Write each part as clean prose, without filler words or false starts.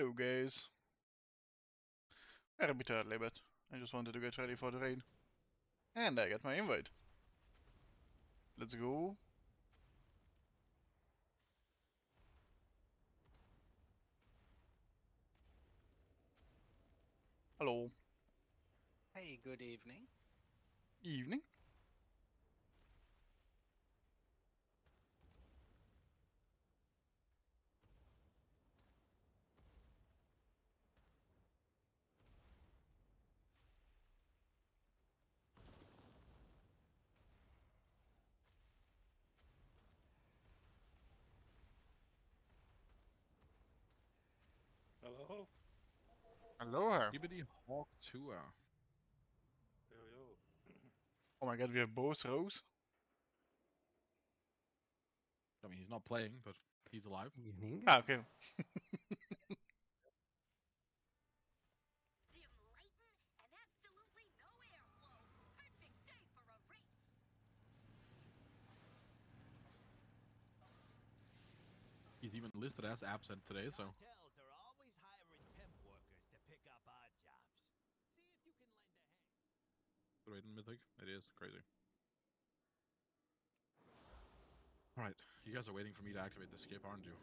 Hello guys. A bit early, but I just wanted to get ready for the raid. And I got my invite. Let's go. Hello. Hey, good evening. Evening. Hello. Hello. Skibbity Hawk Tour. Yo, yo. Oh my god, we have both rows. I mean, he's not playing, but he's alive. Evening. Ah, okay. Dim lighting and absolutely no airflow. Perfect day for a race. He's even listed as absent today, so. Cartels are always hiring temp workers to pick up odd jobs. See if you can lend a hand. Great in Mythic. It is crazy. Alright, you guys are waiting for me to activate the skip, aren't you?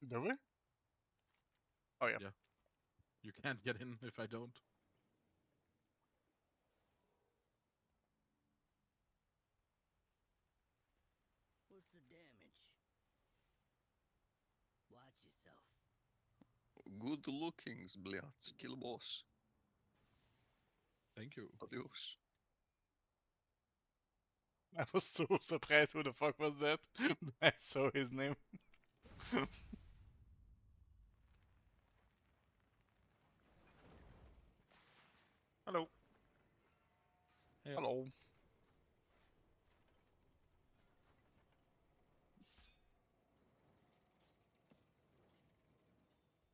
Do we? Oh yeah. Yeah. You can't get in if I don't. What's the damage? Watch yourself. Good lookings, блядь, kill boss. Thank you. Adios. I was so surprised. Who the fuck was that? I saw his name. Hello. Hey. Hello.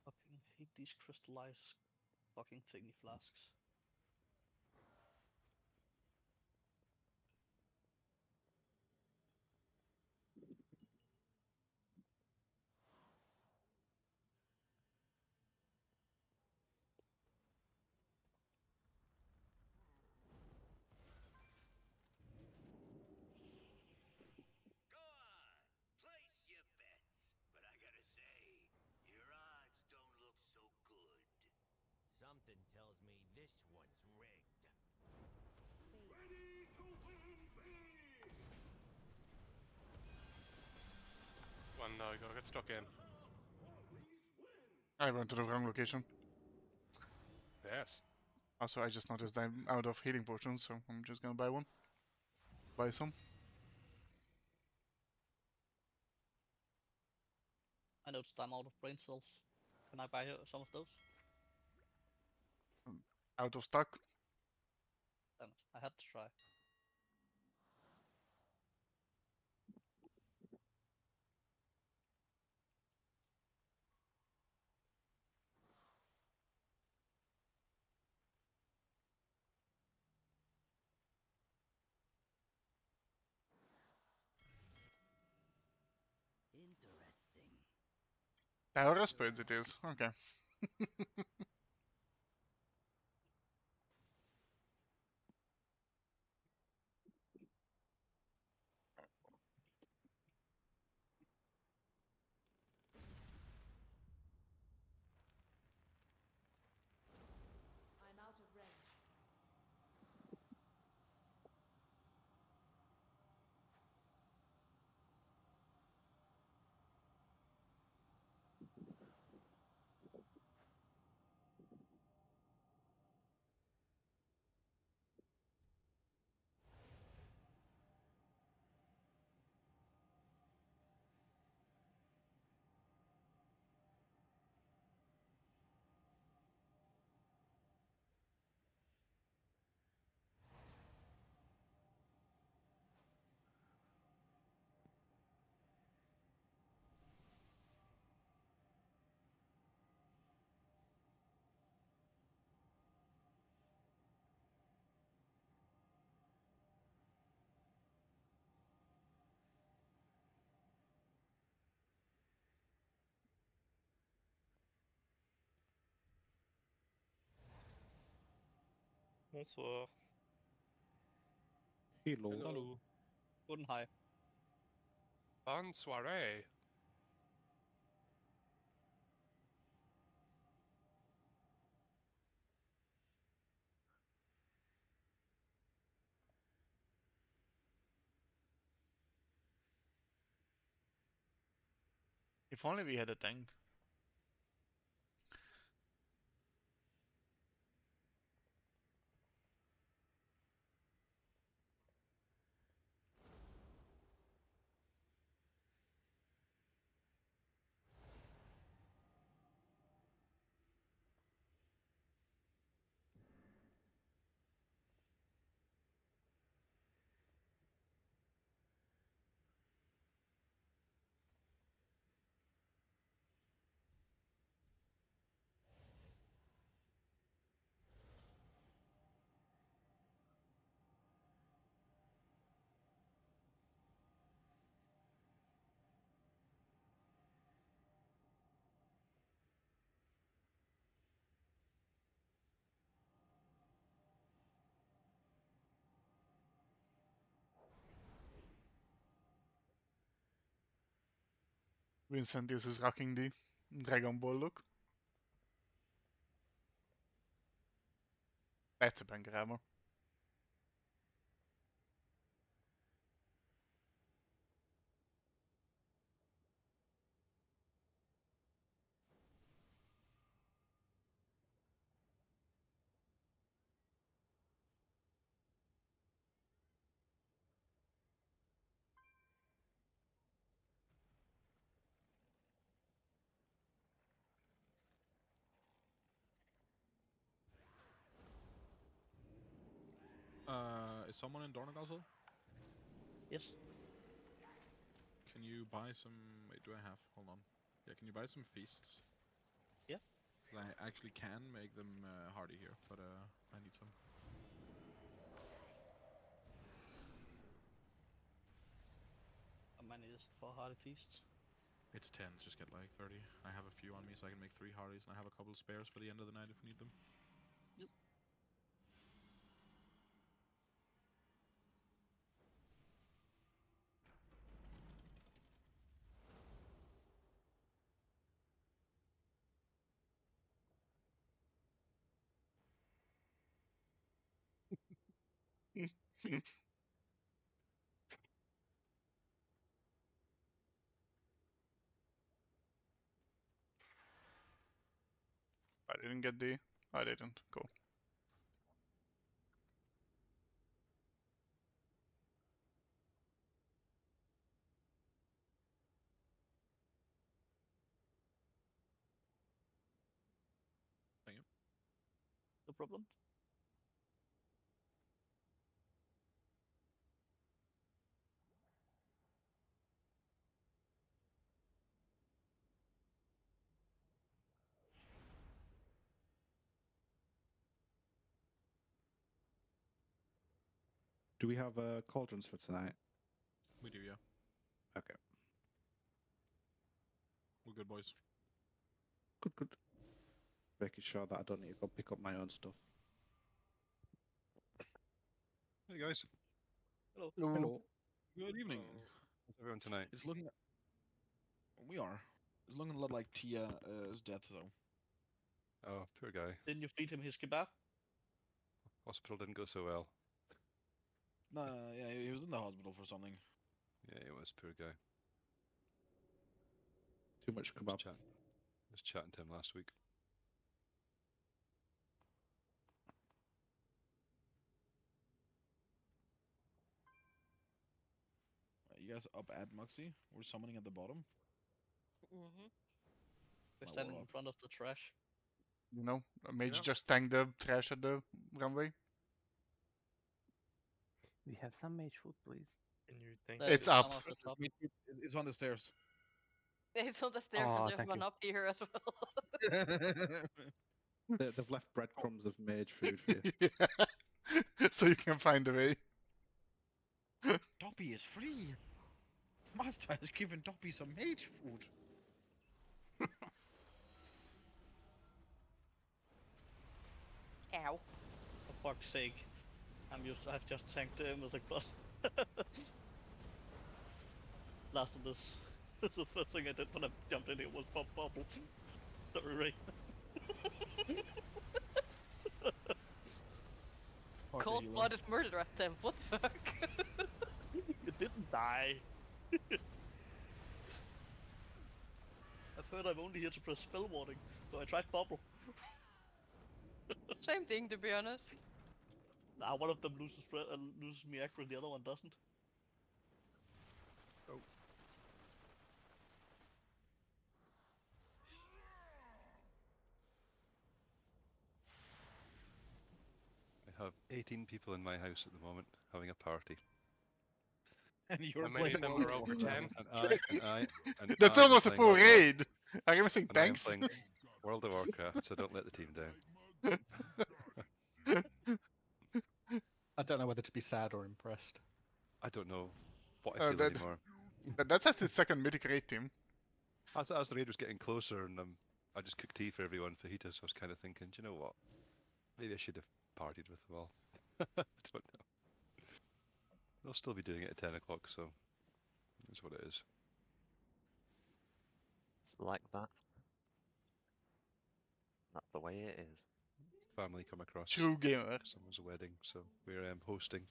Fucking hate these crystallized fucking thingy flasks. Go on, place your bets. But I gotta say, your odds don't look so good. Something tells me this one's rigged. Ready to win big! One now, you gotta get stuck in. I went to the wrong location. Yes. Also, I just noticed I'm out of healing potions, so I'm just gonna buy one. Buy some. I noticed I'm out of brain cells. Can I buy some of those? Out of stock. Damn it, I had to try. Interesting. Power spreads it is. Okay. I'm out of range. Bonsoir. Hello. Hello. Guten Hi. Bonne soirée. If only we had a tank. Vincent is rocking the Dragon Ball look. That's a banker hammer. Is someone in Dorna Castle? Yes. Can you buy some? Wait, do I have? Hold on. Yeah, can you buy some feasts? Yeah. 'Cause I actually can make them hardy here, but I need some. How many is it for hardy feasts? It's 10. Just get like 30. I have a few on me, so I can make 3 hardies, and I have a couple spares for the end of the night if we need them. Yes. I didn't get the... I didn't. Cool. Thank you. No problem. Do we have cauldrons for tonight? We do, yeah. Okay. We're good, boys. Good, good. Making sure that I don't need to go pick up my own stuff. Hey guys, Hello. Hello. Good evening. how's everyone tonight? It's looking. We are. It's looking a lot like Tia is dead, though. Oh, poor guy. Didn't you feed him his kebab? Hospital didn't go so well. Nah, yeah, he was in the hospital for something. Yeah, it was poor guy. Too much Was, kebab. was chatting to him last week. You guys up at MugZee? We're summoning at the bottom. Mm-hmm. We're Might standing wall in up. front of the trash. You know, a mage Yeah. just tanked the trash at the runway. We have some mage food, please. Can you thank There's It's me? up. some at the top. It's on the stairs. It's on the stairs Oh, and there's thank one you. up here as well. They've left breadcrumbs of mage food for you. Yeah. So you can find a way. Dobby is free. Master has given Dobby some mage food. Ow. fuck's sake. I've just tanked Mythic Plus. Last of this. That's the first thing I did when I jumped in here was pop bubble. Sorry, Ray. Cold-blooded murder attempt. What the fuck? You didn't die. I've heard I'm only here to press spell warding, so I tried bubble. Same thing, to be honest. Nah, one of them loses me aggro and the other one doesn't. Oh. I have 18 people in my house at the moment having a party. And you're How many of them playing are over 10? That's I am almost a playing full World of War- raid! Are you missing and I am tanks? playing World of Warcraft, so don't let the team down. I don't know whether to be sad or impressed. I don't know what I feel that- anymore. That's his second Mythic raid team. As the raid was getting closer, and I just cooked tea for everyone, fajitas, I was kind of thinking, do you know what? Maybe I should have partied with them all. I don't know. They'll still be doing it at 10 o'clock, so that's what it is. Like that. That's the way it is. Family come across True gamer. someone's wedding, so we're hosting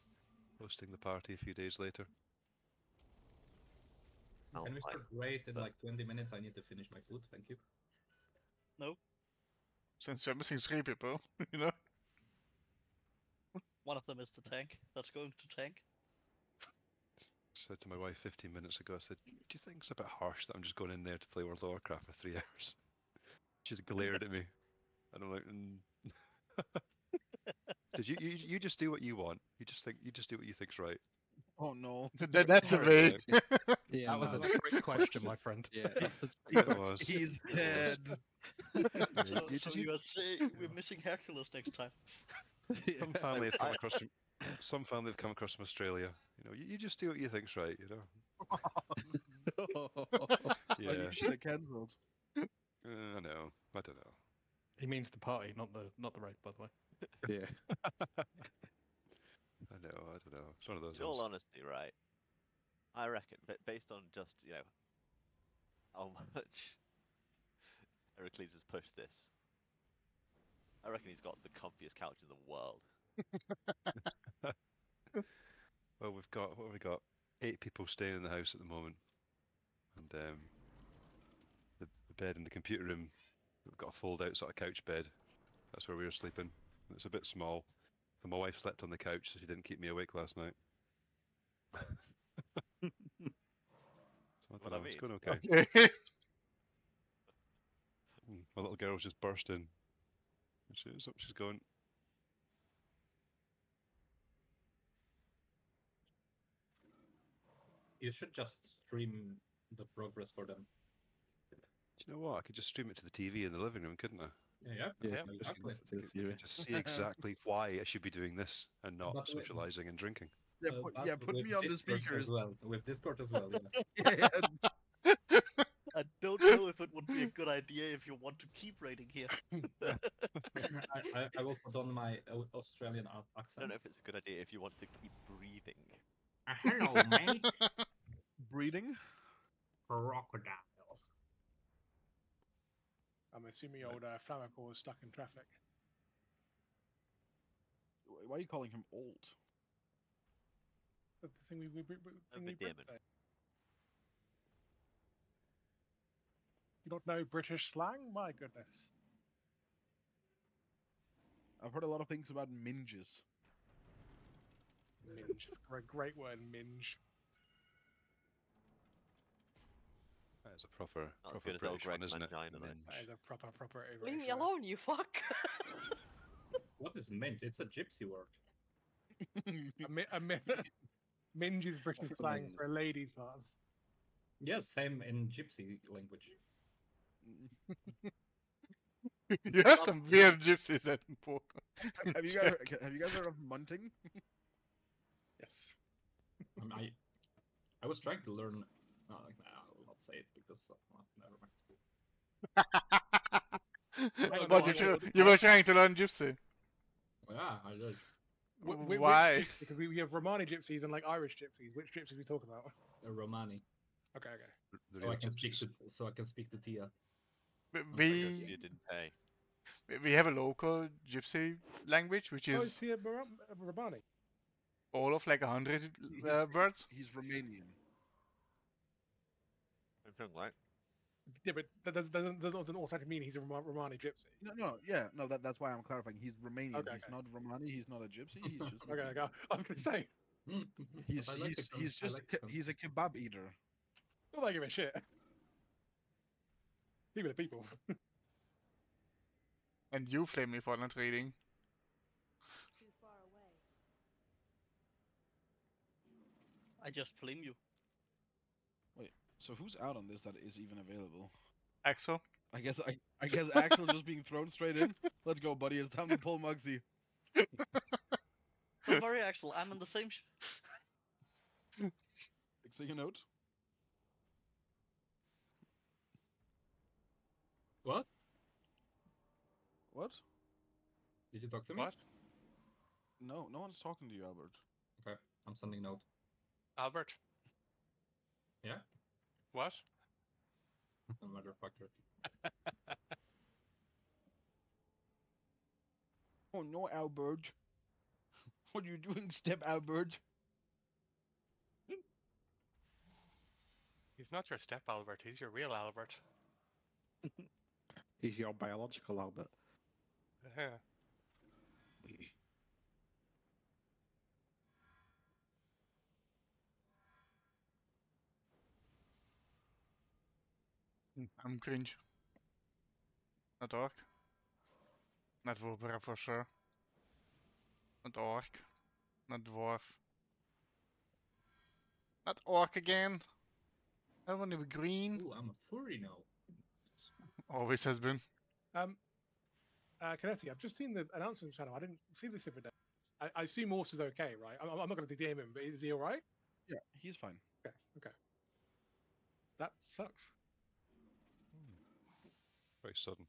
the party a few days later. Oh, Can we fine. start raid in like 20 minutes? I need to finish my food, thank you. No. Since we're missing 3 people, you know? One of them is the tank that's going to tank. Said to my wife 15 minutes ago, I said, do you think it's a bit harsh that I'm just going in there to play World of Warcraft for 3 hours? She just glared at me. And I'm like, Did you just do what you want. You just do what you think's right. Oh no. That's a raid. Yeah, that was a great question, my friend. Yeah, It was. he's dead. So you are saying we're missing Hercules next time? Some family have come across some family have come across from Australia. You know, you just do what you think's right. You know. Yeah. You should have cancelled. I know. I don't know. He means the party, not the raid, by the way. Yeah. I don't know. It's one of those In all ones. honesty, right? I reckon, based on just, how much Heracles has pushed this, I reckon he's got the comfiest couch in the world. Well, what have we got? 8 people staying in the house at the moment, and the bed in the computer room. We've got a fold-out sort of couch bed. That's where we were sleeping. It's a bit small. So my wife slept on the couch, so she didn't keep me awake last night. So I don't know, it's going okay. My little girl's just burst in. She's going. You should just stream the progress for them. Do you know what? I could just stream it to the TV in the living room, couldn't I? Yeah, exactly. I could just see exactly why I should be doing this and not socializing and drinking. Yeah, put me on the speakers. As well. With Discord as well, yeah. I don't know if it would be a good idea if you want to keep raiding here. I will put on my Australian accent. I don't know if it's a good idea if you want to keep breathing. Hello, mate. Breeding? Crocodile. I'm assuming old Flamenco is stuck in traffic. Why are you calling him old? The thing we Demon. You don't know British slang? My goodness. I've heard a lot of things about minges. Minge. Great word, minge. That is a proper Not as good as old British one, Greg's isn't it? mangina, though. That is a proper Leave me British word. alone, you fuck! What is mint? It's a gypsy word. Minge is British slang for a lady's parts. Yes, same in gypsy language. You have some weird gypsies at Port. Have you guys heard of munting? Yes. I was trying to learn. I will not say it because never mind. But you were trying to learn gypsy. Yeah, I did. Why? Which gypsy? Because we have Romani gypsies and like Irish gypsies. Which gypsies we talk about? Romani. Okay, okay. The So real I can speak gypsies. to Tia. We You didn't pay. we have a local gypsy language which Oh, is is he a Romani? all of like 100 words. He's Romanian. Something like. Yeah, but that doesn't automatically mean he's a Romani gypsy. No, that's why I'm clarifying. He's Romanian. Okay, He's okay. not Romani. He's not a gypsy. He's just. Okay, okay. I was gonna say. He's a kebab eater. Not like give a shit. People are people. And you flame me for not reading. Too far away. I just flame you. Wait, so who's out on this that is even available? Axel? I guess Axel just being thrown straight in. Let's go, buddy. It's time to pull MugZee. Don't worry, Axel. I'm in the same. Fixing a note. What? What? Did you talk to me? What? No, no one's talking to you, Albert. Okay, I'm sending note. Albert? Yeah? What? Motherfucker. Oh no, Albert. What are you doing, step Albert? He's not your step Albert, he's your real Albert. He's your biological Albert. Yeah. I'm cringe. Not orc. Not Wolverine for sure. Not orc. Not dwarf. Not orc again. I want to be green. Ooh, I'm a furry now. Always has been. Canetti, I've just seen the announcement channel. I didn't see this the other day. I assume Morse is okay, right? I'm not going to DM him, but is he alright? Yeah, he's fine. Okay, okay. That sucks. Very sudden.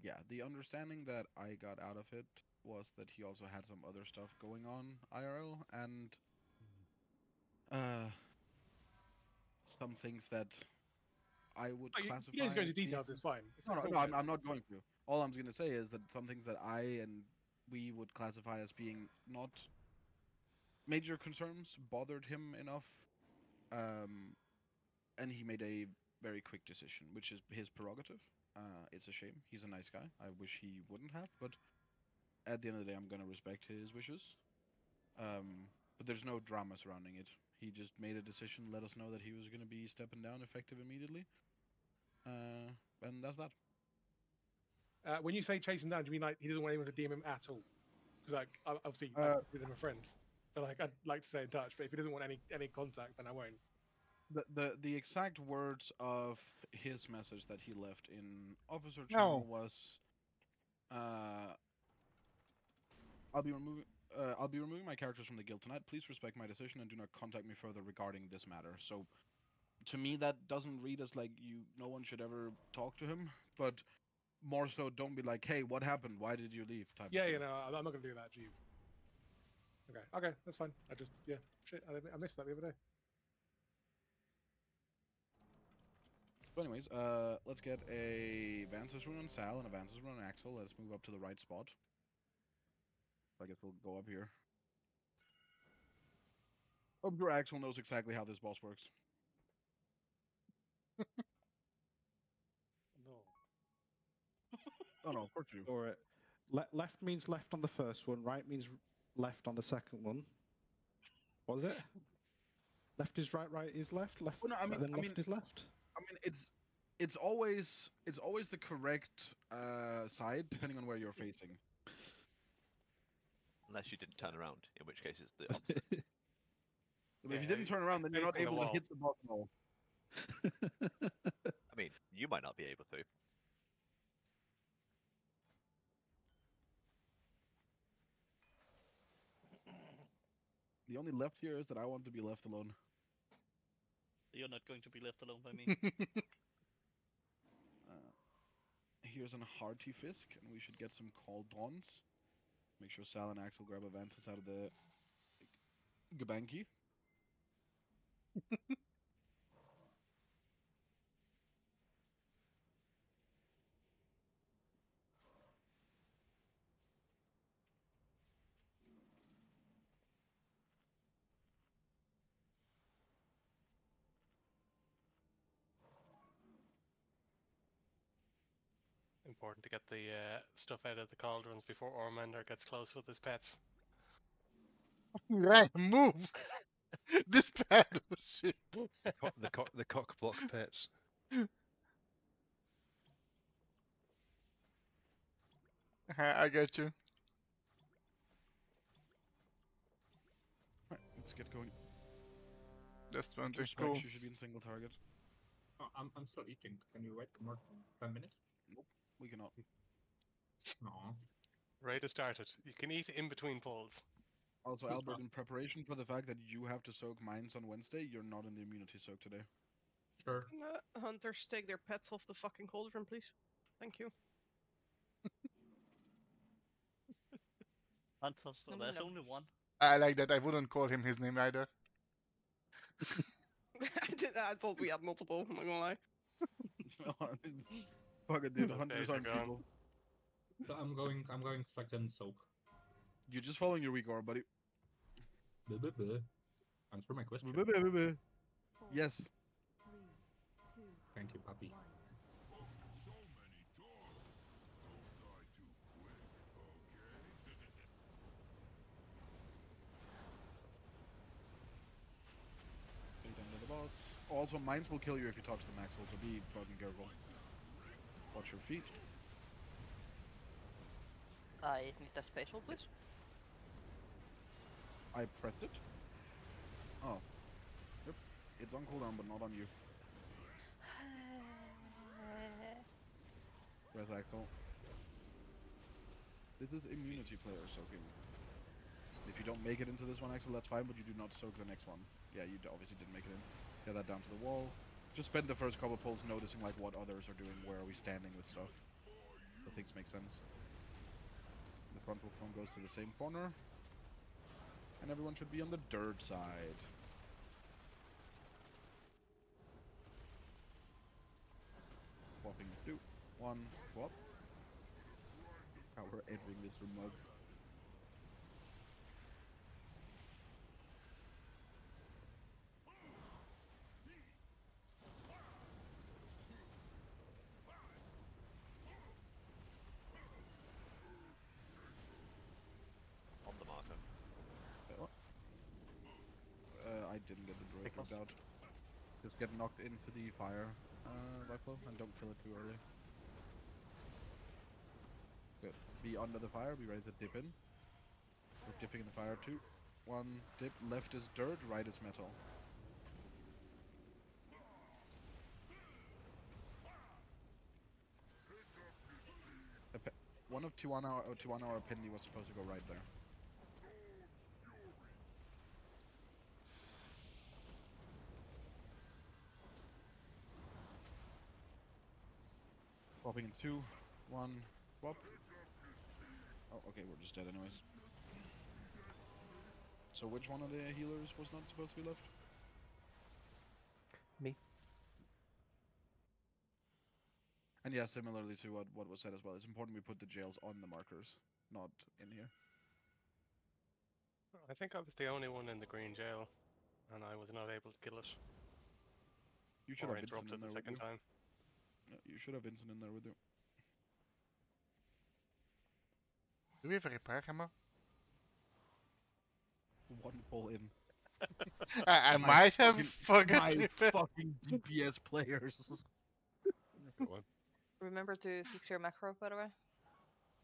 Yeah, the understanding that I got out of it was that he also had some other stuff going on IRL, and some things that I would classify. You guys go into as being- details. It's fine. No, I'm not going to. All I'm going to say is that some things that I and we would classify as being not major concerns bothered him enough, and he made a very quick decision, which is his prerogative. It's a shame. He's a nice guy. I wish he wouldn't have, but at the end of the day, I'm gonna respect his wishes. But there's no drama surrounding it. He just made a decision, let us know that he was gonna be stepping down effective immediately, and that's that. When you say chase him down, do you mean like he doesn't want anyone to DM him at all? Because like obviously I consider him a friend, so like I'd like to stay in touch. But if he doesn't want any contact, then I won't. The exact words of his message that he left in Officer Channel was, I'll be removing my characters from the guild tonight. Please respect my decision and do not contact me further regarding this matter. So, to me, that doesn't read as like no one should ever talk to him, but more so, don't be like, hey, what happened? Why did you leave? Type. Yeah, you know, I'm not gonna do that. Jeez. Okay, that's fine. Shit, I missed that the other day. So anyways, let's get a Vansis rune on Sal and a Vansis rune on Axel. Let's move up to the right spot. I guess we'll go up here. I'm sure Axel knows exactly how this boss works. No. Oh no, of course you do. Or left means left on the first one, right means left on the second one. What was it? Left is right, right is left, left. Well, no, then left is left. I mean, it's always the correct side depending on where you're facing. Unless you didn't turn around, in which case it's the opposite. But if you didn't turn around, then you're not able to hit the bottom wall. I mean, you might not be able to. The only left here is that I want to be left alone. You're not going to be left alone by me. here's an Hearty Fisk, and we should get some Cauldrons. Make sure Sal and Axel grab Avantis out of the Gabanki. Important to get the stuff out of the cauldrons before Ormander gets close with his pets. Right, move! This bad shit. The cock block pets. I got you. Right, let's get going. That's one thing. Specs, Cool. you should be in single target. Oh, I'm still eating. Can you wait more than 10 minutes? Nope, we cannot. No. Ready to start it. You can eat in between pulls. Also, Cool Albert, stuff. in preparation for the fact that you have to soak mines on Wednesday, you're not in the immunity soak today. Sure. Hunters, take their pets off the fucking cauldron, please. Thank you. Hunter, so Nom there's nom. only one. I like that. I wouldn't call him his name either. I thought we had multiple, I'm not gonna lie. Fuck it, dude. Those Hunters days are aren't gone. people. So I'm going second soak. You're just following your Igor, buddy. Answer my question. Yes. Thank you, puppy. Get down to the boss. Also, mines will kill you if you touch them, Axel, so be fucking careful. Watch your feet. I need a special, please. I pressed it. Oh. Yep. It's on cooldown, but not on you. Press Axel. This is immunity player soaking. If you don't make it into this one, Axel, that's fine, but you do not soak the next one. Yeah, you obviously didn't make it in. Get that down to the wall. Just spend the first couple pulls noticing like what others are doing, where are we standing with stuff. So things make sense. The frontal phone goes to the same corner. And everyone should be on the dirt side. Swapping 2, 1, swap. How we're entering this mug. On the marker. I didn't get the droid knocked out. Just get knocked into the fire rifle and don't kill it too early. Good. Be under the fire, be ready to dip in. We're dipping in the fire 2, 1, dip. Left is dirt, right is metal. One of 2 1 hour Penny was supposed to go right there. Swapping in 2, 1, swap. Oh, okay, we're just dead anyways. So which one of the healers was not supposed to be left? Me. And yeah, similarly to what was said as well, it's important we put the jails on the markers, not in here. I think I was the only one in the green jail, and I was not able to kill it. You should Or have Vincent interrupted in the there with second you. time. Yeah, you should have Vincent in there with you. Do we have a repair hammer? One pull in. I My might have fucking- forgotten my repair. fucking DPS players. Remember to fix your macro, by the way?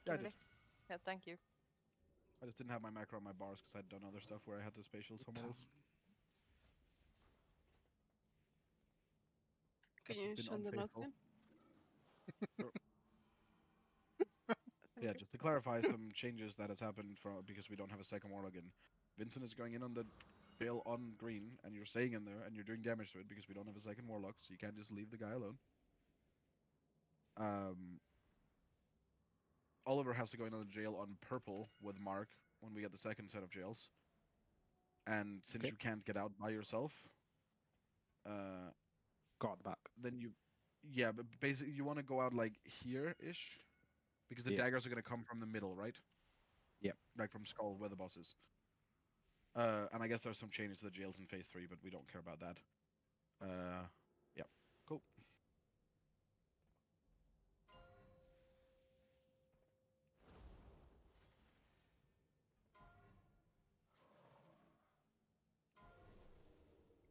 Yeah, I Kennedy? did. Yeah, thank you. I just didn't have my macro on my bars because I'd done other stuff where I had to spatial somewhere else. Can That's you been send a note unfaithful. again? Sure. Thank Yeah, you. just to clarify some changes that has happened from because we don't have a second warlock in. Vincent is going in on the jail on green, and you're staying in there, and you're doing damage to it because we don't have a second warlock, so you can't just leave the guy alone. Oliver has to go into the jail on purple with Mark when we get the second set of jails. And since Okay. you can't get out by yourself, Got at the back. then you, yeah, but basically you want to go out like here-ish, because the Yeah. daggers are gonna come from the middle, right? Yep. Like from Skull, where the boss is. And I guess there's some changes to the jails in Phase 3, but we don't care about that. Yeah, cool.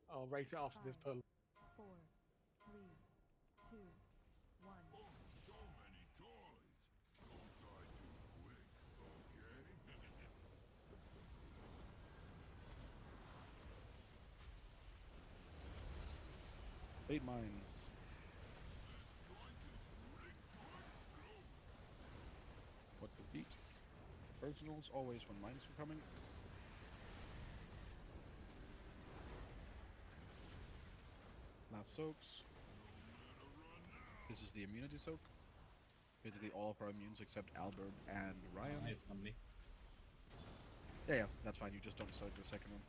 I'll rate it after this pull. 4, 3, 2, 1. So many toys. Don't die too quick, okay? 8 mines. What to beat? Personals always when mines are coming. Last soaks. This is the immunity soak. Basically all of our immunes except Albert and Ryan. Nice on me. Yeah, that's fine. You just don't soak the second one.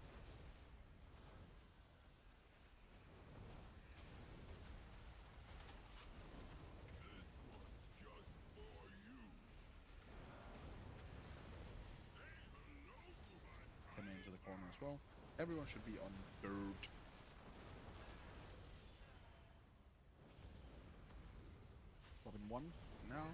Come into the corner as well. Everyone should be on dirt. Swapping 1 now.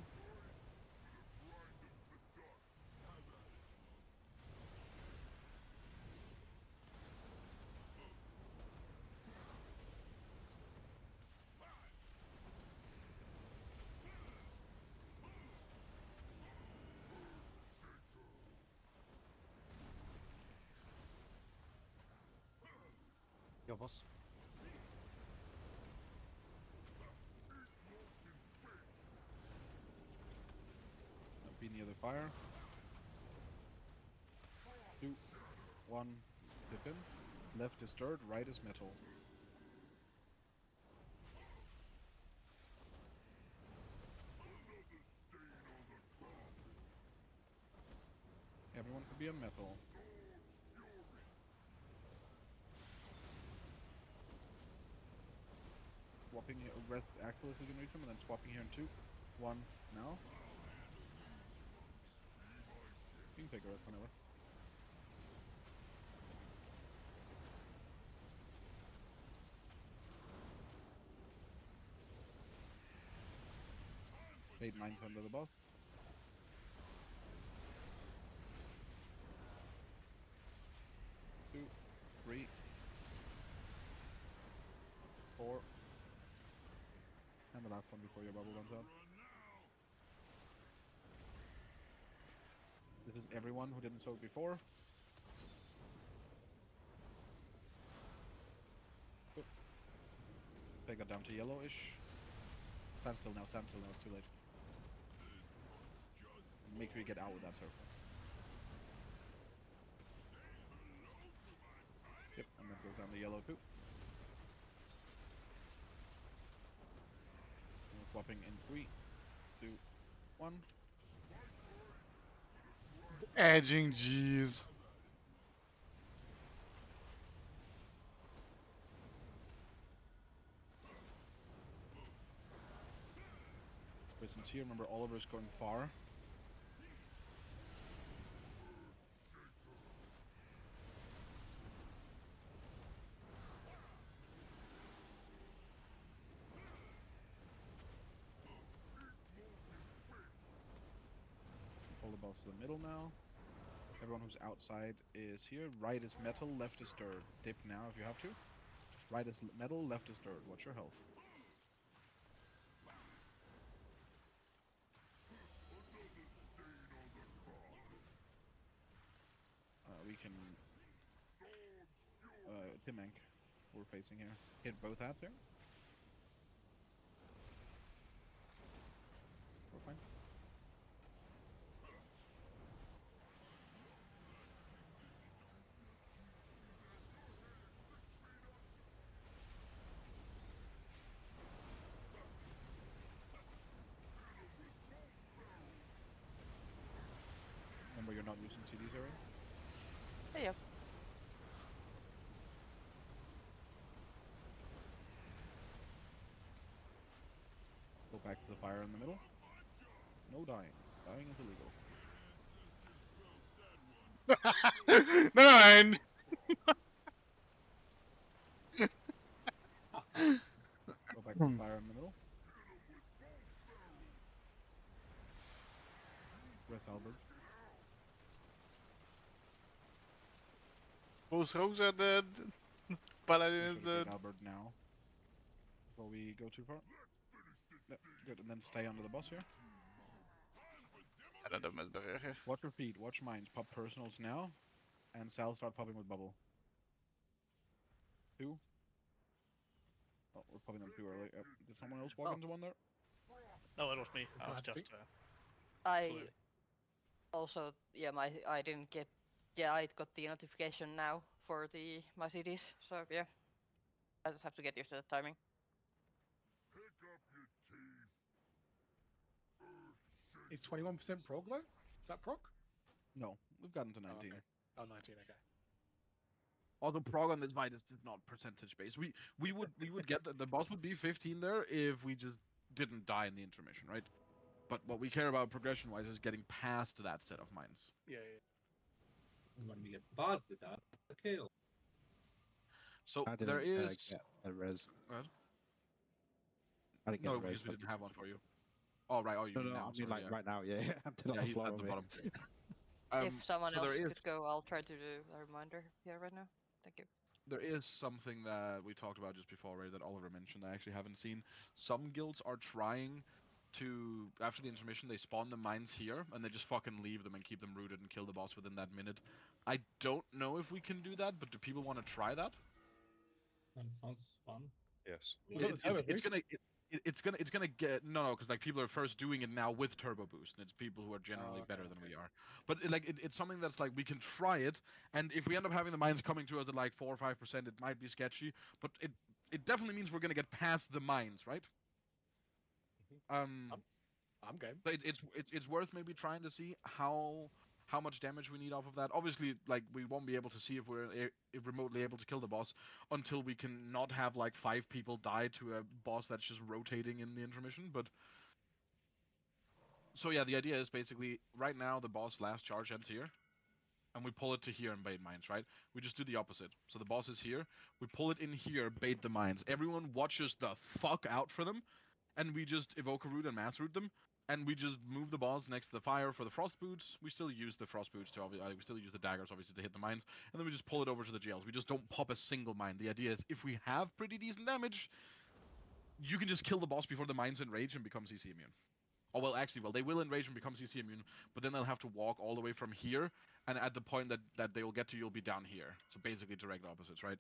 Yo, boss. Be near the fire. 2, 1, dip in. Left is dirt, right is metal. Everyone could be a metal. Swapping here, rest actual if we can reach them, and then swapping here in 2, 1, now. You can pick her up whenever. Made 9 under the boss. Two, 3, 4, and the last one before your bubble runs out. This is everyone who didn't soak before. Oop. Take that down to yellowish. Stand still now, it's too late. Make sure you get out with that circle. Yep, and that goes down the yellow too. And we're swapping in 3, 2, 1. Edging, jeez. Kristen's here, remember Oliver's going far. Pull the boss to the middle now. Everyone who's outside is here. Right is metal, left is dirt. Dip now if you have to. Right is metal, left is dirt. What's your health? We can... Timank, we're facing here. Hit both hats here. We're fine. not using CD's area. Hey, yep. Go back to the fire in the middle. No dying. Dying is illegal. Never mind. Go back to the fire in the middle. Press Albert. Both rogues are dead. Paladin is Should have dead. Albert now. Before we go too far. Yeah, good, and then stay under the boss here. Ja, dat is bergen. Watch your feet, watch mines. Pop personals now. And Sal start popping with bubble. 2. Oh, we're popping them too early. Did someone else walk into one there? No, that was me. I was just. I Clearly. also, yeah, I didn't get. Yeah, I got the notification now for my CDs. So yeah, I just have to get used to the timing. Is 21% prog though? Is that prog? No, we've gotten to 19. Oh, okay. Oh, 19, okay. Although prog on this fight is not percentage based. We would get the boss would be 15 there if we just didn't die in the intermission, right? But what we care about progression wise is getting past that set of mines. Yeah. And when we get past it, that's the kill. So I there didn't is get a res. What? I didn't get No, a res. because we didn't have one for you. Oh right, oh you No, mean no, now? I mean sorry, like yeah. right now, yeah. I'm still on Yeah, the he's floor at the over bottom. If someone so else there could is- go, I'll try to do a reminder here right now. Thank you. There is something that we talked about just before, right, that Oliver mentioned I actually haven't seen. Some guilds are trying to, after the intermission, they spawn the mines here, and they just fucking leave them and keep them rooted and kill the boss within that minute. I don't know if we can do that, but do people want to try that? That sounds fun. Yes. It's gonna get no, because like people are first doing it now with turbo boost, and it's people who are generally better than we are. But it's something that's like we can try it, and if we end up having the mines coming to us at like 4 or 5%, it might be sketchy. But it definitely means we're gonna get past the mines, right? I'm game. But it's worth maybe trying to see how much damage we need off of that. Obviously, like we won't be able to see if we're remotely able to kill the boss until we can not have like 5 people die to a boss that's just rotating in the intermission. But so yeah, the idea is basically right now the boss last charge ends here, and we pull it to here and bait mines, right? We just do the opposite. So the boss is here, we pull it in here, bait the mines. Everyone watches the fuck out for them, and we just evoke a root and mass root them. And we just move the boss next to the fire for the frost boots. We still use the frost boots to we still use the daggers obviously to hit the mines, and then we just pull it over to the jails. We just don't pop a single mine. The idea is if we have pretty decent damage, you can just kill the boss before the mines enrage and become CC immune. Oh well, actually, they will enrage and become CC immune, but then they'll have to walk all the way from here, and at the point that they will get to, you'll be down here. So basically direct opposites, right?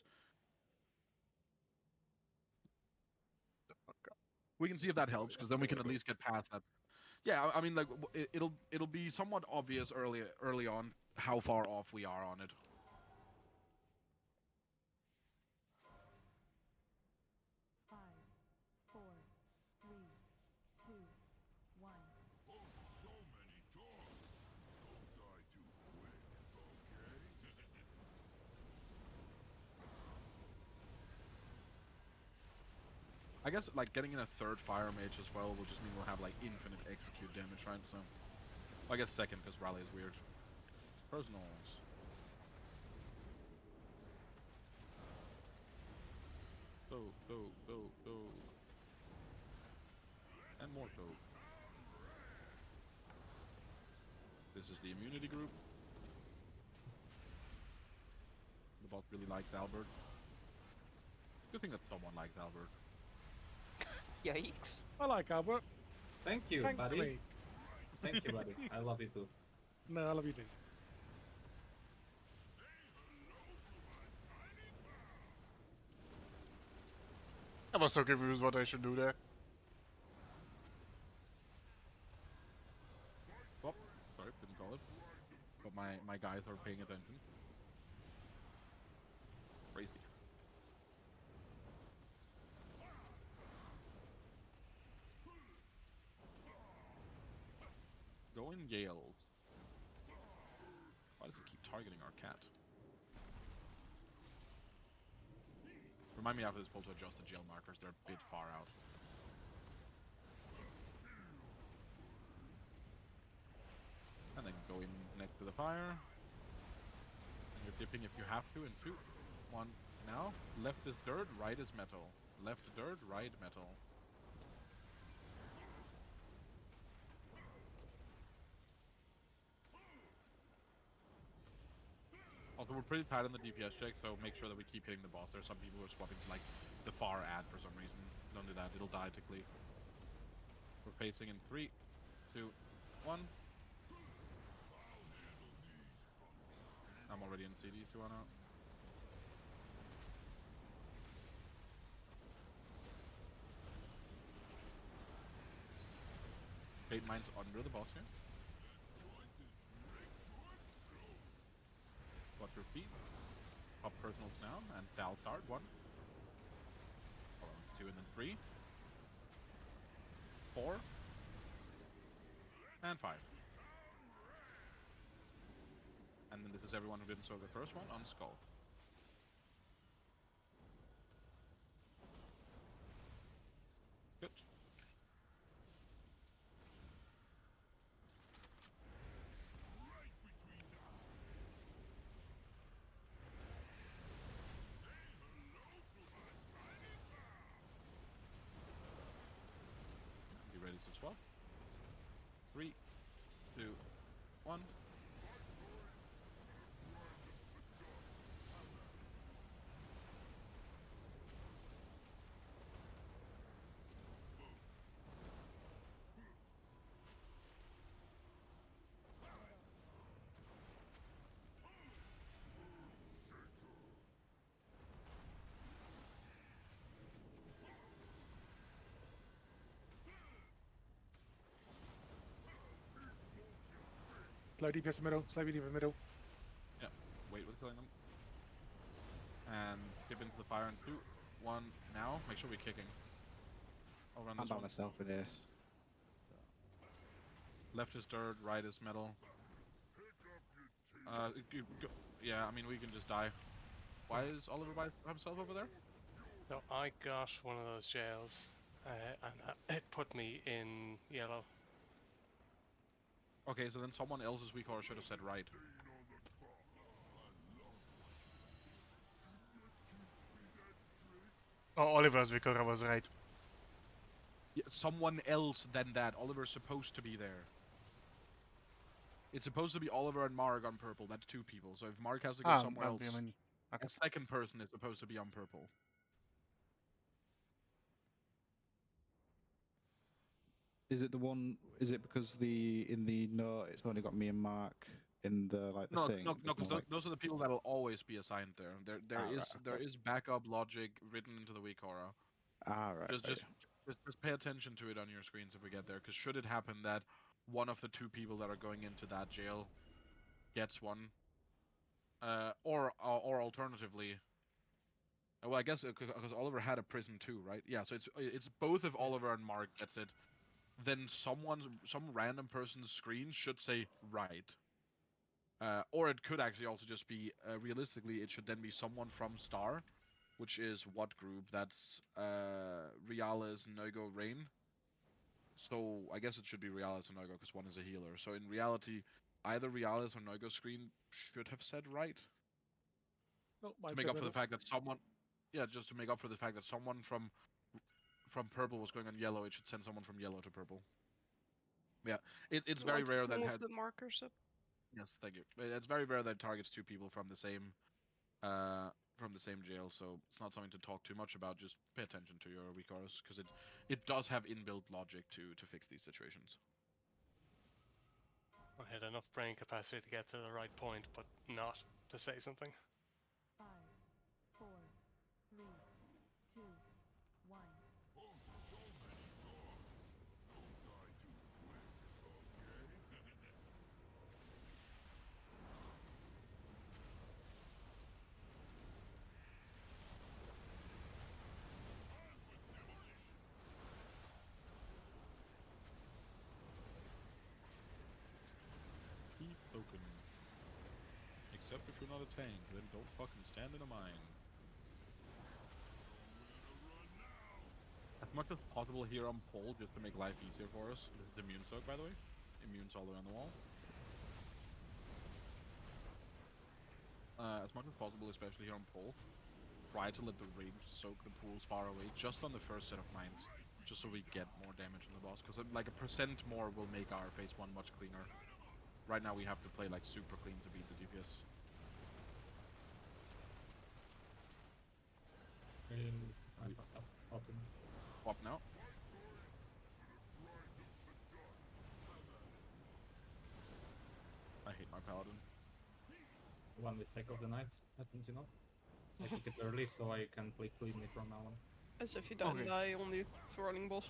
We can see if that helps, because then we can at least get past that. Yeah, I mean, like it'll be somewhat obvious early on how far off we are on it. I guess like getting in a third fire mage as well will just mean we'll have like infinite execute damage, right? So I guess second because rally is weird. Personals. Go. And more go. This is the immunity group. The bot really likes Albert. Good thing that someone likes Albert. Yikes. I like Albert. Thank you, Thankfully. buddy. Thank you, buddy. I love you too. No, I love you too. I was so confused what I should do there. Oh, sorry, didn't call it. But my guys are paying attention. Crazy. Going Gales. targeting our cat. Remind me after this pull to adjust the jail markers, they're a bit far out. And then go in next to the fire. And you're dipping if you have to in 2, 1, now. Left is dirt, right is metal. Left dirt, right metal. Also, we're pretty tight on the DPS check, so make sure that we keep hitting the boss. There's some people who are swapping to like the far ad for some reason. Don't do that, it'll die to cleave. We're facing in 3, 2, 1. I'm already in CD, 2 on out. Fate Mine's under the boss here. Watch your feet. Pop personals now, and Sal start. 1. 2 and then 3. 4. And 5. And then this is everyone who didn't soak the first one on Skull. Good. Be ready to swap. 3, 2, 1. Slow DPS in the middle, slow DPS in the middle. Yeah, wait with killing them. And dip into the fire in 2, 1, now. Make sure we're kicking. I'll run I'm this by one. myself in this. Left is dirt, right is metal. Yeah, I mean, we can just die. Why is Oliver by himself over there? No, I got one of those jails, and it put me in yellow. Okay, so then someone else's weak aura should have said right. Oh, Oliver's Vicora was right. Yeah, someone else than that. Oliver's supposed to be there. It's supposed to be Oliver and Mark on purple. That's 2 people. So if Mark has to go somewhere else, a second person is supposed to be on purple. Is it the one? Is it because in the note it's only got me and Mark in the the No, thing? no, There's because those are the people that'll always be assigned there. There right, is backup logic written into the weak aura. Right. Just pay attention to it on your screens if we get there, because should it happen that one of the 2 people that are going into that jail gets one, or alternatively, well, I guess because Oliver had a prison too, right? Yeah, so it's both if Oliver and Mark gets it, then some random person's screen should say right. Or it could actually also just be, realistically, it should then be someone from Star, which is what group? That's Reales, Nogo, Rain. So I guess it should be Reales and Nogo because one is a healer. So in reality, either Reales or Nogo's screen should have said right. Oh, To make up for the fact that someone, just to make up for the fact that someone from purple was going on yellow, it should send someone from yellow to purple. Yeah, it's very rare that move the markers up. Yes, thank you. It's very rare that it targets 2 people from the same jail, so it's not something to talk too much about. Just pay attention to your weak auras, because it does have inbuilt logic to fix these situations. I had enough brain capacity to get to the right point, but not to say something. 5, 4, 3, 2, 1. Keep poking. except if you're not a tank, then don't fucking stand in a mine. As much as possible here on pole, just to make life easier for us. This is immune soak, by the way. Immune's all the way on the wall. As much as possible, especially here on pole, try to let the range soak the pools far away, just on the first set of mines, just so we get more damage on the boss. Because like a percent more will make our phase 1 much cleaner. Right now we have to play like super clean to beat the DPS. Up now. I hate my paladin. One mistake of the night happens, you know. I took it early so I can play cleanly from now on. As if you don't die only twirling balls.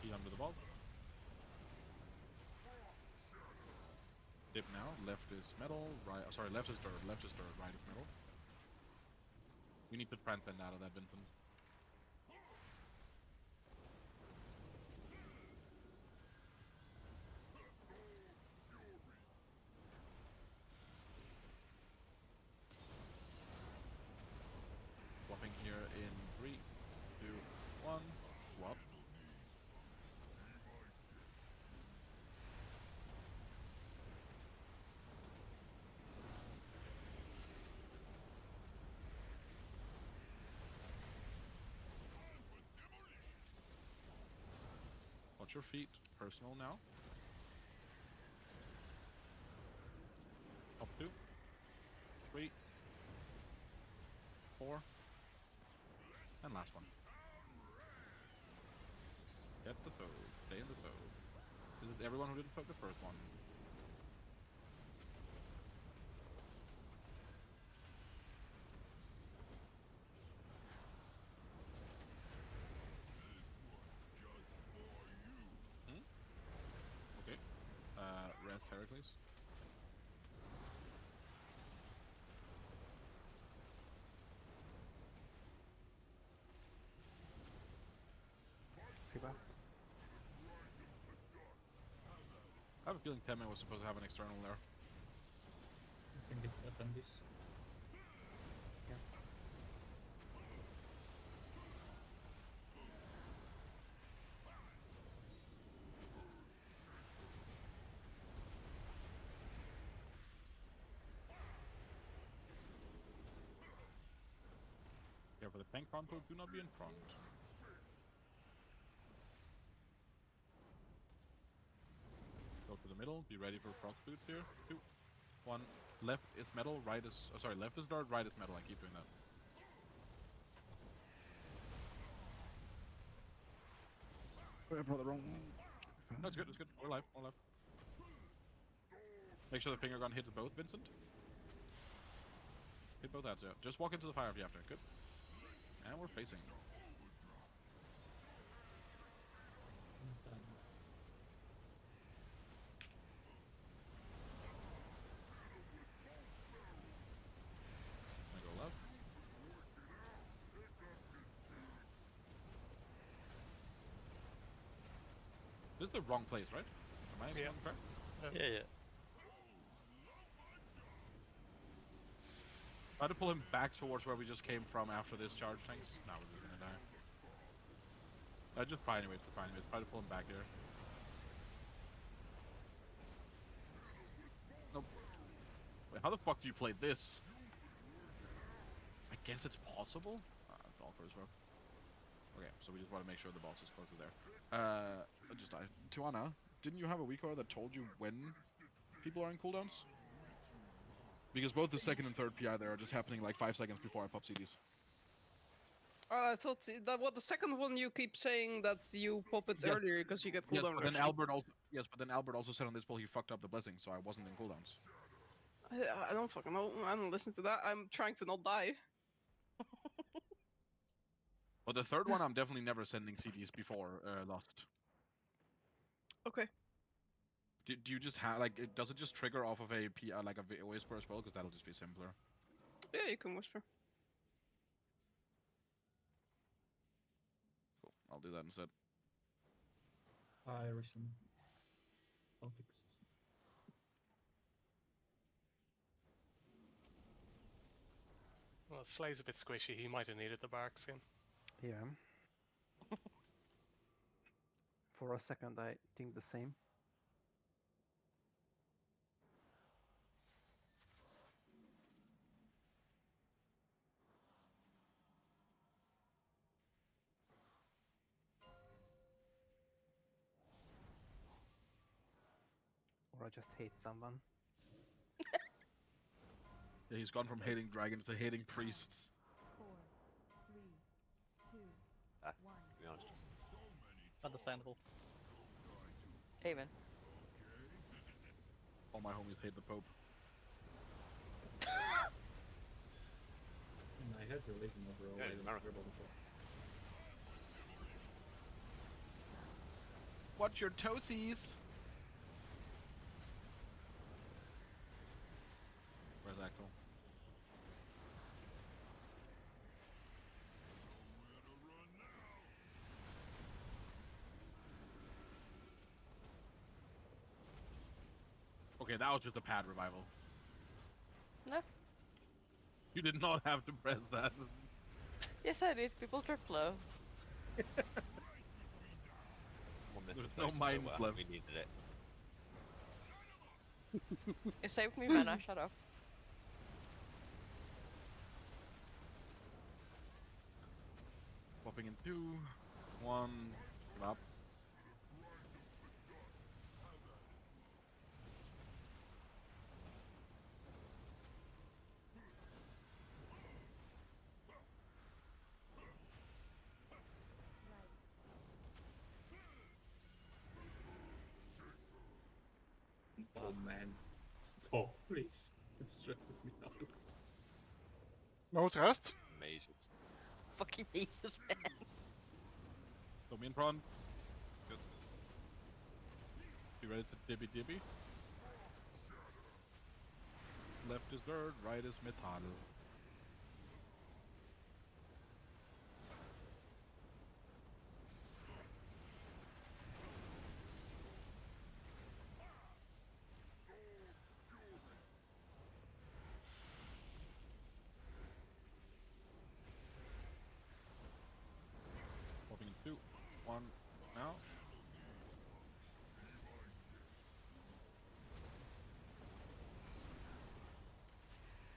He's under the ball. Dip now. Left is metal. Right. Sorry, left is dirt. Left is dirt. Right is metal. We need to transcend out of that, Vincent. Swapping here in 3, 2, 1. Swap. Watch your feet. Personal now. Up 2, 3, 4, and last one. Get the toad. Stay in the toad. This is everyone who didn't poke the first one. Okay. Rest Heracles. Feedback. I have a feeling Temen was supposed to have an external there. I think it's appendix. Yeah. Yeah, for the tank frontal, do not be in front. Go to the middle, be ready for proc boots here. 2, 1. Left is metal, right is... Oh, sorry, left is dirt, right is metal. I keep doing that. I brought the wrong one. No, it's good, it's good. We're live, we're live. Make sure the finger gun hits both, Vincent. Hit both heads, yeah. Just walk into the fire if you have to. Good. And we're facing. I go left. This is the wrong place, right? Am I correct? Yeah, yeah. Try to pull him back towards where we just came from after this charge, thanks. Now we're just gonna die. Just try anyways, Try to pull him back here. Nope. Wait, how the fuck do you play this? I guess it's possible? That's all for his work. Okay, so we just want to make sure the boss is close to there. Just died. Tijuana, didn't you have a weak order that told you when people are in cooldowns? Because both the second and third PI there are just happening like 5 seconds before I pop CDs. I thought that what the second one you keep saying that you pop it earlier because you get Yes, cooldown. but then Albert also said on this poll he fucked up the blessing, so I wasn't in cooldowns. I don't fucking know. I don't listen to that. I'm trying to not die. But the third one I'm definitely never sending CDs before Lost. Okay. Do you just have like does it just trigger off of a like a whisper as well? Because that'll just be simpler. Yeah, you can whisper. Cool. I'll do that instead. Resume topics. Well, Slay's a bit squishy. He might have needed the bark skin. Yeah. For a second, I think the same. Or I just hate someone. Yeah, he's gone from hating dragons to hating priests. 4, 3, 2, To 1. be honest. Understandable. Amen. All my homies hate the Pope. And I had religion overall. Yeah, I he's don't American. care about the Pope. Watch your toesies! Where's Axel? Okay, that was just a pad revival. No. You did not have to press that. Yes, I did. People drop low. There's no mines left. We needed it. It saved me mana. Shut up. Popping in 2, 1, give up. Oh man. Stop, please. It stresses me out. No trust? Mages. Fucking mages, man. So me and Prawn. Good. You ready to dibby dibby? Left is dirt, right is metal. Popping in 2, 1, now.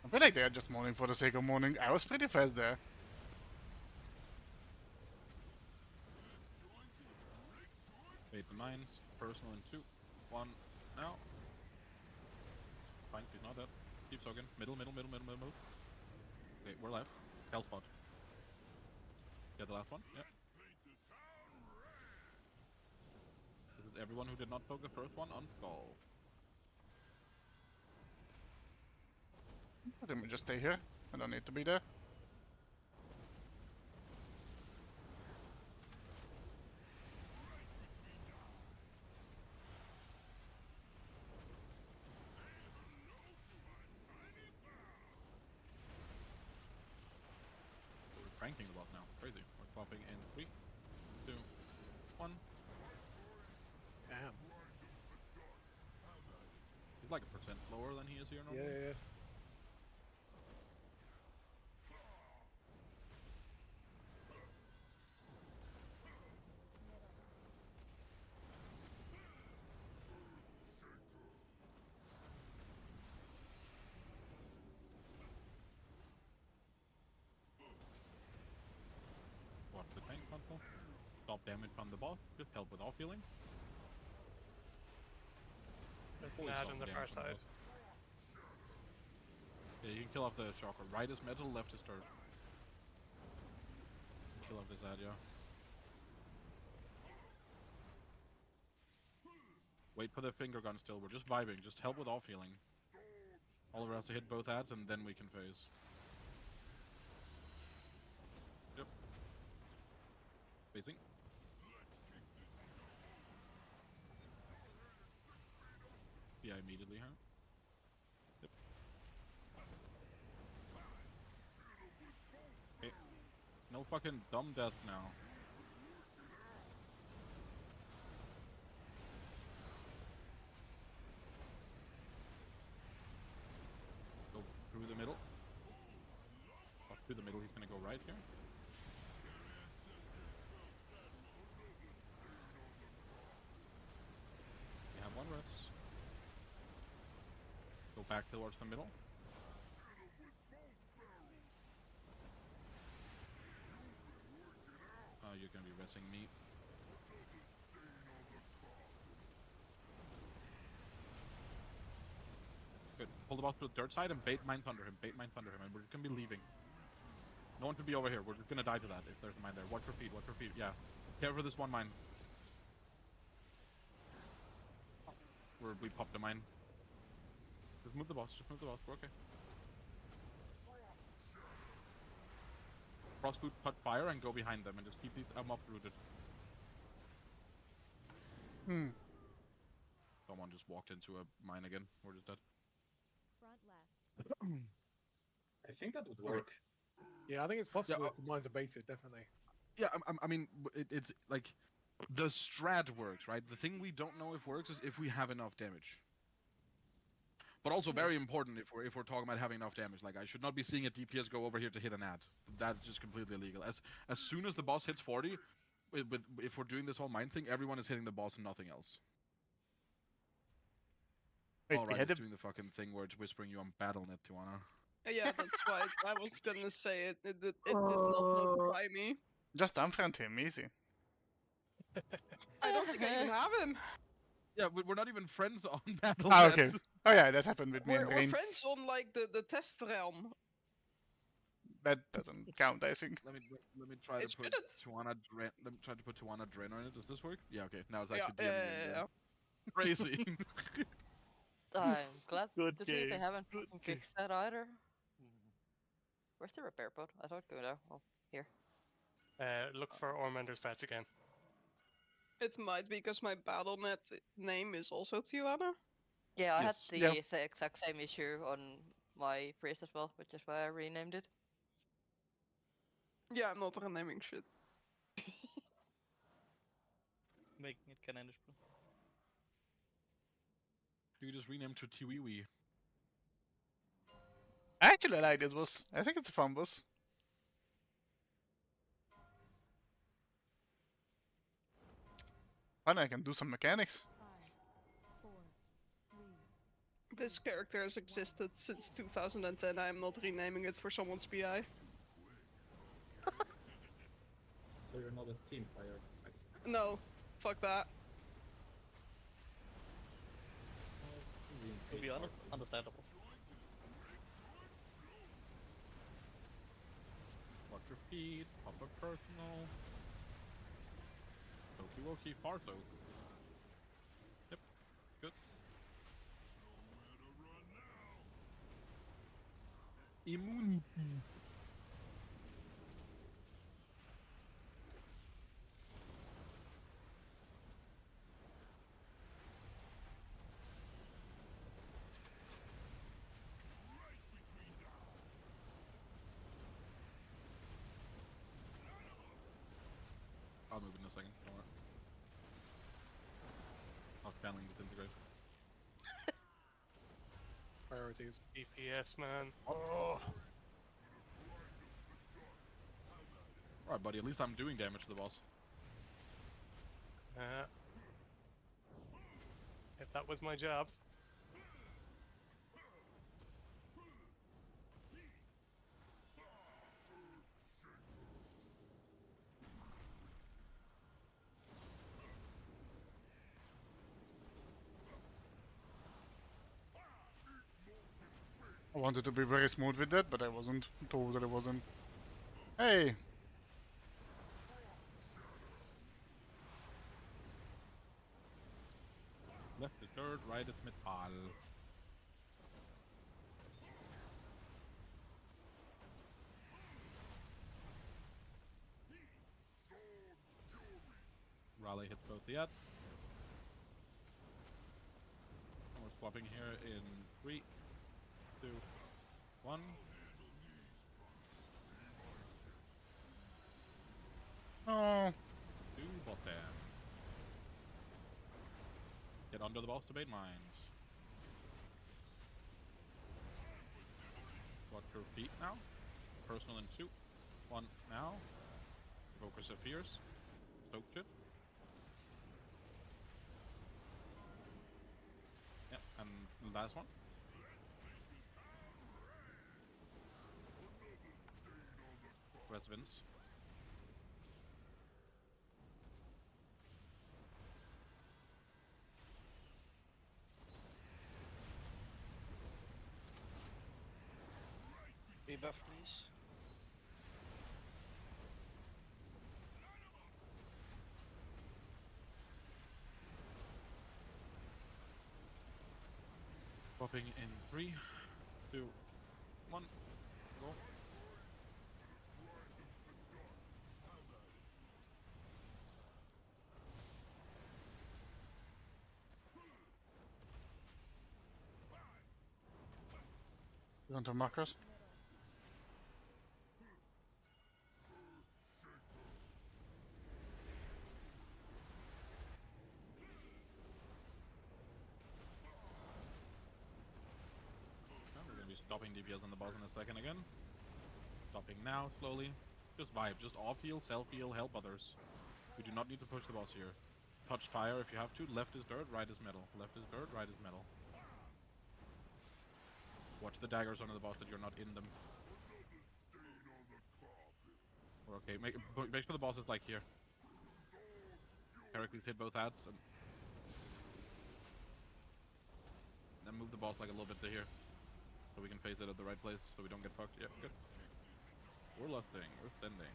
I feel like they're just mourning for the sake of mourning. I was pretty fast there. Fade the mines, personal in 2, 1, now. Fine, he's not dead. Keep soaking. Middle. Okay, we're left. Hell spot. Get the last one? Yep. This is everyone who did not poke the first one on skull. Let me just stay here. I don't need to be there. We're cranking the boss now. Crazy. We're popping in 3, 2, 1. Damn. He's like a percent lower than he is here normally. Yeah. Watch the tank console. Stop damage from the boss. Just help with off healing. There's Fully Nad stop on the damage far from side. boss. Yeah, you can kill off the chakra. Right is metal, left is dirt. Kill off this Adya. Wait for the finger gun still. We're just vibing. Just help with off healing. Oliver has to hit both ads and then we can phase. Yep. Phasing. PI immediately, huh? Yep. Okay. No fucking dumb death now. Go through the middle. Up through the middle, he's gonna go right here. We have one rest. Go back towards the middle. You're gonna be resting me. Good. Pull the boss to the third side and bait Mind Thunder him. Bait Mind Thunder him, and we're just gonna be leaving. No one to be over here. We're just gonna die to that if there's a mine there. Watch your feet. Watch your feet. Yeah. Care for this one mine. We popped the mine. Just move the boss. Just move the boss. We're okay. Frostboot, put fire and go behind them and just keep these uprooted. Someone just walked into a mine again. We're just dead. Front left. I think that would work. Yeah, I think it's possible Yeah, if the mines are baited, definitely. Yeah, I mean, it's like the strat works, right? The thing we don't know if works is if we have enough damage. But also very important if we're talking about having enough damage. Like I should not be seeing a DPS go over here to hit an ad. That's just completely illegal. As soon as the boss hits 40, if we're doing this whole mine thing, everyone is hitting the boss and nothing else. Wait, Alright, we had it's doing the fucking thing where it's whispering you on BattleNet, Tijuana. Yeah, that's why I was gonna say it. It did not notify me. Just unfriend him, easy. I don't think I even have him. Yeah, we're not even friends on BattleNet. Ah, okay. Oh yeah, that happened with me and We're Rain. friends on like the test realm. That doesn't count, I think. Let me try to put Tijuana Drain. Let me try to put Tijuana Drainer in it. Does this work? Yeah, okay. Now it's actually DMing again. Crazy. I'm glad Good to see they game. haven't Good fucking fixed that either. Where's the repair pod? I thought go there. Oh, here. Look for Ormander's pets again. It might be because my BattleNet name is also Tijuana. Yeah, I had Yes. the exact same issue on my priest as well, which is why I renamed it. Yeah, I'm not renaming shit. Making it canonical. You just rename to Tiwiwi. I actually like this boss. I think it's a fun boss. And I can do some mechanics. 5, 4, 3. This character has existed since 2010. I am not renaming it for someone's PI. So you're not a team player. No, fuck that. To be honest, understandable. Watch your feet. Pop a personal. Okie Farso. Yep. Good. Immunity. I'll move in a second. Don't worry. I'll channeling disintegrate. Priorities. DPS, man. Oh. Alright, buddy. At least I'm doing damage to the boss. If that was my job. I wanted to be very smooth with that, but I wasn't. Told that I wasn't. Hey! Left is dirt, right is metal. Raleigh hits both yet. We're Swapping here in 3, 2, 1. Oh. Do bot there. Get under the boss to bait mines. Watch your feet now. Personal in 2, 1 now. Focus appears. Soaked it. Yep, and the last one. Residence. Rebuff, please. Popping in 3, 2, 1, go. You want to markers? We're gonna be stopping DPS on the boss in a second again. Stopping now, slowly. Just vibe, just off heal, self heal, help others. We do not need to push the boss here. Touch fire if you have to. Left is dirt, right is metal. Left is dirt, right is metal. Watch the daggers under the boss that you're not in them. We're okay. Make sure the boss is like here. Heracles hit both hats and then move the boss like a little bit to here. So we can face it at the right place so we don't get fucked. Yeah, good. We're lusting, we're sending.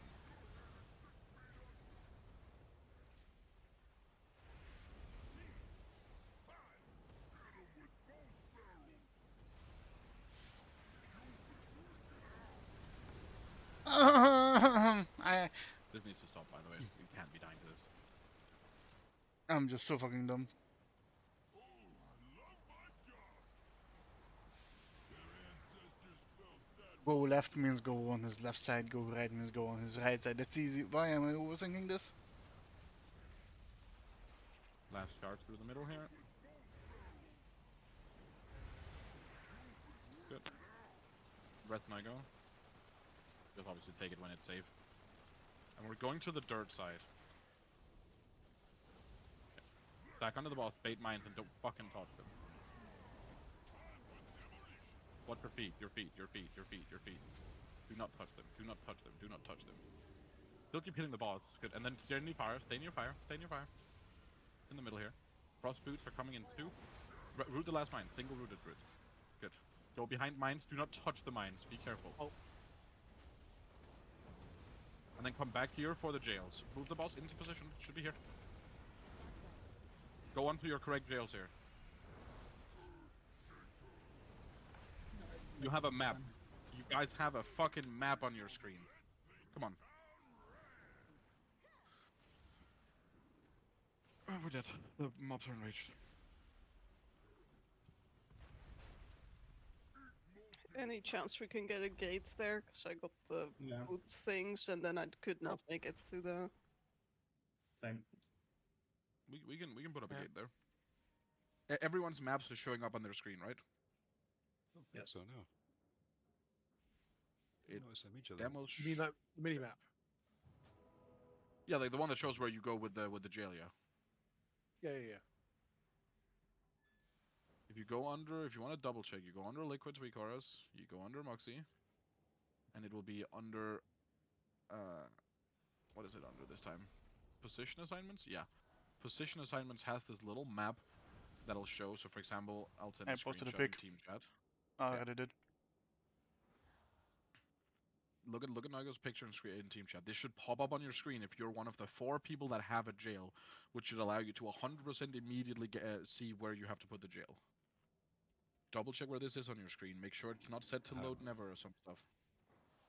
This needs to stop, by the way. We can't be dying to this. I'm just so fucking dumb. Go left means go on his left side, go right means go on his right side. That's easy. Why am I overthinking this? Last charge through the middle here. Good. Breath my go. Just obviously take it when it's safe. And we're going to the dirt side. Okay. Back under the boss, bait mines, and don't fucking touch them. Watch your feet, your feet, your feet, your feet, your feet. Do not touch them, do not touch them, do not touch them. Still keep hitting the boss, good. And then stay in your fire, stay in your fire, stay in your fire. In the middle here. Frost boots are coming in 2. Root the last mine, single rooted root. Good. Go behind mines, do not touch the mines, be careful. Oh. And then come back here for the jails. Move the boss into position, should be here. Go on to your correct jails here. You have a map. You guys have a fucking map on your screen. Come on. Oh, we're dead. The mobs are enraged. Any chance we can get a gate there? Because I got the boot things and then I could not make it to the... Same. We can put up a gate there. Everyone's maps are showing up on their screen, right? Yes. So no. It You demos. You mean like the mini map? Yeah, like the one that shows where you go with the jail, yeah. Yeah. If you go under, if you want to double check, you go under Liquid Tweakoras, you go under MugZee, and it will be under, what is it under this time? Position assignments? Yeah. Position assignments has this little map that'll show, so for example, I'll send a posted a screenshot pic. in team chat. I already did. Look at Nago's picture in team chat. This should pop up on your screen if you're one of the 4 people that have a jail, which should allow you to 100% immediately see where you have to put the jail. Double check where this is on your screen. Make sure it's not set to load never or some stuff.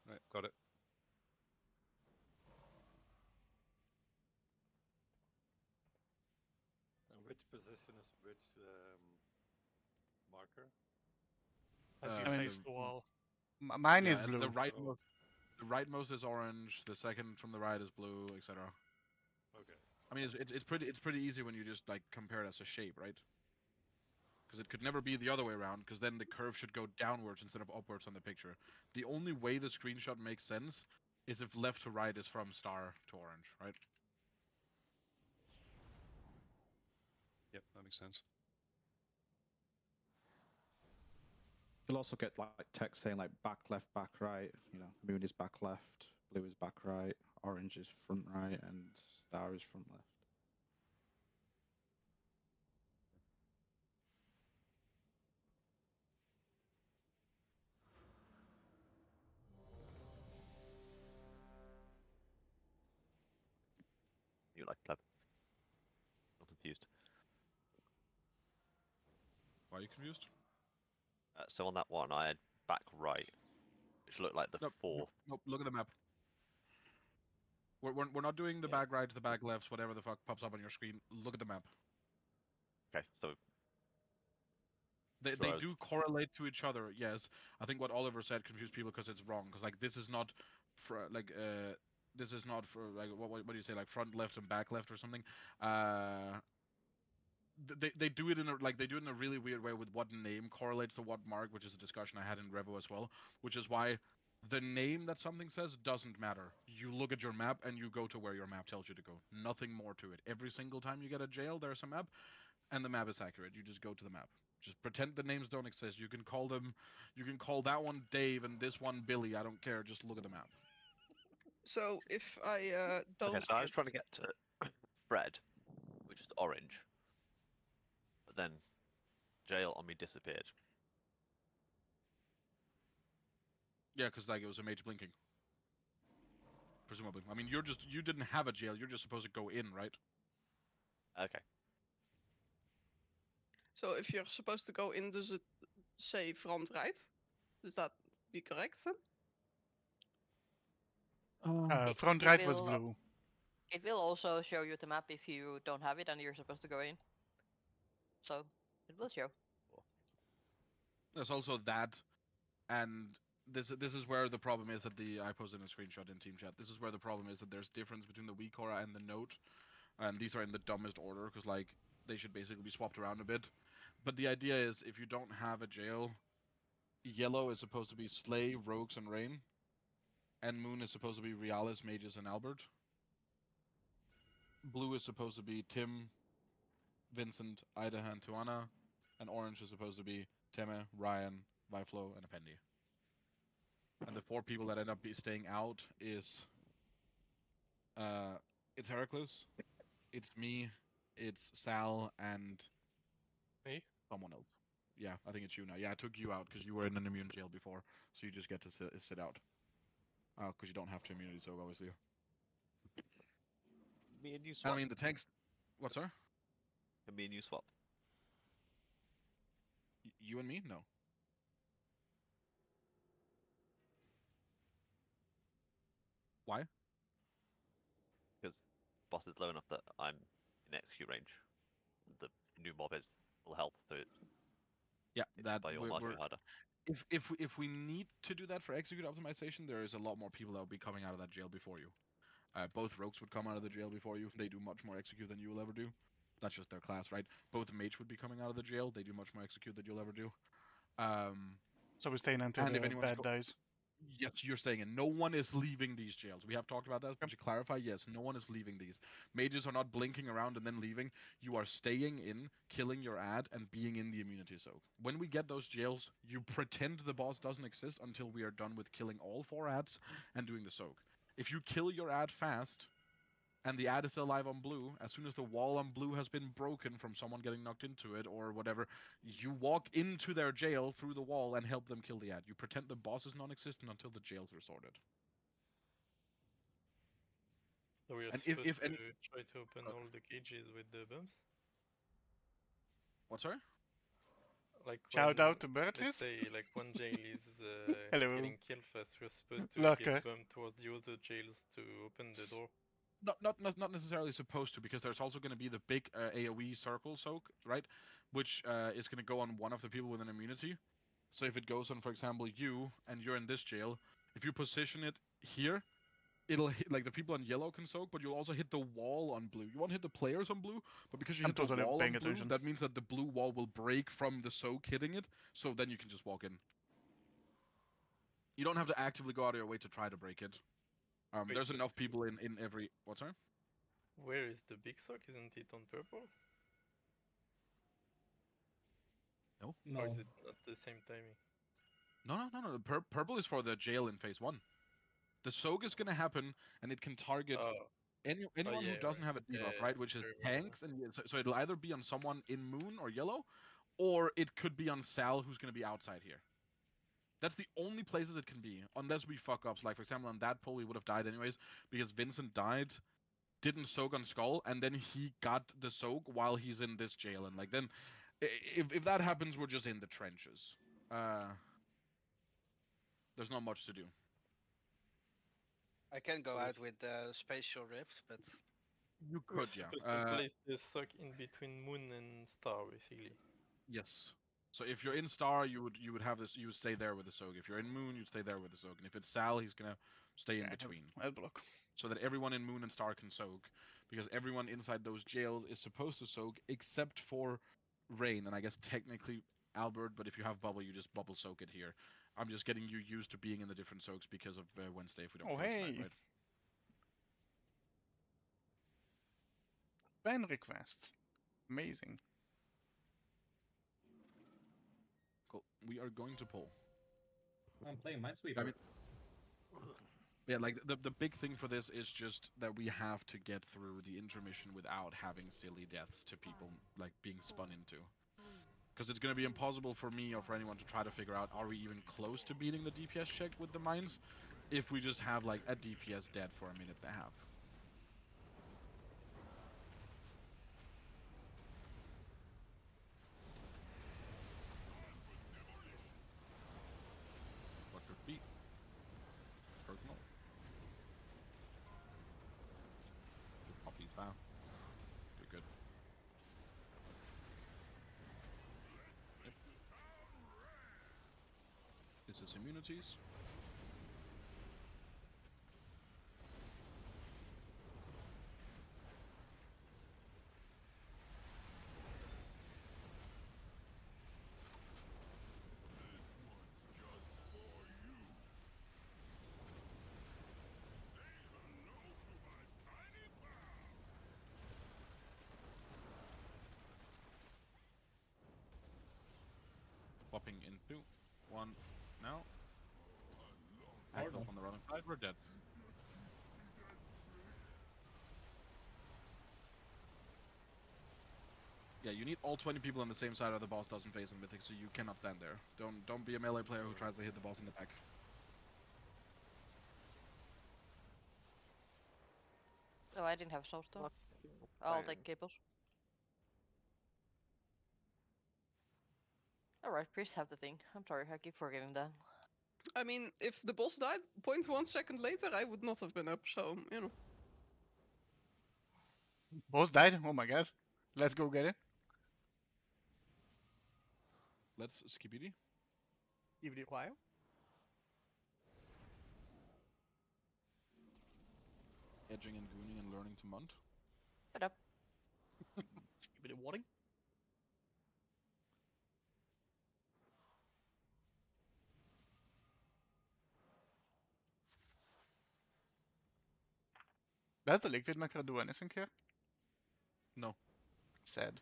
Right, got it. And which position is which marker? As you I mean, face the wall. Mine is Yeah, blue. the rightmost is orange. The second from the right is blue, etc. Okay. I mean, it's pretty easy when you just like compare it as a shape, right? Because it could never be the other way around, because then the curve should go downwards instead of upwards on the picture. The only way the screenshot makes sense is if left to right is from star to orange, right? Yep, that makes sense. You'll also get like text saying like back left, back right. You know, moon is back left, blue is back right, orange is front right, and star is front left. You like pleb? I'm confused. Why are you confused? So on that one, I had back right, which looked like the fourth. Nope, look at the map. We're not doing the back rights, the back lefts, whatever the fuck pops up on your screen. Look at the map. Okay, so They do correlate to each other, yes. I think what Oliver said confused people because it's wrong. Because like this is not, this is not for like what do you say, like front left and back left or something. They do it in a really weird way with what name correlates to what mark, which is a discussion I had in Revo as well. Which is why the name that something says doesn't matter. You look at your map and you go to where your map tells you to go. Nothing more to it. Every single time you get a jail, there's a map, and the map is accurate. You just go to the map. Just pretend the names don't exist. You can call that one Dave and this one Billy. I don't care. Just look at the map. So if I don't. Okay, so I was trying to get to Fred, which is orange, but then jail on me disappeared. Yeah, because like it was a mage blinking. Presumably. I mean, you didn't have a jail. You're just supposed to go in, right? Okay. So if you're supposed to go in, does it say front right? Does that be correct then? Front right was blue. It will also show you the map if you don't have it and you're supposed to go in. So it will show. There's also that, and this is where the problem is that I posted a screenshot in team chat. This is where the problem is that there's difference between the weak aura and the note, and these are in the dumbest order because like they should basically be swapped around a bit. But the idea is if you don't have a jail, yellow is supposed to be Slay, Rogues, and Rain, and moon is supposed to be Realis, Mages, and Albert. Blue is supposed to be Tim, Vincent, Idaho, and Tuana, and orange is supposed to be Teme, Ryan, Viflo, and Appendi. And the 4 people that end up staying out is it's Heracles, it's me, it's Sal, and me? Someone else. Yeah, I think it's you now. Yeah, I took you out because you were in an immune jail before, so you just get to sit out. Because you don't have to immunity, so obviously. Me and you swap. I mean, the text. What, sir? Can me and you swap? You and me? No. Why? Because boss is low enough that I'm in execute range. The new mob is will help, so it's Yeah, that by your marking harder. If we need to do that for execute optimization, there is a lot more people that will be coming out of that jail before you. Both rogues would come out of the jail before you. They do much more execute than you will ever do. That's just their class, right? Both mage would be coming out of the jail. They do much more execute than you'll ever do. So we're staying until the bad dies. Yes, you're staying in. No one is leaving these jails. We have talked about that. But to clarify, yes, no one is leaving these. Mages are not blinking around and then leaving. You are staying in, killing your ad, and being in the immunity soak. When we get those jails, you pretend the boss doesn't exist until we are done with killing all 4 ads and doing the soak. If you kill your ad fast, and the ad is still alive on blue, as soon as the wall on blue has been broken from someone getting knocked into it or whatever, you walk into their jail through the wall and help them kill the ad. You pretend the boss is non-existent until the jails are sorted. So we are And supposed to try to open all the cages with the bumps? What, sorry? Like Shout out to let's Beatrice. say like one jail is Hello. getting killed fast, we're supposed to get bumped towards the other jails to open the door. Not necessarily supposed to, because there's also going to be the big AoE circle soak, right? which is going to go on one of the people with an immunity. So if it goes on, for example, you, and you're in this jail, if you position it here, it'll hit, like the people on yellow can soak, but you'll also hit the wall on blue. You won't hit the players on blue, but because you I'm hit the totally wall paying on blue, attention. that means that the blue wall will break from the soak hitting it, so then you can just walk in. You don't have to actively go out of your way to try to break it. Wait, There's but enough people in every... What's that? where is the big sock? Isn't it on purple? No. Or is it at the same timing? No. Purple is for the jail in phase 1. The soak is gonna happen, and it can target anyone who yeah, doesn't have a yeah, debuff, right? Which is I remember tanks, and so it'll either be on someone in moon or yellow, or it could be on Sal, who's gonna be outside here. That's the only places it can be, unless we fuck up. So like, for example, on that poll, we would have died anyways, because Vincent died, didn't soak on Skull, and then he got the soak while he's in this jail, and like then, if that happens, we're just in the trenches. There's not much to do. I can go out with the spatial rift, but You We're could, supposed yeah. to place the sock in between moon and star, basically. Yes. So if you're in Star, you would have this. You would stay there with the soak. If you're in Moon, you'd stay there with the soak. And if it's Sal, he's gonna stay in between. I'll block. So that everyone in Moon and Star can soak, because everyone inside those jails is supposed to soak, except for Rain, and I guess technically Albert. But if you have Bubble, you just bubble soak it here. I'm just getting you used to being in the different soaks because of Wednesday. If we don't Oh, play hey. tonight, right? Ban request. Amazing. Cool. We are going to pull. I'm playing Minesweeper. I mean, yeah, like the big thing for this is just that we have to get through the intermission without having silly deaths to people like being spun into. Because it's going to be impossible for me or for anyone to try to figure out, are we even close to beating the DPS check with the mines if we just have like a DPS dead for a minute and a half. What could be? Personal. Good puppies, wow. Good. Yep. This is immunities. Popping in 2, 1, now. Act off on the running side, we're dead. Yeah, you need all 20 people on the same side or the boss doesn't phase in Mythic, so you cannot stand there. Don't be a melee player who tries to hit the boss in the back. Oh, I didn't have Soulstone. I'll take cables. Alright, priests have the thing. I'm sorry, I keep forgetting that. I mean, if the boss died 0.1 second later, I would not have been up, so, you know. Boss died? Oh my god. Let's go get it. Let's skibidi. Give it a while. Edging and gooning and learning to munt. Shut up. Give it a warning. Does the liquid maker do anything here? No. Sad.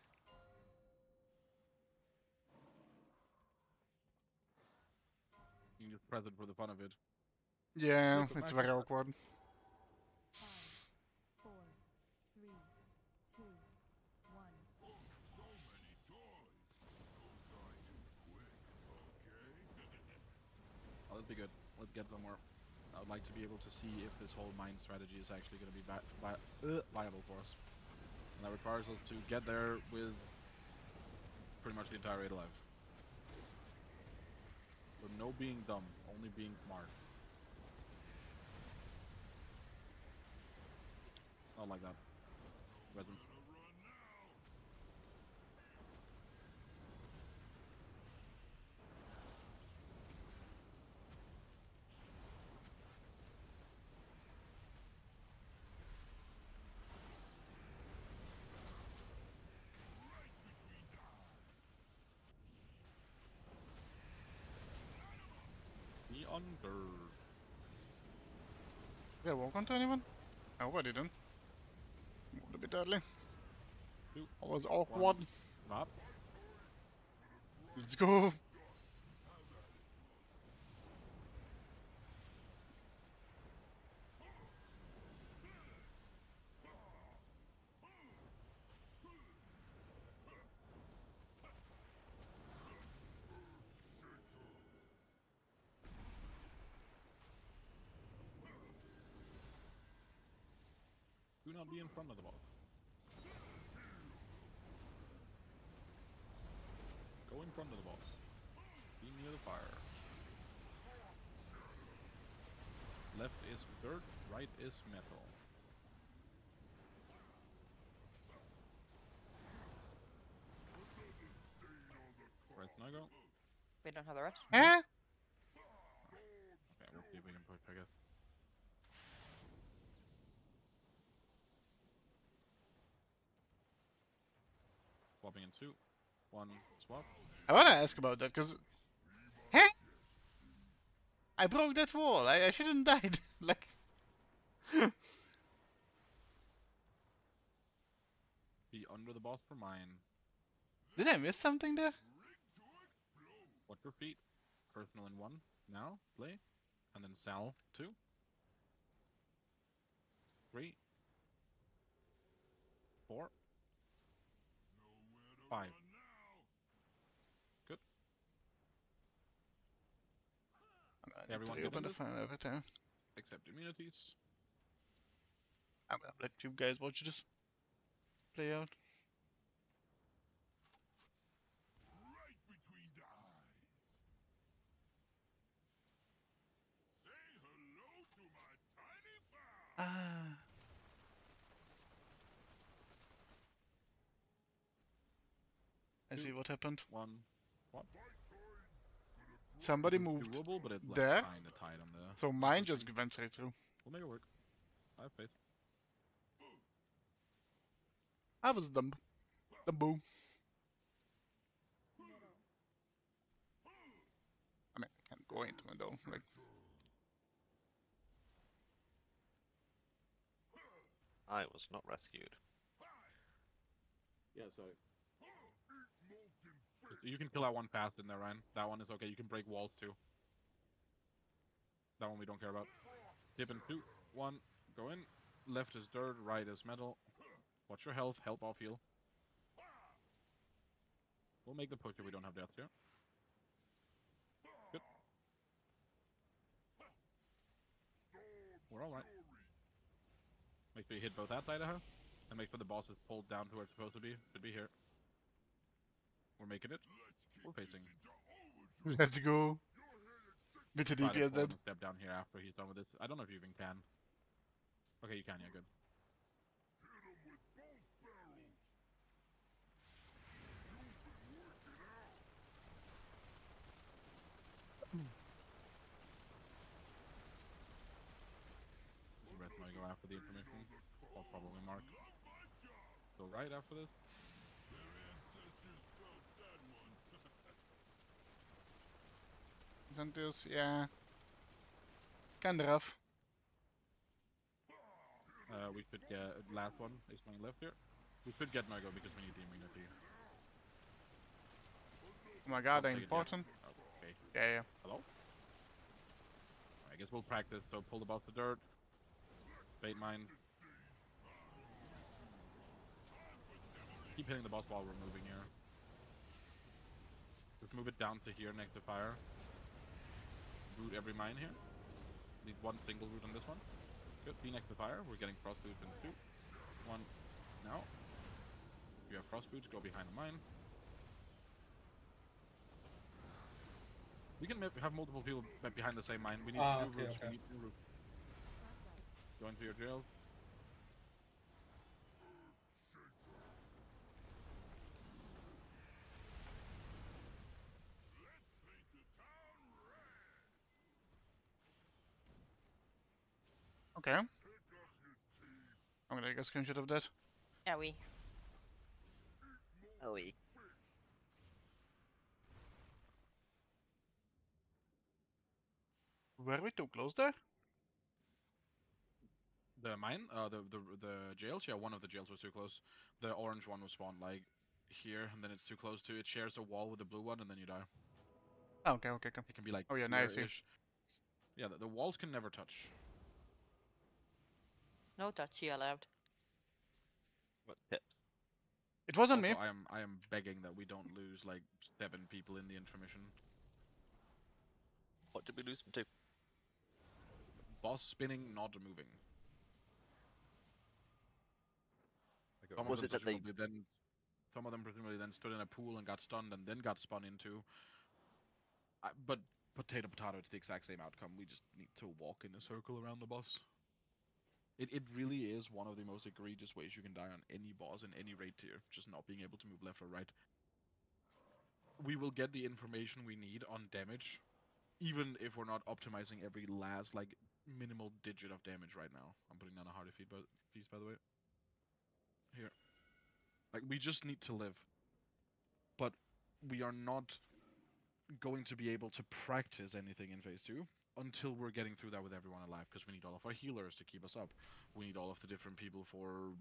You can just press it for the fun of it. Yeah, Liquid it's magic. very awkward. 5, 4, 3, 2, 1. Oh, let's be good. Let's get somewhere. I would like to be able to see if this whole mine strategy is actually going to be viable for us. And that requires us to get there with pretty much the entire raid alive. But no being dumb, only being smart. Not like that. Resin. Under. Did I walk onto anyone? Oh, I didn't. Moved a bit early. Two, I was awkward. Up. Let's go. Do not be in front of the boss. Go in front of the boss. Be near the fire. Left is dirt, right is metal. Right, now go. We don't have the rest. Eh? Okay, we'll see if we can push, I guess. Swapping in 2, 1, swap. I wanna ask about that, cause... Huh? I broke that wall, I shouldn't died. Like... Be under the boss for mine. Did I miss something there? Watch your feet. Personal in 1, now, play. And then Sal, 2. 3. 4. 5. Good. Everyone to open the defended? file every time. Except immunities. I'm gonna let you guys watch this play out. Ah. I see what happened. 1, what? Somebody It's moved doable, but it's like there, kinda tight on the... so mine just went straight through. We'll make it work. I have faith. I was dumb. Dumbo. I mean, I can't go into it though. Like, I was not rescued. Yeah, sorry. You can kill that one fast in there, Ryan. That one is okay. You can break walls too. That one we don't care about. Dip in 2, 1, go in. Left is dirt, right is metal. Watch your health, help off heal. We'll make the push if we don't have deaths here. Good. We're alright. Make sure you hit both that side of her. And make sure the boss is pulled down to where it's supposed to be. Should be here. We're making it. We're facing. let's go. With the Try to DPS pull dead. him a step down here after he's done with this. I don't know if you even can. Okay, you can, yeah, good. The rest might go after the information. Or probably mark. Go right after this. Santos, yeah. Kinda rough. We should get last one is going left here. We should get Nago because we need the immunity. Oh my god, Don't they're take it yet. important. Okay. Yeah. Hello? I guess we'll practice. So pull the boss to dirt. Bait mine. Keep hitting the boss while we're moving here. Just move it down to here next to fire. Root every mine here. Need one single root on this one. Good. Be next to fire. We're getting frost boots in 2, 1. Now. If you have frost boots, go behind the mine. We can have multiple people behind the same mine. We need two roofs. We need 2 roofs. Go into your jails. Okay. I'm gonna take a screenshot of that. Yeah, we. Oh, we. Were we too close there? The mine, the jails. Yeah, one of the jails was too close. The orange one was spawned like here, and then it's too close to. It shares a wall with the blue one, and then you die. Oh, okay, okay, okay. It can be like Oh yeah, now I see. here-ish. Yeah, the walls can never touch. No touchy allowed. What tips? It wasn't Also, me. I am begging that we don't lose like 7 people in the intermission. What did we lose them to? Boss spinning, not moving. Was it that they? Some of them presumably then stood in a pool and got stunned and then got spun into. But potato, it's the exact same outcome. We just need to walk in a circle around the boss. It really is one of the most egregious ways you can die on any boss in any raid tier, just not being able to move left or right. We will get the information we need on damage, even if we're not optimizing every last, like, minimal digit of damage right now. I'm putting down a harder feast, by the way. Here. Like, we just need to live. But we are not going to be able to practice anything in Phase 2 until we're getting through that with everyone alive, because we need all of our healers to keep us up. We need all of the different people for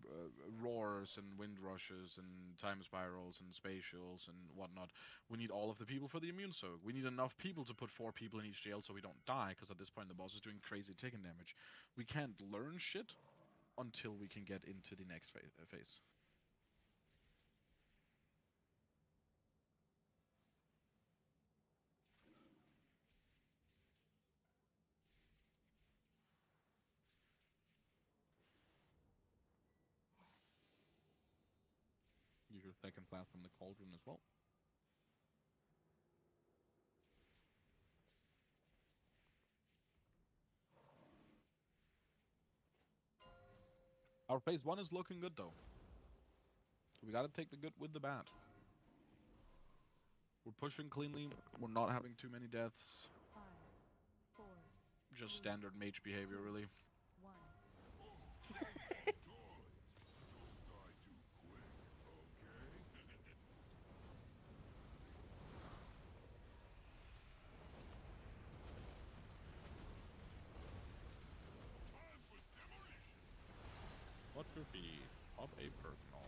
roars and wind rushes and time spirals and spatials and whatnot. We need all of the people for the immune soak. We need enough people to put 4 people in each jail so we don't die, because at this point the boss is doing crazy taken damage. We can't learn shit until we can get into the next phase. Use your second class from the cauldron as well. Our phase 1 is looking good though. We gotta take the good with the bad. We're pushing cleanly, we're not having too many deaths. 5, 4, Just standard mage behavior, really. 1. What could be of a personal?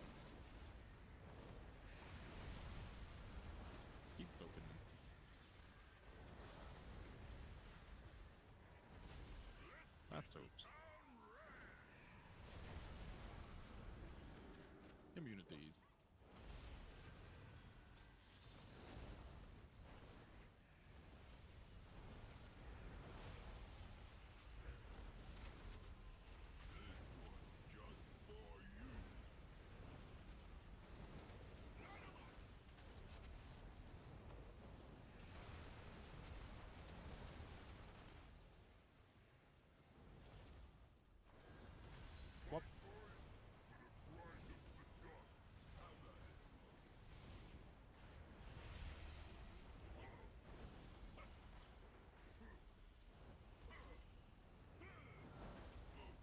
Keep open. That's oops. Immunities. Whoop.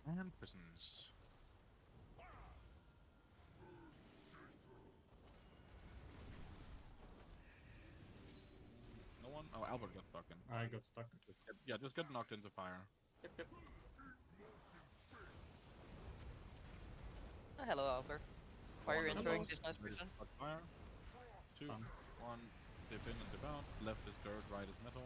And prisons. No one? Oh, Albert got stuck in. I got stuck. Just get knocked into fire. Yep. Hello, Albert. Why are you entering this nice prison? Fire. 2, 1, dip in and dip out. Left is dirt, right is metal.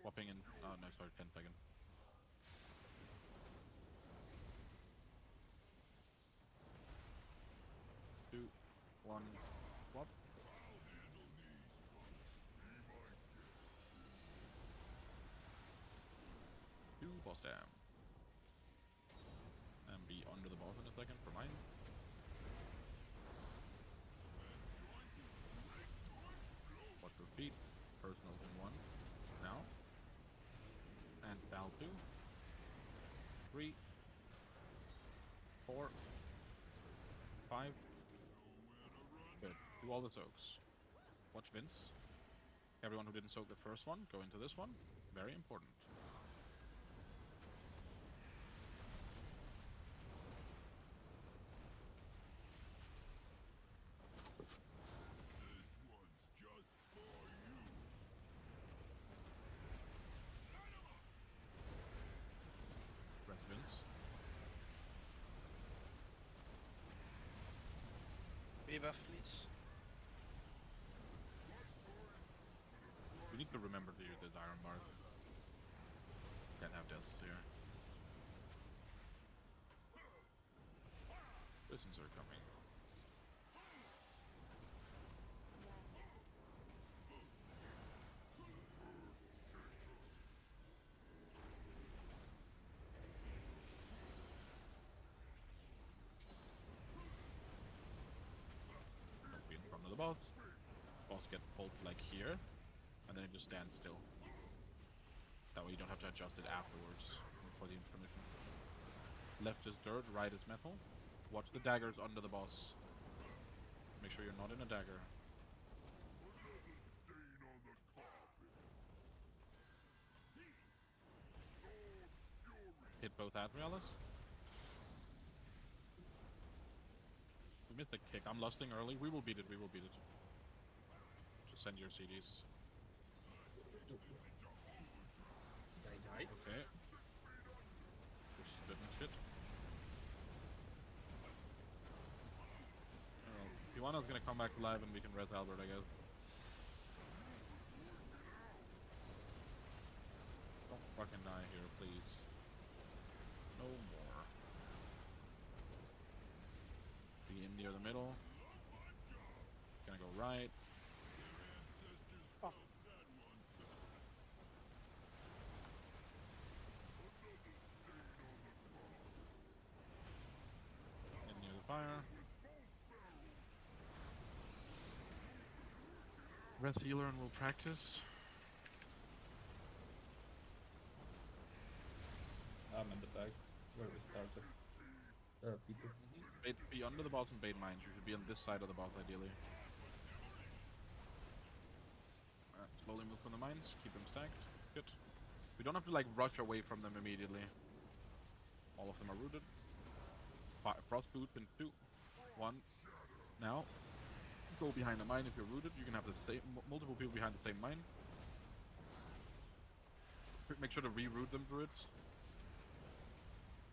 Swapping in. Oh no, sorry, 10 seconds. Two, 1, swap. Two boss down. And be under the boss in a second for mine. Watch your feet. Personals in 1. Now. And Val 2. 3. 4. 5. Good. Do all the soaks. Watch Vince. Everyone who didn't soak the first one, go into this one. Very important. debuff, please. We need to remember to use this iron bar. Can't have deaths here. Prisons are coming. Don't be in front of the boss. Boss get pulled like here, and then it just stands still. That way you don't have to adjust it afterwards for the information. Left is dirt, right is metal. Watch the daggers under the boss. Make sure you're not in a dagger. Hit both Adrialis. The Mythic kick. I'm lusting early. We will beat it, we will beat it. Just send your CDs. Die. Okay. Just spitting shit. Tijuana's gonna come back alive and we can res Albert, I guess. Don't fucking die here, please. No more. Be in near the middle. Gonna go right. Oh. In near the fire. Rest healer and we'll practice. I'm in the back where we started. People. Be under the boss and bait mines. You should be on this side of the boss ideally. Slowly move from the mines. Keep them stacked. Good. We don't have to like rush away from them immediately. All of them are rooted. Frost boots in 2, 1. Now. Go behind the mine if you're rooted. You can have the same multiple people behind the same mine. Make sure to re-root them through it.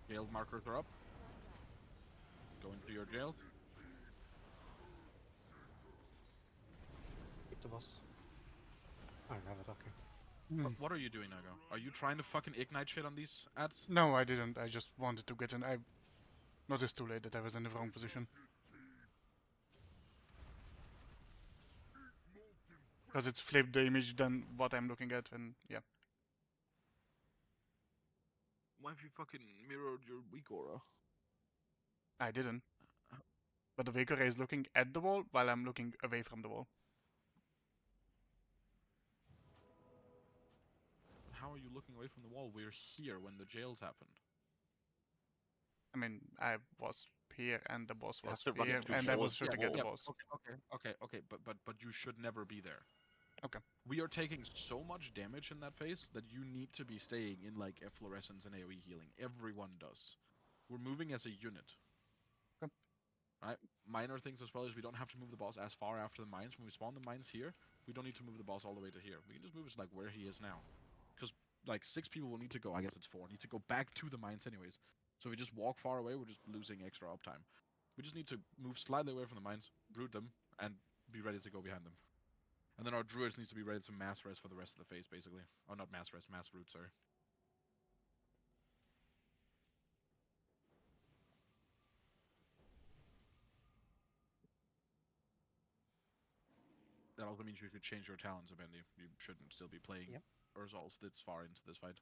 Jail markers are up. Go into your jails. Keep the boss. I don't have it, okay. What are you doing, Nago? Are you trying to fucking ignite shit on these ads? No, I didn't. I just wanted to get in. I noticed too late that I was in the wrong position. Because it's flipped the image than what I'm looking at, and yeah. Why have you fucking mirrored your weak aura? I didn't. But the Vaker is looking at the wall while I'm looking away from the wall. How are you looking away from the wall? We're here when the jails happened. I mean, I was here and the boss was to run here into and I was walls, shooting at the boss. Okay, but you should never be there. Okay. We are taking so much damage in that phase that you need to be staying in like efflorescence and AoE healing. Everyone does. We're moving as a unit. Okay. Right? Minor things as well as we don't have to move the boss as far after the mines. When we spawn the mines here, we don't need to move the boss all the way to here. We can just move it like where he is now. Because like 6 people will need to go, I guess it's 4, need to go back to the mines anyways. So if we just walk far away, we're just losing extra uptime. We just need to move slightly away from the mines, root them, and be ready to go behind them. And then our druids need to be ready to mass res for the rest of the phase, basically. Oh, not mass res, mass root, sorry. That also means you should change your talents, Abendi. You shouldn't still be playing Urzals this far into this fight.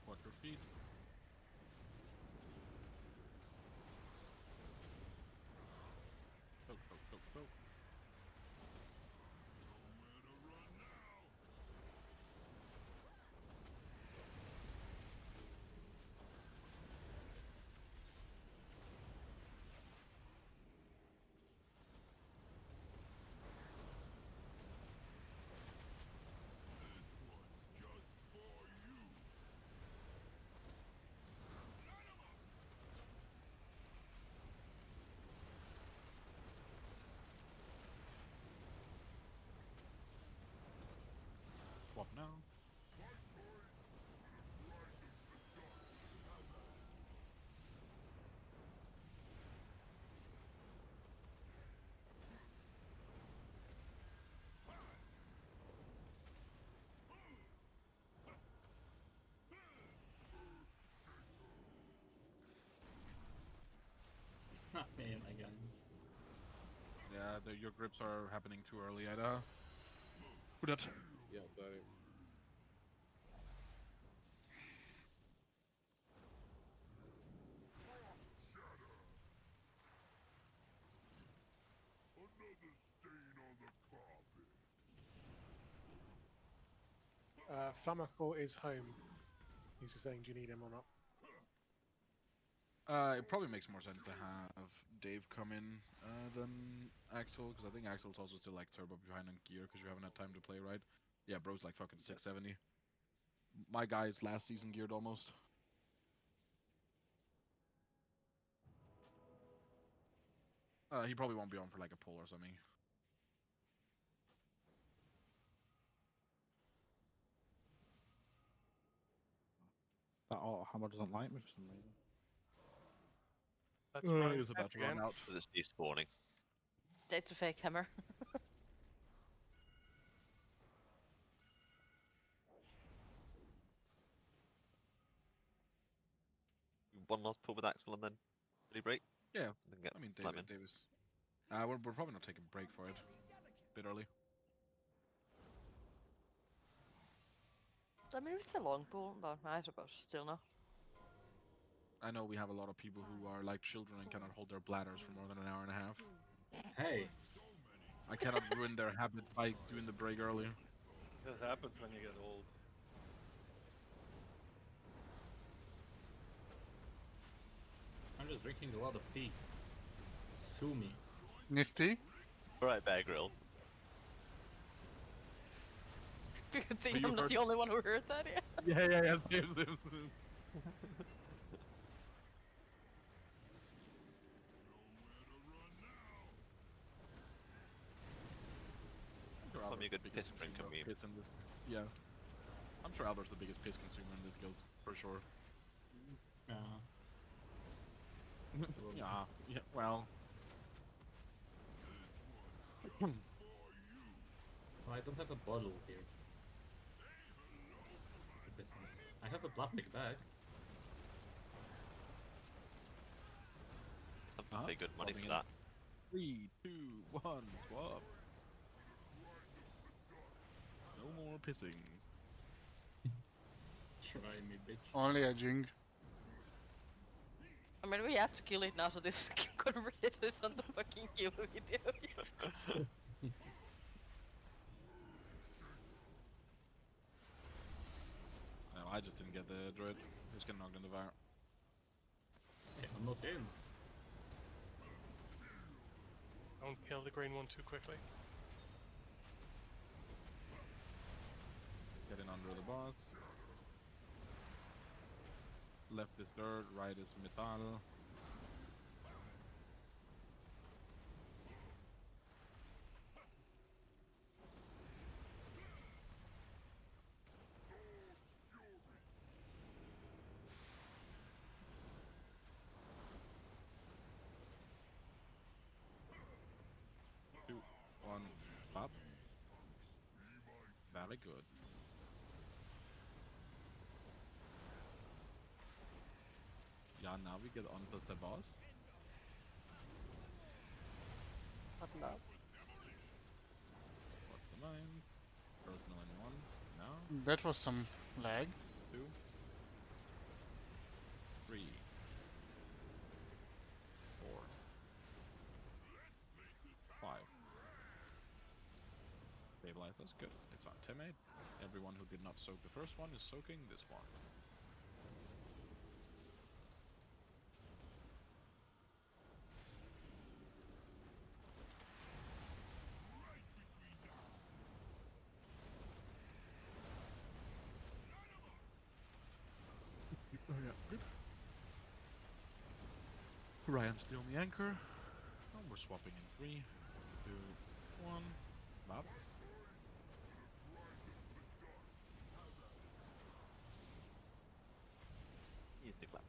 Watch your feet. Your grips are happening too early, Ida. Put that. Yeah, sorry. Flamacore is home. He's just saying, do you need him or not? It probably makes more sense to have Dave come in than Axel, because I think Axel's also still like turbo behind on gear because you haven't had time to play, right? Yeah, bro's like fucking 670. My guy's last season geared almost. He probably won't be on for like a pull or something. That hammer doesn't like me for some reason. That's He was about to run out. It's despawning. It's a fake hammer. One last pull with Axel and then did he break? Yeah, And then get I mean climb in. Davis. We're probably not taking a break for it. A bit early. I mean, it's a long pool, but I suppose still not. I know we have a lot of people who are like children and cannot hold their bladders for more than an hour and a half. Hey. I cannot ruin their habit by doing the break early. That happens when you get old. I'm just drinking a lot of tea. Sue me. Nifty. Alright, Bear Grylls. Good thing I'm not the only one who heard that, yeah. Yeah. Same. Probably a good piss drinker meme. Piss in this. Yeah. I'm sure Albert's the biggest piss consumer in this guild, for sure. Yeah, well. Well, I don't have a bottle here. I have a plastic bag. Some pay good money for that. 3, 2, 1, swap. No more pissing. Try me, bitch. Only edging. I mean, we have to kill it now, so this conversation is on the fucking kill video. No, I just didn't get the droid. He was getting knocked in the fire. Hey, I'm not in. Don't kill the green one too quickly. Get in under the boss. Left is dirt, right is metal. Two, one, pop. Very good. Yeah, now we get on to the boss. What now? What's the mine? Personal in 1. Now. That was some lag. 2. 3. 4. 5. Stabilize us, good. It's our teammate. Everyone who did not soak the first one is soaking this one. Yeah, good. Ryan's still on the anchor. And we're swapping in 3, 2, 1. Map. Use the clap.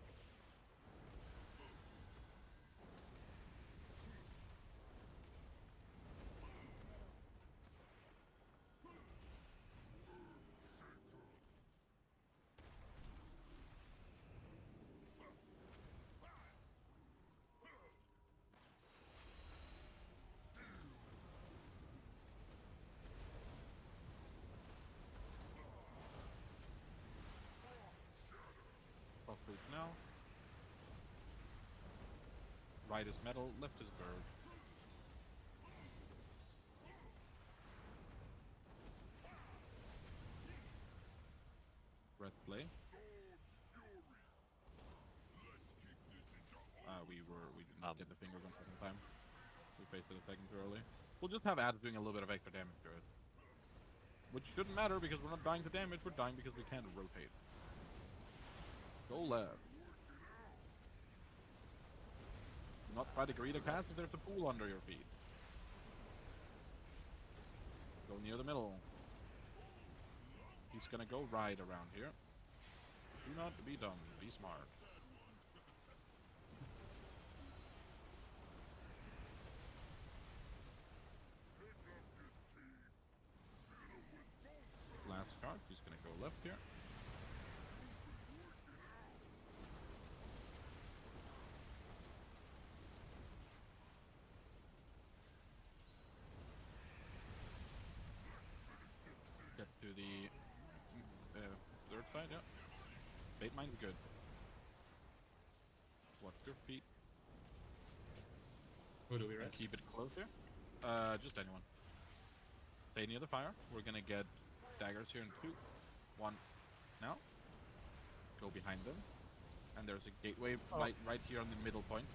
Right is metal, left is bird. Red play. We didn't get the finger gun second time. We faced it a second too early. We'll just have ads doing a little bit of extra damage to it. Which shouldn't matter because we're not dying to damage, we're dying because we can't rotate. Go left. Do not try to greet a cast if there's a pool under your feet. Go near the middle. He's gonna go right around here. Do not be dumb, be smart. Last card, he's gonna go left here. Get to the third side, yeah. Bait mine's good. Watch your feet. Who do we And rest? keep it close here. Just anyone. Stay near the fire. We're gonna get daggers here in 2, 1. Now. Go behind them. And there's a gateway right here on the middle point.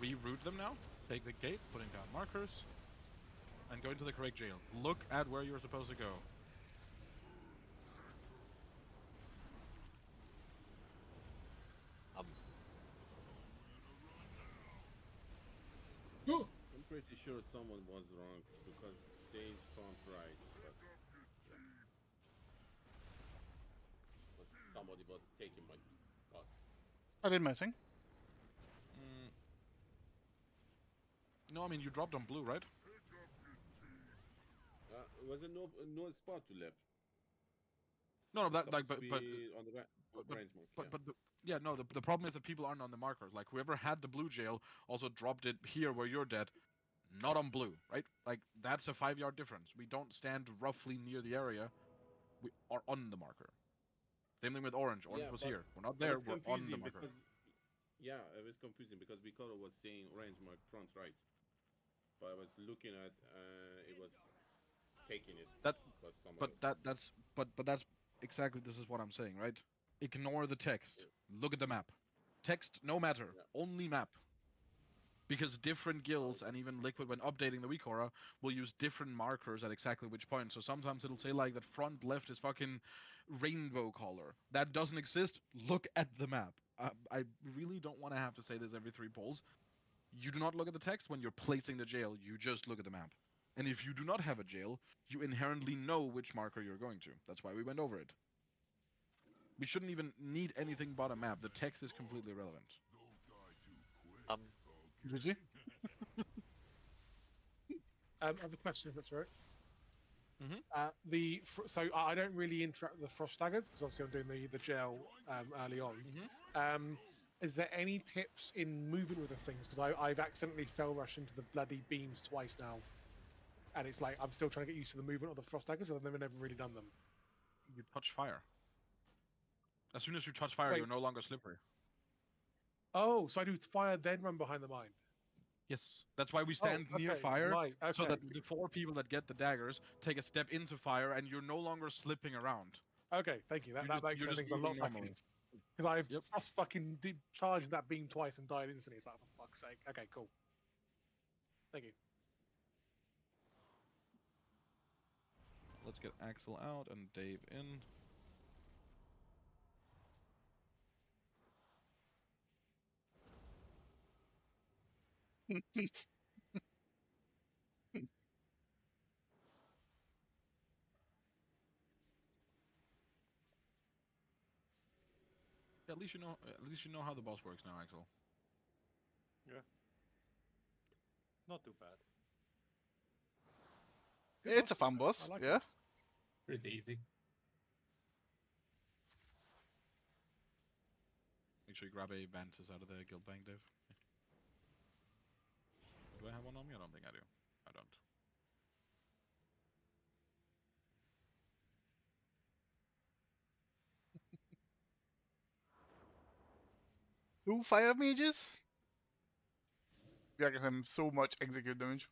Reroute them now. Take the gate, putting down markers. And go into the correct jail. Look at where you're supposed to go. I'm pretty sure someone was wrong because Sage can't write, but somebody was taking my spot. I did my thing. No, I mean you dropped on blue, right? Was there no spot to left? No, but on the range mark. Yeah, no. The problem is that people aren't on the markers. Like whoever had the blue jail also dropped it here where you're dead, not on blue, right? Like that's a 5-yard difference. We don't stand roughly near the area. We are on the marker. Same thing with orange. Orange was here. We're not there. We're on the marker. Yeah, it was confusing because Mikado was saying orange mark front right, but I was looking at it was taking it. But that's exactly this is what I'm saying, right? Ignore the text. Look at the map. Text no matter. Only map. Because different guilds and even Liquid when updating the weak aura will use different markers at exactly which point. So sometimes it'll say like that front left is fucking rainbow color. That doesn't exist. Look at the map. I really don't want to have to say this every 3 polls. You do not look at the text when you're placing the jail. You just look at the map. And if you do not have a jail, you inherently know which marker you're going to. That's why we went over it. We shouldn't even need anything but a map. The text is completely irrelevant. MugZee? I have a question, if that's all right. So I don't really interact with the frost daggers because obviously I'm doing the gel early on. Is there any tips in moving with the things? Because I've accidentally fell rushed into the bloody beams twice now, and it's like I'm still trying to get used to the movement of the frost daggers. I've never really done them. You touch fire. As soon as you touch fire, you're no longer slippery. Oh, so I do fire then run behind the mine. Yes, that's why we stand near fire, so that the 4 people that get the daggers take a step into fire, and you're no longer slipping around. Okay, thank you. That makes things a lot normally. Because I've just fucking charged that beam twice and died instantly. It's like, for fuck's sake. Okay, cool. Thank you. Let's get Axel out and Dave in. At least you know how the boss works now, Axel. Yeah. It's not too bad. It's a fun boss, yeah. Pretty easy. Make sure you grab a Vantis out of the guild bank, Dave. Do I have one on me? I don't think I do. I don't. 2 fire mages? We gave him so much execute damage.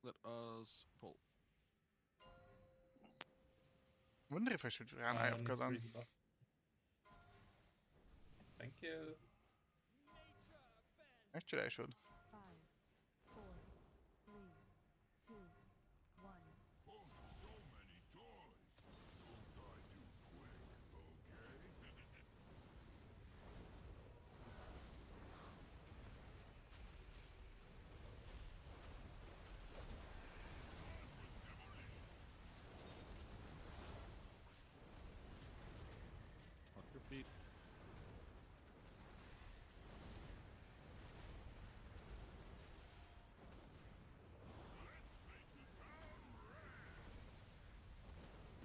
Let us pull. Wonder if I should run Eye of Kazan. Thank you. Actually, I should. 5, 4, 3, 2, 1. On your feet.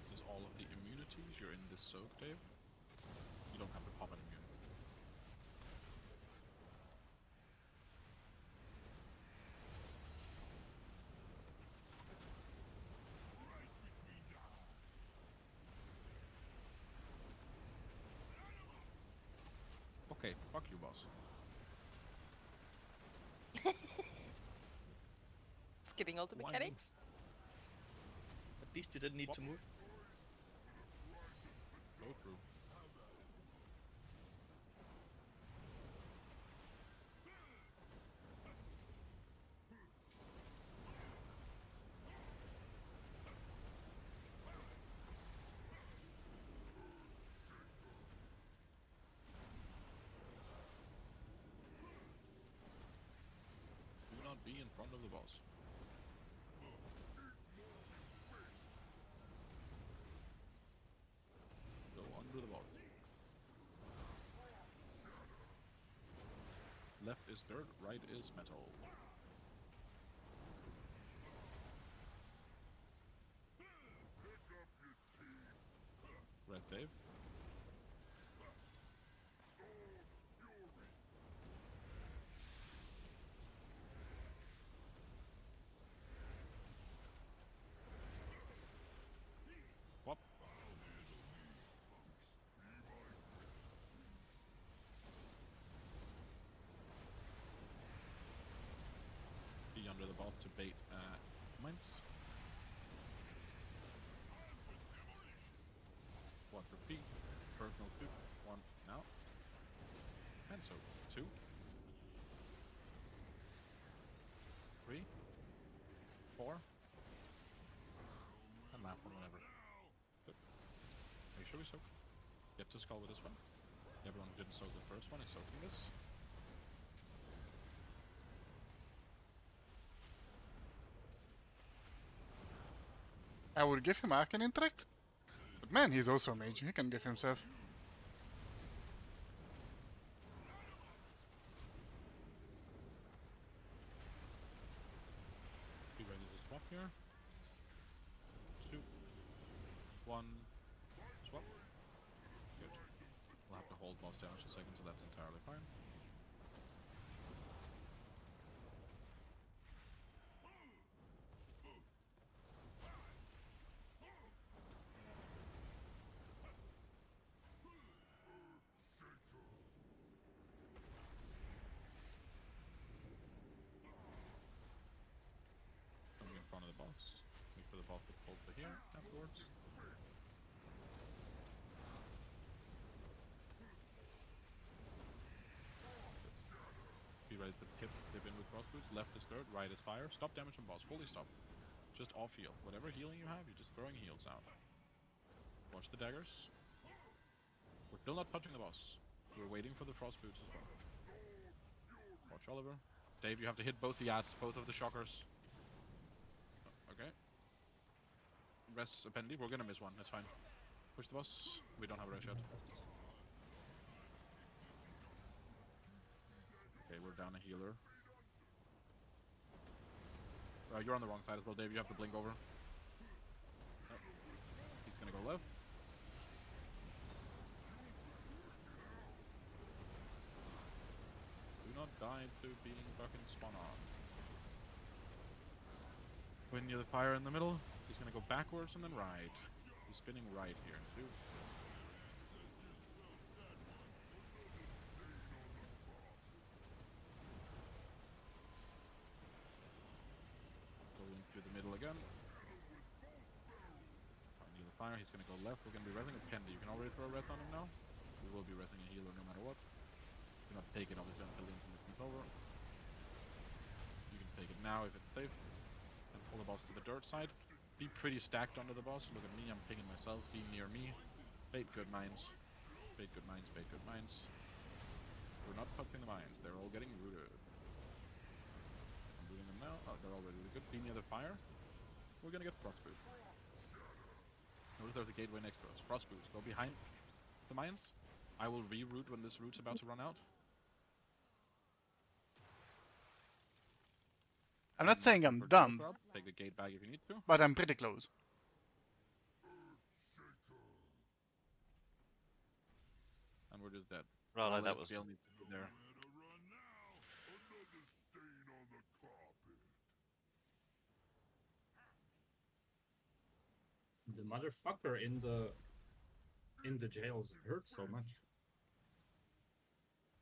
This is all of the immunities. You're in this soak, Dave. You don't have to pop an immunity. Okay, fuck you, boss. Skipping all the Why mechanics. At least you didn't need to move. Go through. Do not be in front of the boss. Go under the boss. Left is dirt, right is metal. Red Dave. Whoop. Be under the boss to bait mines. One repeat. Personal 2. 1 now. And so 2. 3. 4. And last one whenever. Good. Make sure we soak. Get to skull with this one. Everyone who didn't soak the first one is soaking this. I would give him Arcane Interact. But man, he's also a mage. He can give himself. Be ready to swap here. 2. 1. Swap. Good. We'll have to hold boss damage a second, so that's entirely fine. Coming in front of the boss. Wait for the boss to pull to here afterwards. Be ready to dip in with cross boots. Left is dirt, right is fire. Stop damage on boss. Fully stop. Just off heal. Whatever healing you have, you're just throwing heals out. Watch the daggers. We're still not touching the boss. We're waiting for the frost boots as well. Watch Oliver. Dave, you have to hit both the ads, both of the shockers. Okay. Rest Appendi. We're gonna miss one. That's fine. Push the boss. We don't have a rush yet. Okay, we're down a healer. You're on the wrong side as well, Dave. You have to blink over. Nope. He's gonna go left. died to being fucking spun on. When near the fire in the middle, he's gonna go backwards and then right. He's spinning right here, too. Going through the middle again. Near the fire, he's gonna go left. We're gonna be resing a Candy. You can already throw a res on him now. We will be resing a healer no matter what. Do not take it, obviously, until the infinite is over. You can take it now if it's safe. And pull the boss to the dirt side. Be pretty stacked under the boss. Look at me, I'm pinging myself. Be near me. Bait good mines. Bait good mines, bait good mines. We're not touching the mines. They're all getting rooted. I'm rooting them now. Oh, they're already really good. Be near the fire. We're gonna get frost boost. Notice there's a gateway next to us. Frost boost. Go behind the mines. I will reroute when this route's about to run out. I'm not saying I'm done, Take the gate back if you need to. but I'm pretty close. And we're just dead. Right, like that was. Needs to be there. The motherfucker in the jails hurt so much.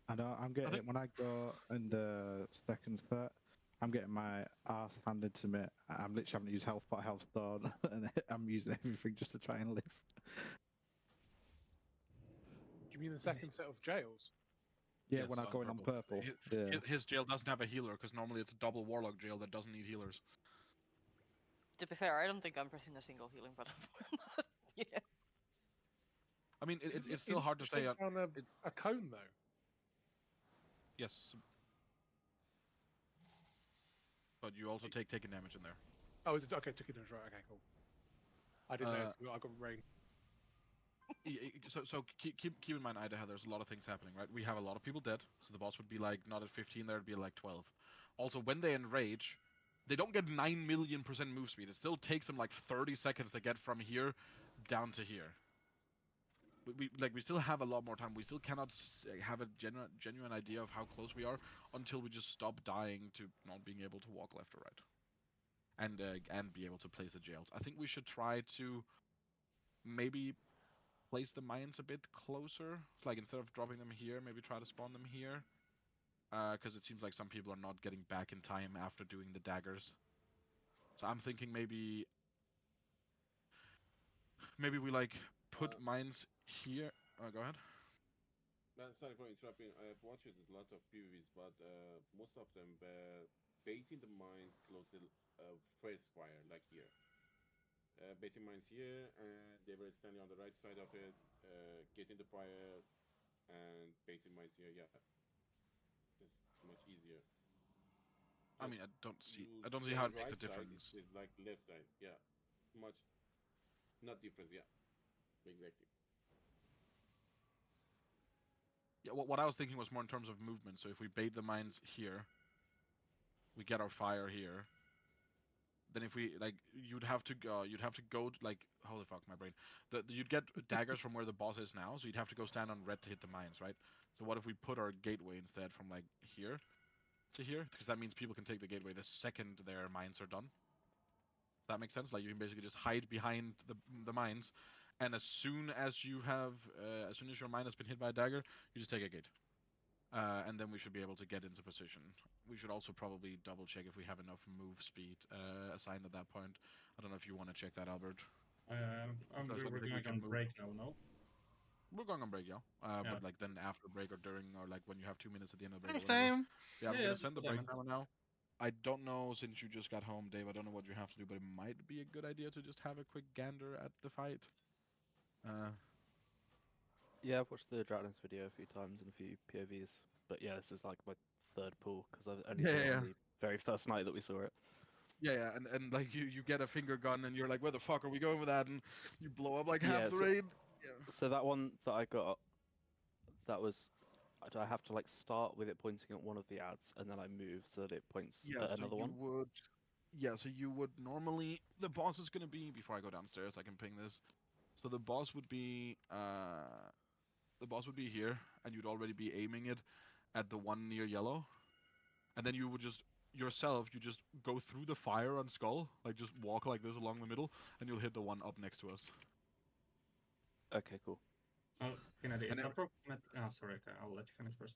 I know, I'm getting it when I go in the second set. I'm getting my ass handed to me. I'm literally having to use health pot, health stone, and I'm using everything just to try and live. Do you mean the second set of jails? Yeah, Yes, when I go in on purple. His jail doesn't have a healer, because normally it's a double warlock jail that doesn't need healers. To be fair, I don't think I'm pressing a single healing button. Yeah. I mean, it's still hard to say. On a cone though. Yes. But you also take taking damage in there. Oh, is it okay? Took it right. Okay, cool. I didn't know. I got rain. So keep in mind, Idaho, there's a lot of things happening, right? We have a lot of people dead, so the boss would be like not at 15, there would be like 12. Also, when they enrage, they don't get 9 million% move speed. It still takes them like 30 seconds to get from here down to here. We still have a lot more time. We still cannot have a genuine idea of how close we are until we just stop dying to not being able to walk left or right, and be able to place the jails. I think we should try to maybe place the mines a bit closer. Like instead of dropping them here, maybe try to spawn them here, because it seems like some people are not getting back in time after doing the daggers. So I'm thinking maybe we like put mines here. Go ahead. Sorry for interrupting. I have watched a lot of PvPs, but most of them were baiting the mines close to first fire, like here. Baiting mines here, and they were standing on the right side of it, getting the fire, and baiting mines here. Yeah, it's much easier. I mean, I don't see how it makes a difference. It's like left side. Yeah, much not difference. Yeah, exactly. Yeah, what I was thinking was more in terms of movement. So if we bait the mines here, we get our fire here. Then if we you'd have to go like, holy fuck, my brain. You'd get daggers from where the boss is now, so you'd have to go stand on red to hit the mines, right? So what if we put our gateway instead from like here to here? Because that means people can take the gateway the second their mines are done. That makes sense. Like you can basically just hide behind the mines, and as soon as your mine has been hit by a dagger, you just take a gate. And then we should be able to get into position. We should also probably double check if we have enough move speed assigned at that point. I don't know if you want to check that, Albert. We're going on break now, no? We're going on break, yeah. Yeah. But like then after break or during or like when you have 2 minutes at the end of the break. Same. Yeah, I'm gonna send the break time. timer now. I don't know, since you just got home, Dave, I don't know what you have to do, but it might be a good idea to just have a quick gander at the fight. Yeah, I've watched the Droughtlands video a few times and a few POVs, but yeah, this is like my third pool because I've only played on the very first night that we saw it. Yeah, and like you get a finger gun and you're like, where the fuck are we going with that? And you blow up like half the raid. Yeah. So that one that I got, that was, I have to like start with it pointing at one of the ads and then I move so that it points at another one. So you would normally, the boss is gonna be, before I go downstairs, I can ping this. So the boss would be here, and you'd already be aiming it at the one near yellow. and then you would just yourself, you just go through the fire on Skull, like just walk like this along the middle, and you'll hit the one up next to us. Okay, cool. Kennedy, And it's then- approximate. Oh, sorry, okay, I'll let you finish first.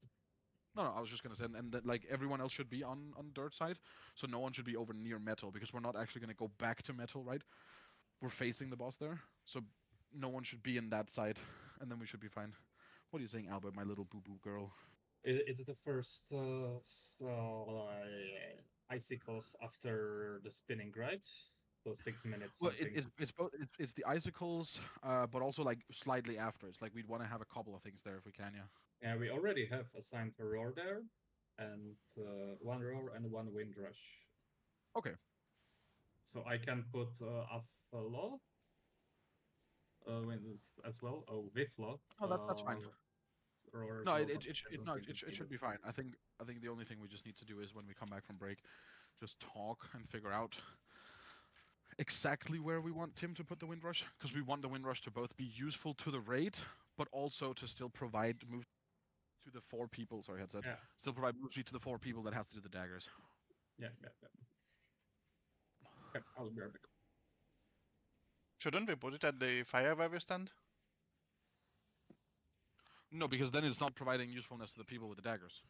No, I was just gonna say, and that, like everyone else should be on dirt side, so no one should be over near metal because we're not actually gonna go back to metal, right? We're facing the boss there, so no one should be in that side, and then we should be fine. What are you saying, Albert, my little boo boo girl? It's the first icicles after the spinning, right? So 6 minutes Well, something. it's both. It's the icicles, but also like slightly after. It's like we'd want to have a couple of things there if we can, yeah. Yeah, we already have assigned a roar there, and one roar and one wind rush. Okay. So I can put Aflo as well. Oh, Viflo. No, that's fine. Roar as No, well, it but it, I it don't no think it, it's it should needed. be fine. I think the only thing we just need to do is when we come back from break, just talk and figure out exactly where we want Tim to put the Windrush, because we want the Windrush to both be useful to the raid, but also to still provide move to the 4 people. Sorry, headset. Yeah. Still provide move speed to the 4 people that has to do the daggers. Yeah. Okay, I'll be right back. Shouldn't we put it at the fire where we stand? No, because then it's not providing usefulness to the people with the daggers.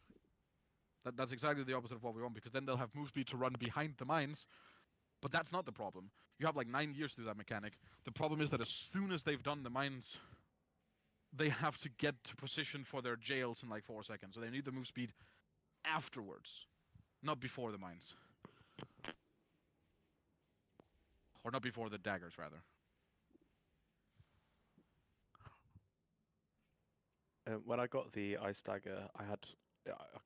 That's exactly the opposite of what we want, because then they'll have move speed to run behind the mines. But that's not the problem. You have like 9 years to do that mechanic. The problem is that as soon as they've done the mines, they have to get to position for their jails in like 4 seconds. So they need the move speed afterwards, not before the mines. Or not before the daggers, rather. When I got the ice dagger, I can't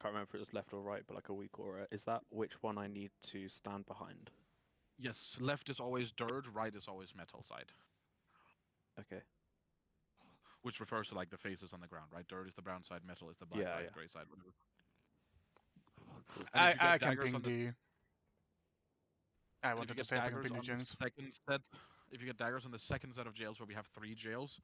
remember if it was left or right, but like a weak aura. Is that which one I need to stand behind? Yes, left is always dirt, right is always metal side. Okay. Which refers to like the faces on the ground, right? Dirt is the brown side, metal is the black side, grey side, whatever. I can ping the... I wanted to say daggers ping the on the jails. second set. If you get daggers on the second set of jails where we have 3 jails,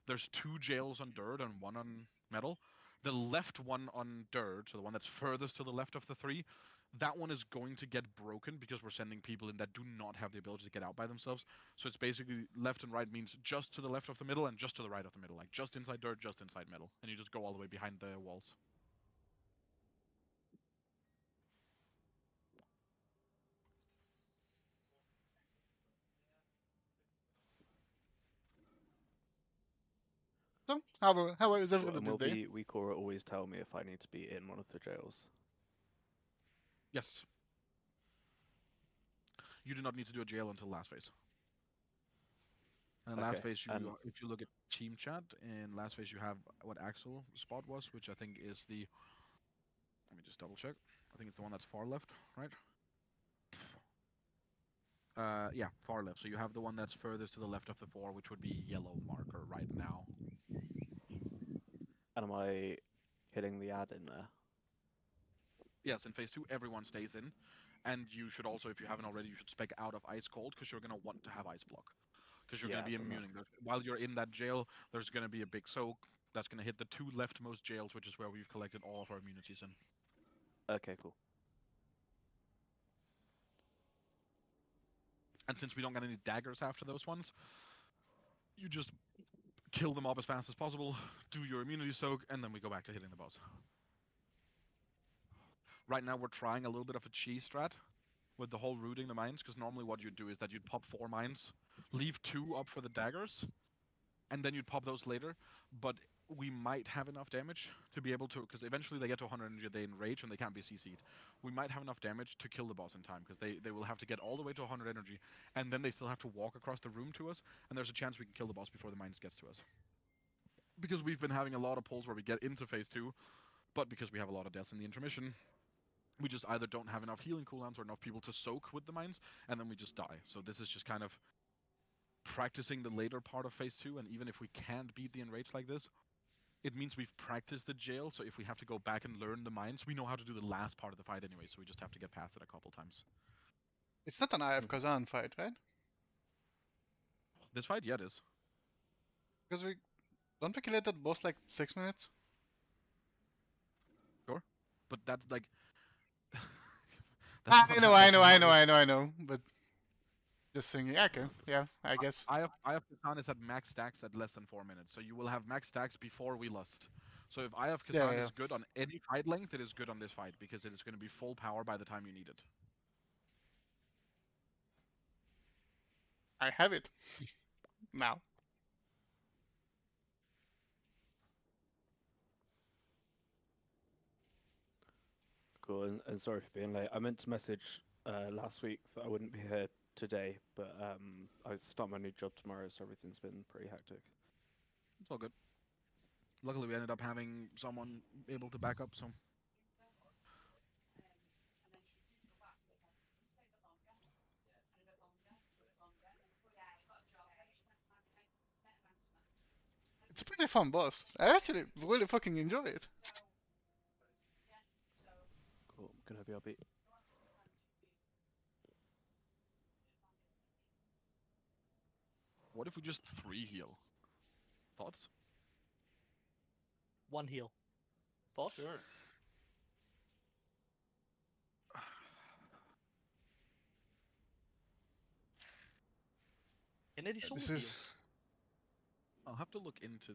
there's 2 jails on dirt and 1 on metal. The left one on dirt, so the one that's furthest to the left of the 3, that one is going to get broken because we're sending people in that do not have the ability to get out by themselves. So it's basically left and right means just to the left of the middle and just to the right of the middle, like just inside dirt, just inside metal, and you just go all the way behind the walls. So, how is everybody And will today? the weak aura always tell me if I need to be in one of the jails? Yes. You do not need to do a jail until last phase. And in last phase, if you look at team chat, in last phase you have what Axel spot was, which I think is the... Let me just double check. I think it's the one that's far left, right? Yeah, far left. So you have the one that's furthest to the left of the 4, which would be yellow marker right now. And am I hitting the ad in there? Yes, in phase 2, everyone stays in. And you should also, if you haven't already, you should spec out of Ice Cold, because you're going to want to have Ice Block. Because you're going to be immune. While you're in that jail, there's going to be a big soak that's going to hit the 2 leftmost jails, which is where we've collected all of our immunities in. Okay, cool. And since we don't get any daggers after those ones, you just kill them up as fast as possible, do your immunity soak, and then we go back to hitting the boss. Right now we're trying a little bit of a cheese strat with the whole rooting the mines, because normally what you'd do is that you'd pop 4 mines, leave 2 up for the daggers, and then you'd pop those later, but we might have enough damage to be able to, because eventually they get to 100 energy a day in rage and they can't be CC'd. We might have enough damage to kill the boss in time, because they will have to get all the way to 100 energy, and then they still have to walk across the room to us, and there's a chance we can kill the boss before the mines gets to us. Because we've been having a lot of pulls where we get into phase 2, but because we have a lot of deaths in the intermission, we just either don't have enough healing cooldowns or enough people to soak with the mines, and then we just die. So this is just kind of practicing the later part of phase 2, and even if we can't beat the enrage like this, it means we've practiced the jail, so if we have to go back and learn the mines, we know how to do the last part of the fight anyway, so we just have to get past it a couple times. It's not an IF Kazan fight, right? This fight? Yeah, it is. Because don't we kill it at both like 6 minutes? Sure. But that's like... I know. But just thinking, okay, yeah, I guess. Eye of Kazan is at max stacks at less than 4 minutes, so you will have max stacks before we lust. So if Eye of Kazan Yeah. is good on any fight length, it is good on this fight, because it is going to be full power by the time you need it. I have it. Now. Cool, and sorry for being late. I meant to message last week that I wouldn't be here today, but I start my new job tomorrow, so everything's been pretty hectic. It's all good. Luckily, we ended up having someone able to back up, so. It's a pretty fun boss. I actually really fucking enjoy it. Cool, gonna BRB. What if we just 3 heal? Thoughts? 1 heal. Thoughts? Sure. An additional This heal. is. I'll have to look into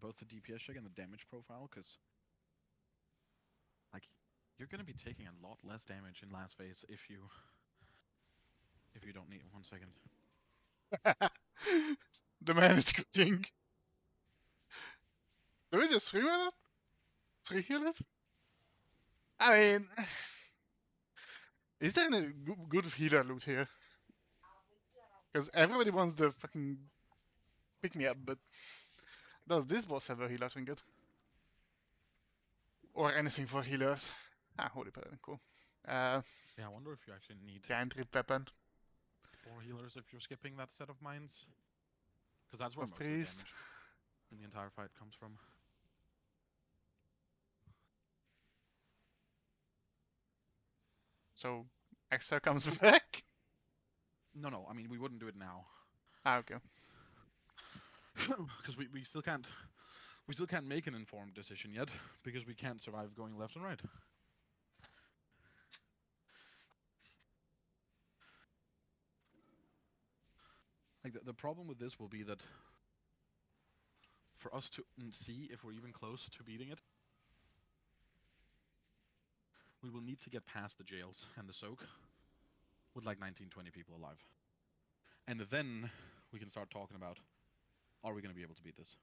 both the DPS check and the damage profile, because like you're gonna be taking a lot less damage in last phase if you don't need 1 second. The man is cooking. Do we just 3 minutes? 3 heal it? I mean, is there any good healer loot here? Because everybody wants the fucking pick me up, but does this boss have a healer trinket? Or anything for healers? Ah, holy paladin, cool. Yeah, I wonder if you actually need Cantrip weapon. 4 healers if you're skipping that set of mines, because that's where Of most of the priest. damage in the entire fight comes from. So, extra comes back? No, I mean we wouldn't do it now. Ah, okay. Because we still can't make an informed decision yet, because we can't survive going left and right. Like the problem with this will be that for us to see if we're even close to beating it, we will need to get past the jails and the soak with like 19-20 people alive. And then we can start talking about, are we going to be able to beat this?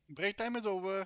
Break time is over.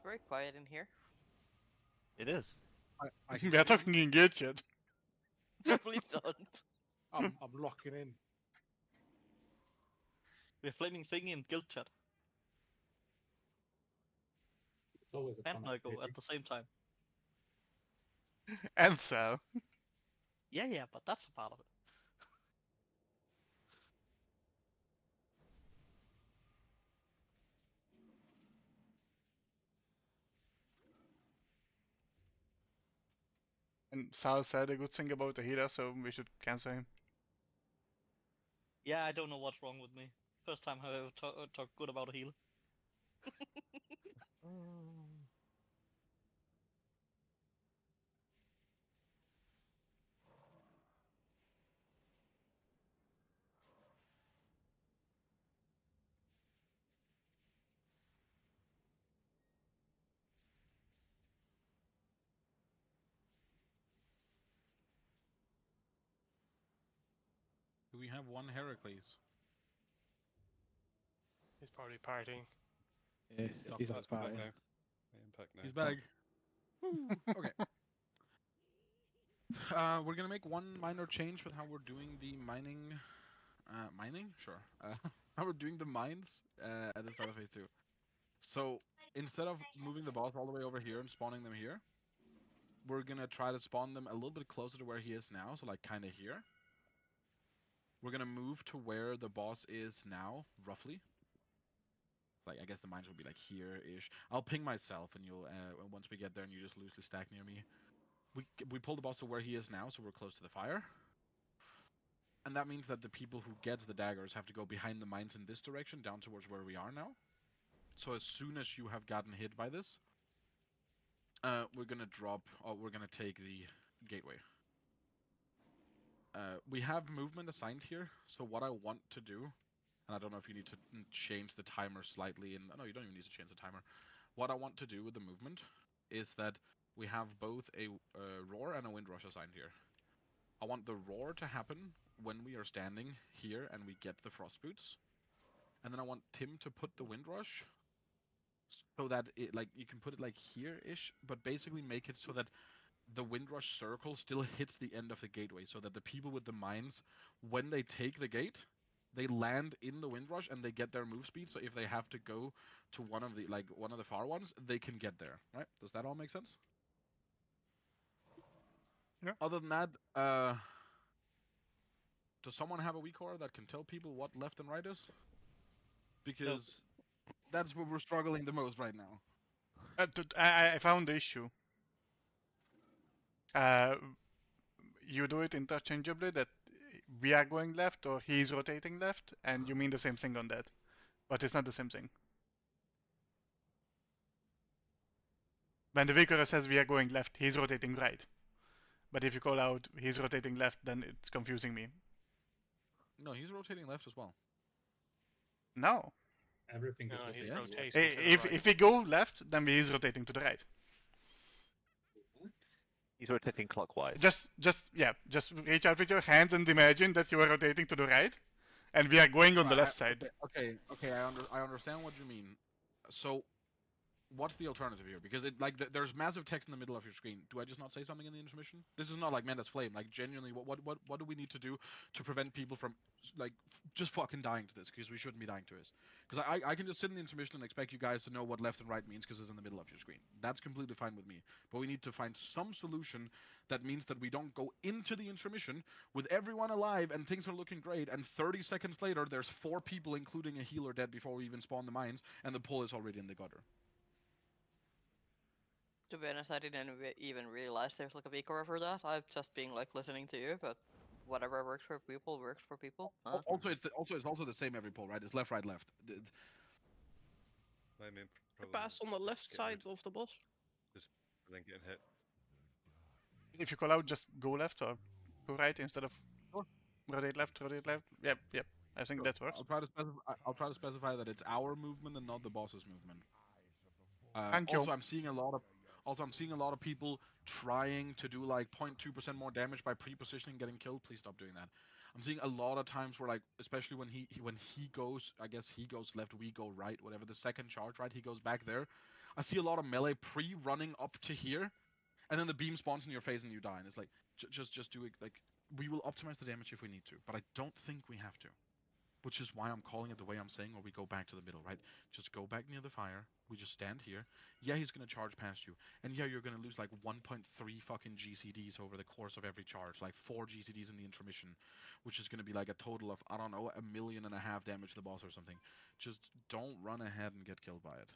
very quiet in here. It is. We are talking in guild chat. Please don't. I'm locking in. We're flaming thing in guild chat. It's always a And fun Nago activity. at the same time. And so. Yeah, but that's a part of it. And Sal said a good thing about the healer, so we should cancel him. Yeah, I don't know what's wrong with me. First time I ever talked good about a healer. Do we have one Heracles? He's probably partying. Yeah, he's Oh, at it's back party. now. Impact now. He's back. Woo. Okay. We're gonna make one minor change with how we're doing the mining. Mining? Sure. How we're doing the mines at the start of phase 2. So instead of moving the boss all the way over here and spawning them here, we're gonna try to spawn them a little bit closer to where he is now, so like kind of here. We're gonna move to where the boss is now, roughly. Like I guess the mines will be like here-ish. I'll ping myself, and you'll once we get there, and you just loosely stack near me. We pull the boss to where he is now, so we're close to the fire. And that means that the people who get the daggers have to go behind the mines in this direction, down towards where we are now. So as soon as you have gotten hit by this, we're gonna drop, or we're gonna take the gateway. We have movement assigned here, so what I want to do, and I don't know if you need to change the timer slightly, and no, you don't even need to change the timer. What I want to do with the movement is that we have both a roar and a wind rush assigned here. I want the roar to happen when we are standing here and we get the frost boots. And then I want Tim to put the wind rush so that it, like, you can put it like here-ish, but basically make it so that the wind rush circle still hits the end of the gateway, so that the people with the mines, when they take the gate, they land in the wind rush and they get their move speed. So if they have to go to one of the far ones, they can get there. Right? Does that all make sense? Yeah. Other than that, does someone have a weak core that can tell people what left and right is? Because that's where we're struggling the most right now. I found the issue. You do it interchangeably, that we are going left or he's rotating left, and you mean the same thing on that. But it's not the same thing. When the Vicar says we are going left, he's rotating right. But if you call out he's rotating left, then it's confusing me. No, he's rotating left as well. No. Everything is No, he's rotating. rotating to the right. If we go left, then he's rotating to the right. He's rotating clockwise. Just reach out with your hands and imagine that you are rotating to the right, and we are going on the left side. Okay, I understand what you mean. So, what's the alternative here? Because there's massive text in the middle of your screen. Do I just not say something in the intermission? This is not like Mendes Flame. Like genuinely, what do we need to do to prevent people from just fucking dying to this? Because we shouldn't be dying to this. Because I can just sit in the intermission and expect you guys to know what left and right means because it's in the middle of your screen. That's completely fine with me. But we need to find some solution that means that we don't go into the intermission with everyone alive and things are looking great, and 30 seconds later there's 4 people, including a healer, dead before we even spawn the mines, and the pull is already in the gutter. To be honest, I didn't even realize there's like a Vicar for that. I've just been like listening to you, but whatever works for people works for people. Also, it's also the same every pull, right? It's left, right, left. My main problem Pass is on the left just side getting of the boss. just and then getting hit. If you call out, just go left or go right instead of rotate left, rotate left. Yep. I think that works. I'll try to specify that it's our movement and not the boss's movement. Thank you. Also, I'm seeing a lot of people trying to do like 0.2% more damage by pre-positioning, getting killed. Please stop doing that. I'm seeing a lot of times where, like, especially when he goes, I guess he goes left, we go right, whatever the second charge, right? He goes back there. I see a lot of melee pre-running up to here, and then the beam spawns in your face and you die. And it's like, just do it. Like, we will optimize the damage if we need to, but I don't think we have to. Which is why I'm calling it the way I'm saying, or we go back to the middle, right? Just go back near the fire. We just stand here. Yeah, he's gonna charge past you, and yeah, you're gonna lose like 1.3 fucking GCDs over the course of every charge, like 4 GCDs in the intermission, which is gonna be like a total of, I don't know, 1.5 million damage to the boss or something. Just don't run ahead and get killed by it.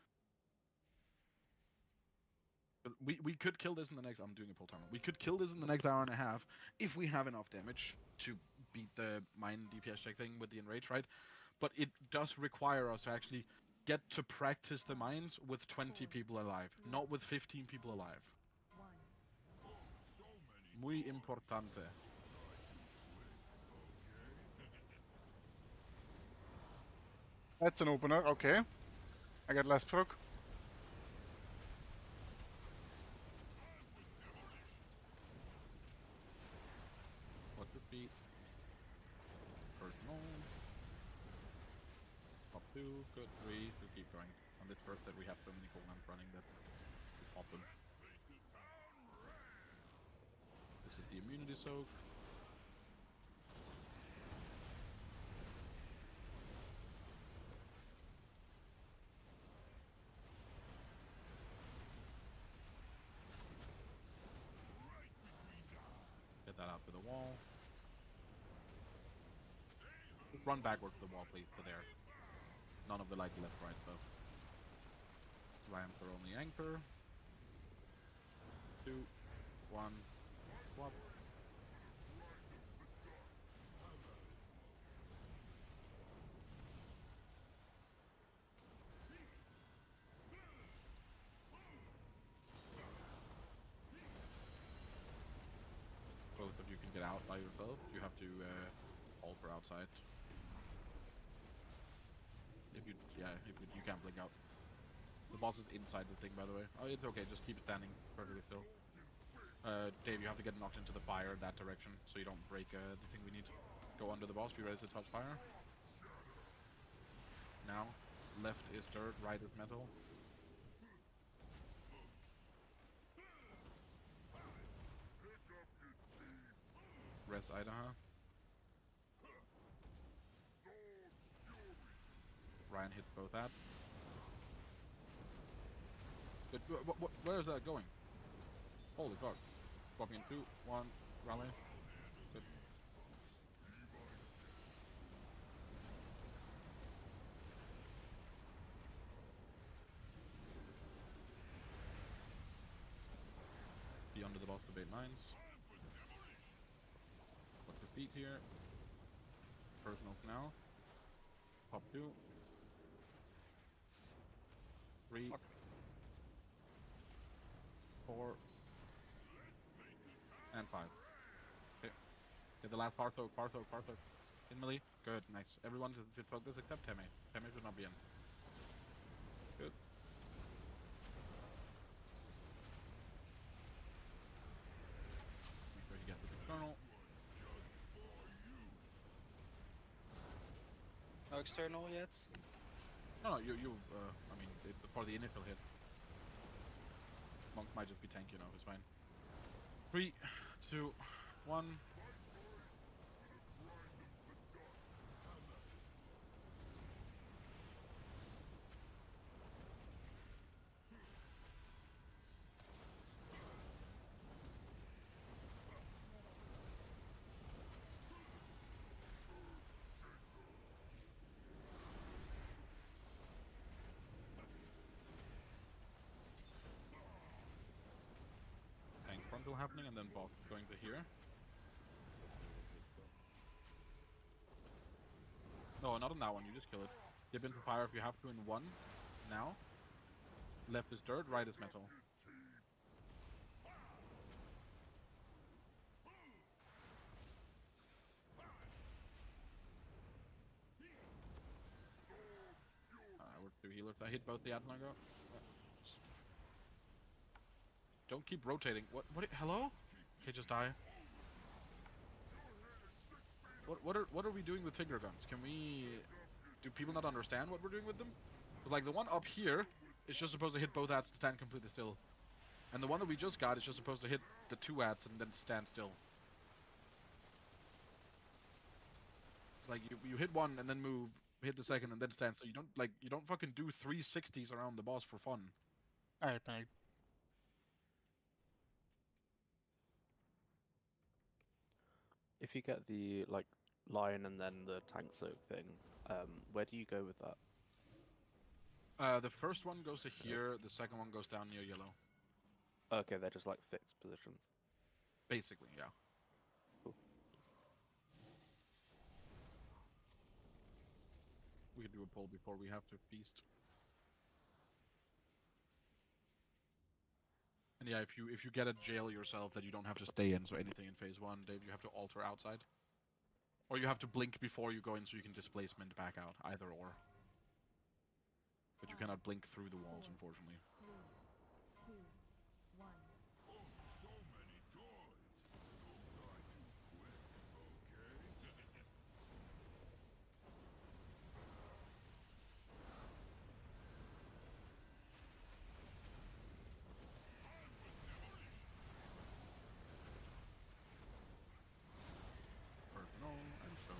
But we could kill this in the next. I'm doing a pull timer. We could kill this in the next hour and a half if we have enough damage to beat the mine DPS check thing with the enrage, right? But it does require us to actually get to practice the mines with 20 people alive, not with 15 people alive. Muy importante. That's an opener, okay. I got less proc. What would be personal? Top 2, good 3, to keep going. On this first that we have so many cooldowns running that we pop them. This is the immunity soak. Get that out to the wall. Just run backwards to the wall, please, to there. None of the like left-right stuff. Ram for only anchor. 2, 1, swap. Both of you can get out by yourself. You have to hold for outside. If you can't blink out. The boss is inside the thing, by the way. Oh, it's okay. Just keep standing perfectly still. Dave, you have to get knocked into the fire that direction, so you don't break the thing we need. Go under the boss. Be ready to touch fire. Now, left is dirt, right is metal. Res Idaho. Ryan hits both that. Good. Where is that going? Holy fuck. Swapping in 2, 1, rally. Good. Be under the boss to bait mines. What's the feet here? Personals now. Pop 2. 3. 4. And 5. Okay. Get the last Parthok. In melee. Good, nice. Everyone should focus except Teme. Teme should not be in. Good. Make sure he gets the external. No external yet? No, I mean, for the initial hit. Monk might just be tanky enough, it's fine. 3, 2, 1. Frontal happening and then boss going to here. No, not on that one, you just kill it. Dip into fire if you have to in 1. Now. Left is dirt, right is metal. We're 2 healers. I hit both the Atlago. Don't keep rotating. What? Hello? Okay, just die. What are we doing with finger guns? Can we? Do people not understand what we're doing with them? Because like the one up here It's just supposed to hit both adds to stand completely still. And the one that we just got is just supposed to hit the 2 adds and then stand still. It's like you hit one and then move, hit the second and then stand. So you don't fucking do 360s around the boss for fun. Alright, panic. If you get the like lion and then the tank soak thing, where do you go with that? The first one goes to here, the second one goes down near yellow. Okay, they're just like fixed positions. Basically, yeah. Cool. We can do a poll before we have to feast. And yeah, if you get a jail yourself that you don't have to stay in, so anything in phase 1, Dave, you have to alter outside. Or you have to blink before you go in so you can displacement back out, either or. But you cannot blink through the walls, unfortunately. 3, 2, 1. Personal and so.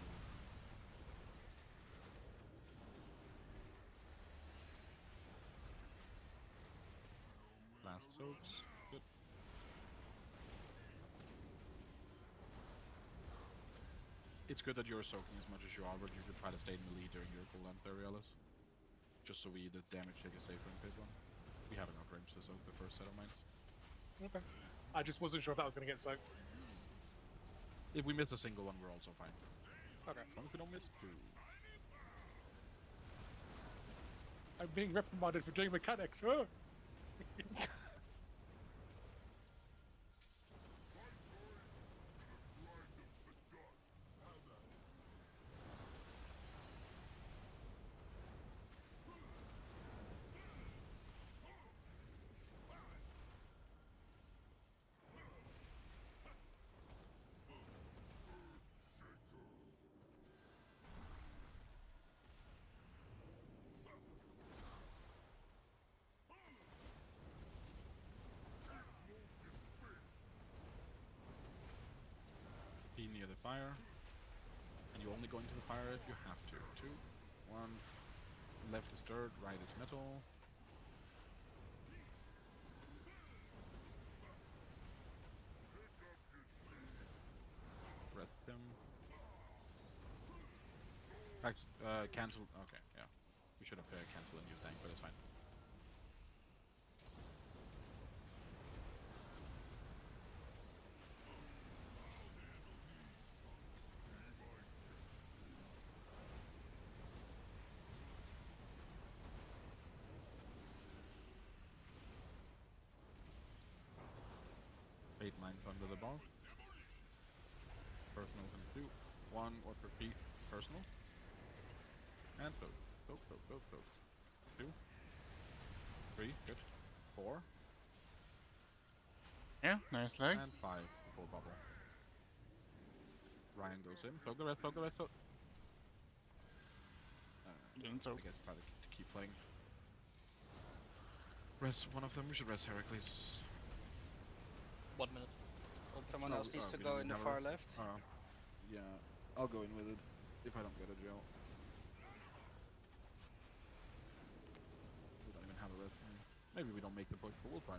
Last soaks. Good. It's good that you're soaking as much as you are, but you could try to stay in the lead during your cooldown there, Realis. Just so the damage take is safer in phase 1. We have enough range to soak the first set of mines. Okay. I just wasn't sure if that was going to get soaked. If we miss a single one, we're also fine. Okay. As long as we don't miss 2. I'm being reprimanded for doing mechanics. Oh! Be near the fire. And you only go into the fire if you have to. 2, 1. Left is dirt, right is metal. Rest him. Cancel. Okay, yeah. We should have canceled and used tank, but it's fine. Eight mines under the bar. Personal can do 1 or repeat personal. And soak. Soak, soak, soak, soak. 2. 3, good. 4. Yeah, nice leg. And 5 before bubble. Ryan goes in. Soak the rest, soak the rest, soak. Didn't soak. I guess try to keep playing. Rest one of them. We should rest Heracles. 1 minute. Someone else needs to go in the far left. Yeah, I'll go in with it if I don't get a jail. We don't even have a rest. Maybe we don't make the push, but we'll try.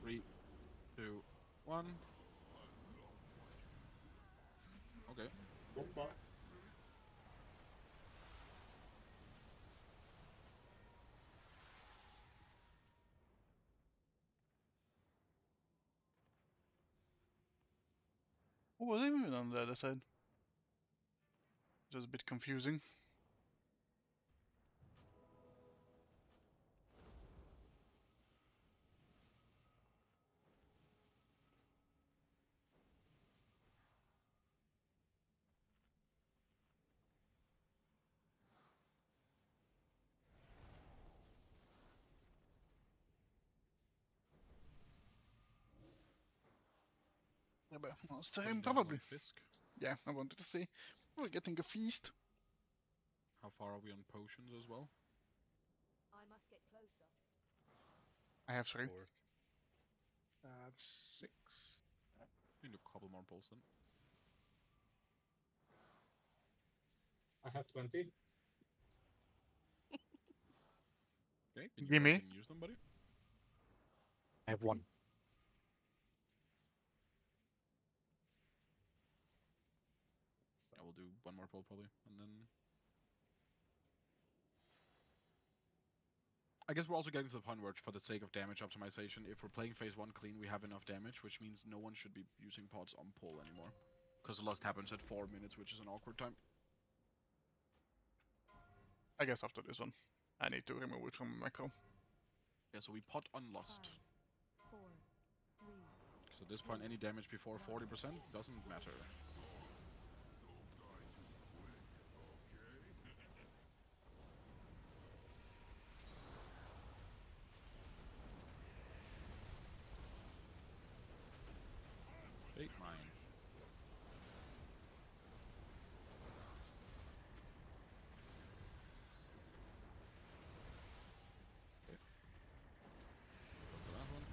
3, 2, 1. Okay. What was he moving on the other side? Just a bit confusing. Yeah, but monster him probably. Fisk. Yeah, I wanted to see. We're getting a feast. How far are we on potions as well? I must get closer. I have 3. 4. 6. We need a couple more pulls then. I have 20. Okay, can you Gimme. fucking use them, buddy? I have 1. I will do one more pull probably, and then I guess we're also getting to the point where, for the sake of damage optimization, if we're playing phase 1 clean, we have enough damage, which means no one should be using pods on pull anymore. Because the lust happens at 4 minutes, which is an awkward time. I guess after this one, I need to remove it from my macro. Yeah, so we pot on lust. 5, 4, 3. So at this point, any damage before 40% doesn't matter. Bait mine. Okay. Go for that one.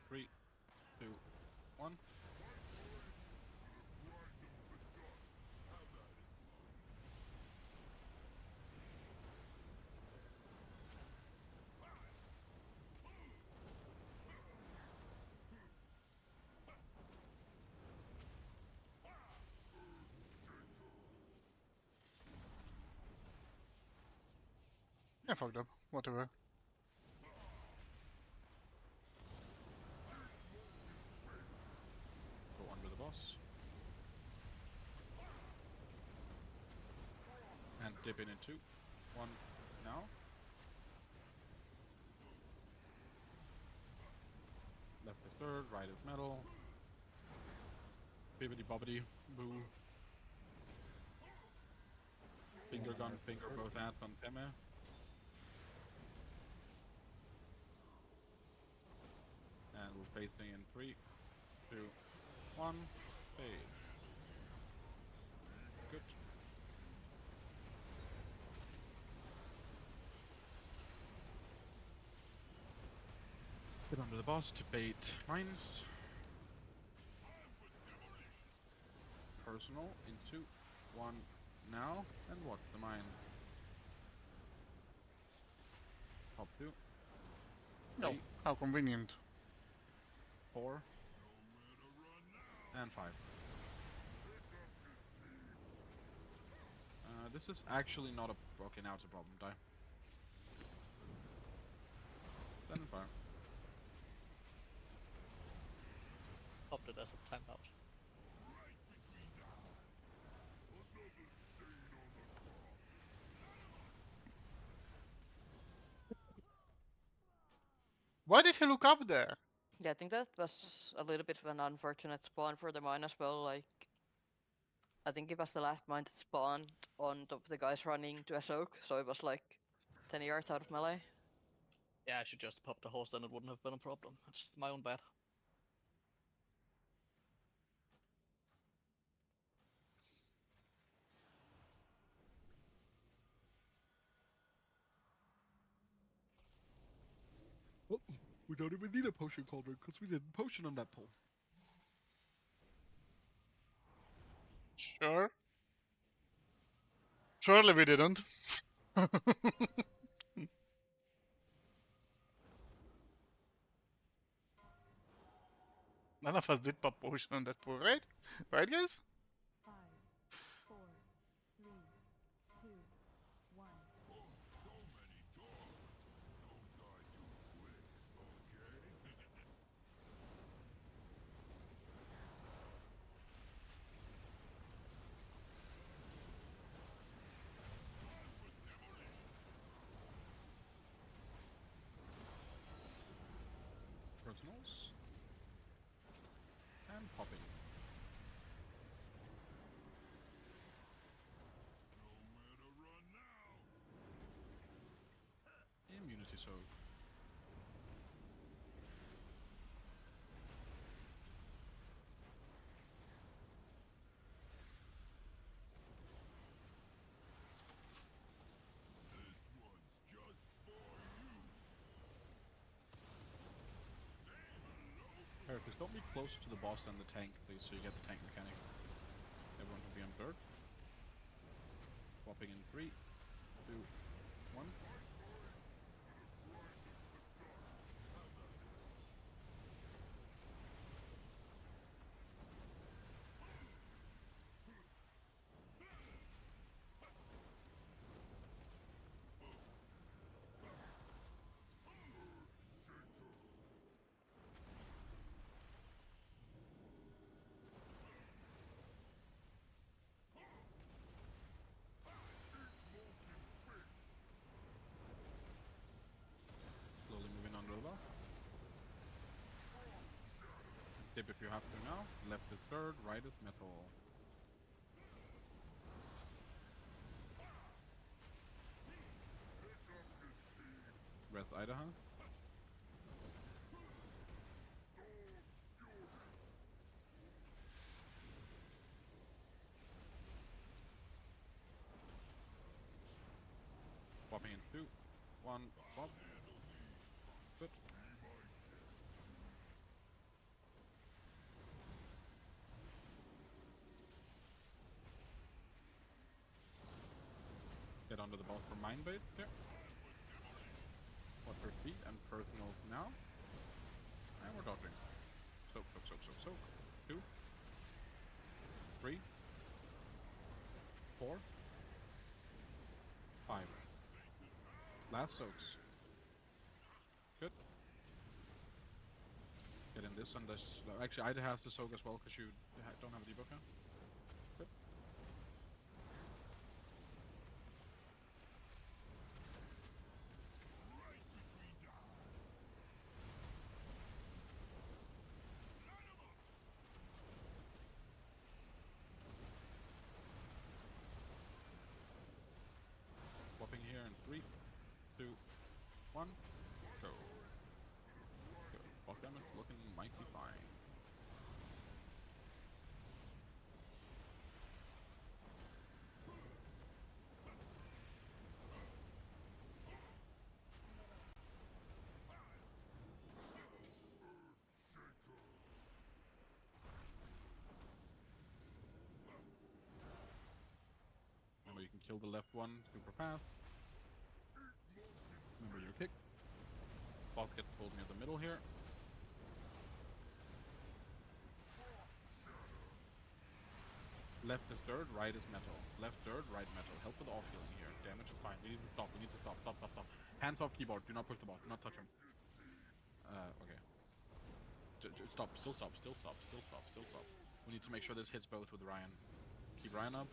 Three, 2, 1. I fucked up. Whatever. Go under the boss. And dip in 2, 1, now. Left is third, right is metal. Bibbidi bobbidi boo. Finger gun, finger both hands on Peme. And we're facing in 3, 2, 1, fade. Good. Get under the boss to bait mines. Personal in 2, 1, now. And what? The mine. Top 2. No, 3, how convenient. 4, and 5. This is actually not a... Okay, now it's a problem. Die. 7 fire. Popped it as a timeout. Why did he look up there? Yeah, I think that was a little bit of an unfortunate spawn for the mine as well. Like, I think it was the last mine that spawned on top of the guys running to a soak, so it was like 10 yards out of melee. Yeah, I should just pop the horse, then it wouldn't have been a problem. It's my own bad. Oh, we don't even need a potion cauldron because we didn't potion on that pull. Sure. Surely we didn't. None of us did pop potion on that pull, right? Right, guys? 5, 4, 3, 2, 1. popping. Immunity soak. Characters, don't be closer to the boss than the tank, please, so you get the tank mechanic. Everyone will be on third. Swapping in 3, 2, 1. Slowly moving under the buff. Dip if you have to now. Left is third, right is metal. Breath Idaho. Swapping in 2, 1, swap. Good. Get under the ball for Mind Bait here. What first beat and personals now. And we're dodging. Soak, soak, soak, soak, soak. 2, 3, 4, 5. Last soaks. Good. Get in this and this. Actually, Ida has the soak as well because you don't have a debuff now. Good. Swapping here in 3, 2, 1, go. Good. Block damage looking mighty fine. Remember, you can kill the left one super fast. Remember your kick. Bot gets pulled near the middle here. Left is third, right is metal. Left third, right metal. Help with off healing here. Damage is fine. We need to stop. We need to stop. Stop, stop, stop. Hands off keyboard. Do not push the boss. Do not touch him. Okay. Stop. Still stop. Still stop. Still stop. Still stop. We need to make sure this hits both with Ryan. Keep Ryan up.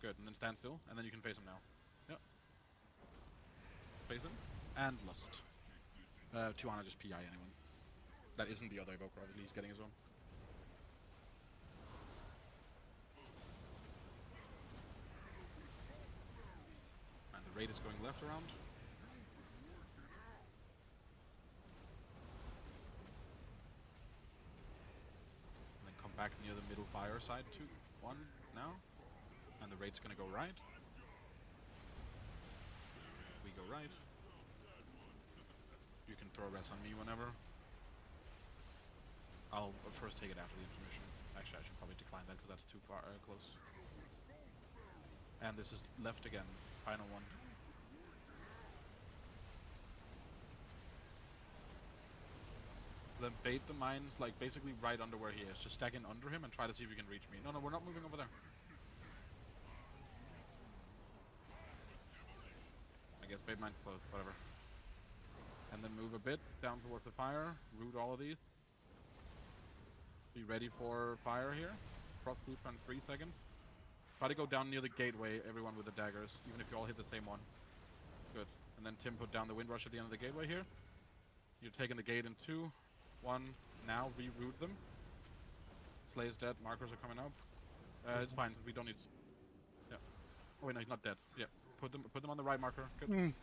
Good. And then stand still. And then you can face him now. Yep. Face him. And Lust. 200 just PI anyone. That isn't the other evoker. Obviously, he's getting his own. And the raid is going left around. And then come back near the middle fire side. 2, 1, now. And the raid's gonna go right. We go right. You can throw res on me whenever. I'll first take it after the intermission. Actually, I should probably decline that because that's too far close. And this is left again. Final one. Then bait the mines like basically right under where he is. Just stack in under him and try to see if you can reach me. No, we're not moving over there. I guess bait mine's close, whatever. And then move a bit down towards the fire. Root all of these. Be ready for fire here. Cross boots on 3 seconds. Try to go down near the gateway, everyone with the daggers, even if you all hit the same one. Good. And then Tim put down the wind rush at the end of the gateway here. You're taking the gate in 2, 1, now reroute them. Play is dead. Markers are coming up. It's fine. We don't need. Yeah. Oh wait, no, he's not dead. Yeah. Put them on the right marker. Good. Mm.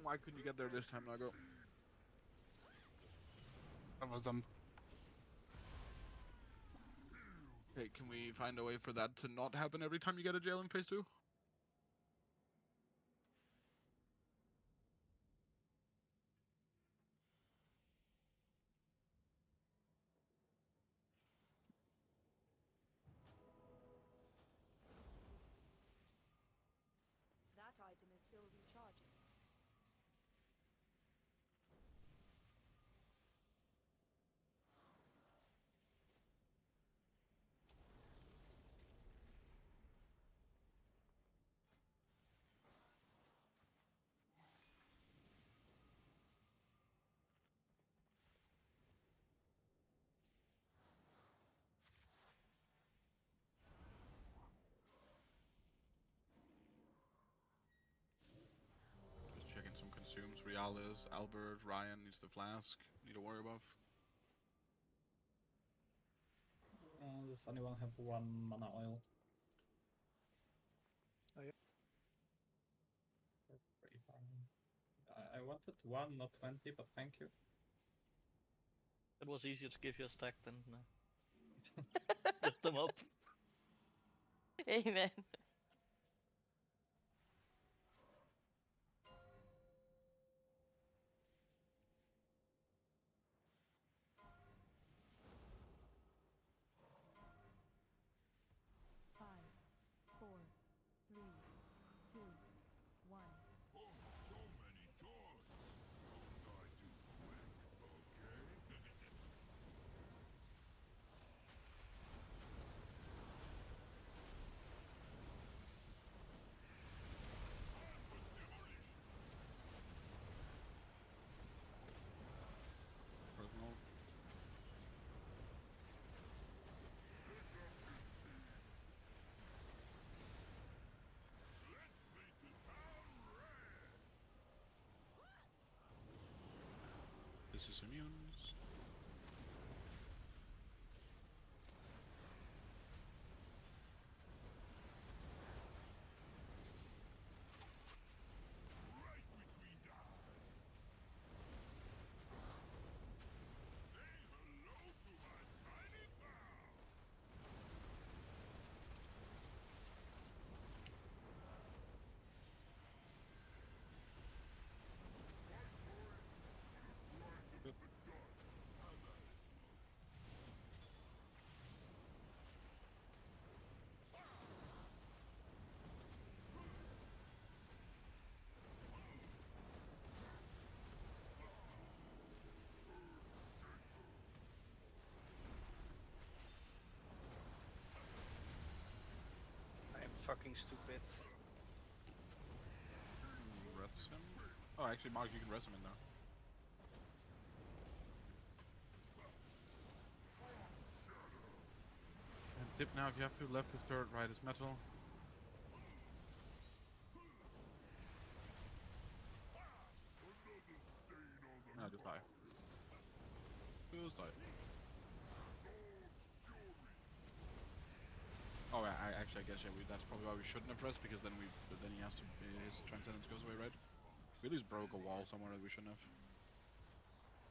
Why couldn't you get there this time, Nago? That was dumb. Hey, can we find a way for that to not happen every time you get a jail in phase 2? That item is still recharging. Just checking some consumes. Realis, Albert, Ryan needs the flask. Need to worry about. Does anyone have 1 mana oil? Oh, yeah. I wanted 1, not 20, but thank you. It was easier to give you a stack than lift them up. Amen. Five, four, three, two, one. Oh, so many dogs. Don't die too quick, okay? Personal. This is immunes. Right between the eyes. Say hello to my tiny pal. Good. I am fucking stupid. Res him. Oh, actually, Mark, you can res him in there. And tip now if you have to. Left is dirt, right is metal. No, just die. Just die. Oh, actually, I guess yeah. That's probably why we shouldn't have pressed because then he has to his transcendence goes away, right? We at least broke a wall somewhere that we shouldn't have.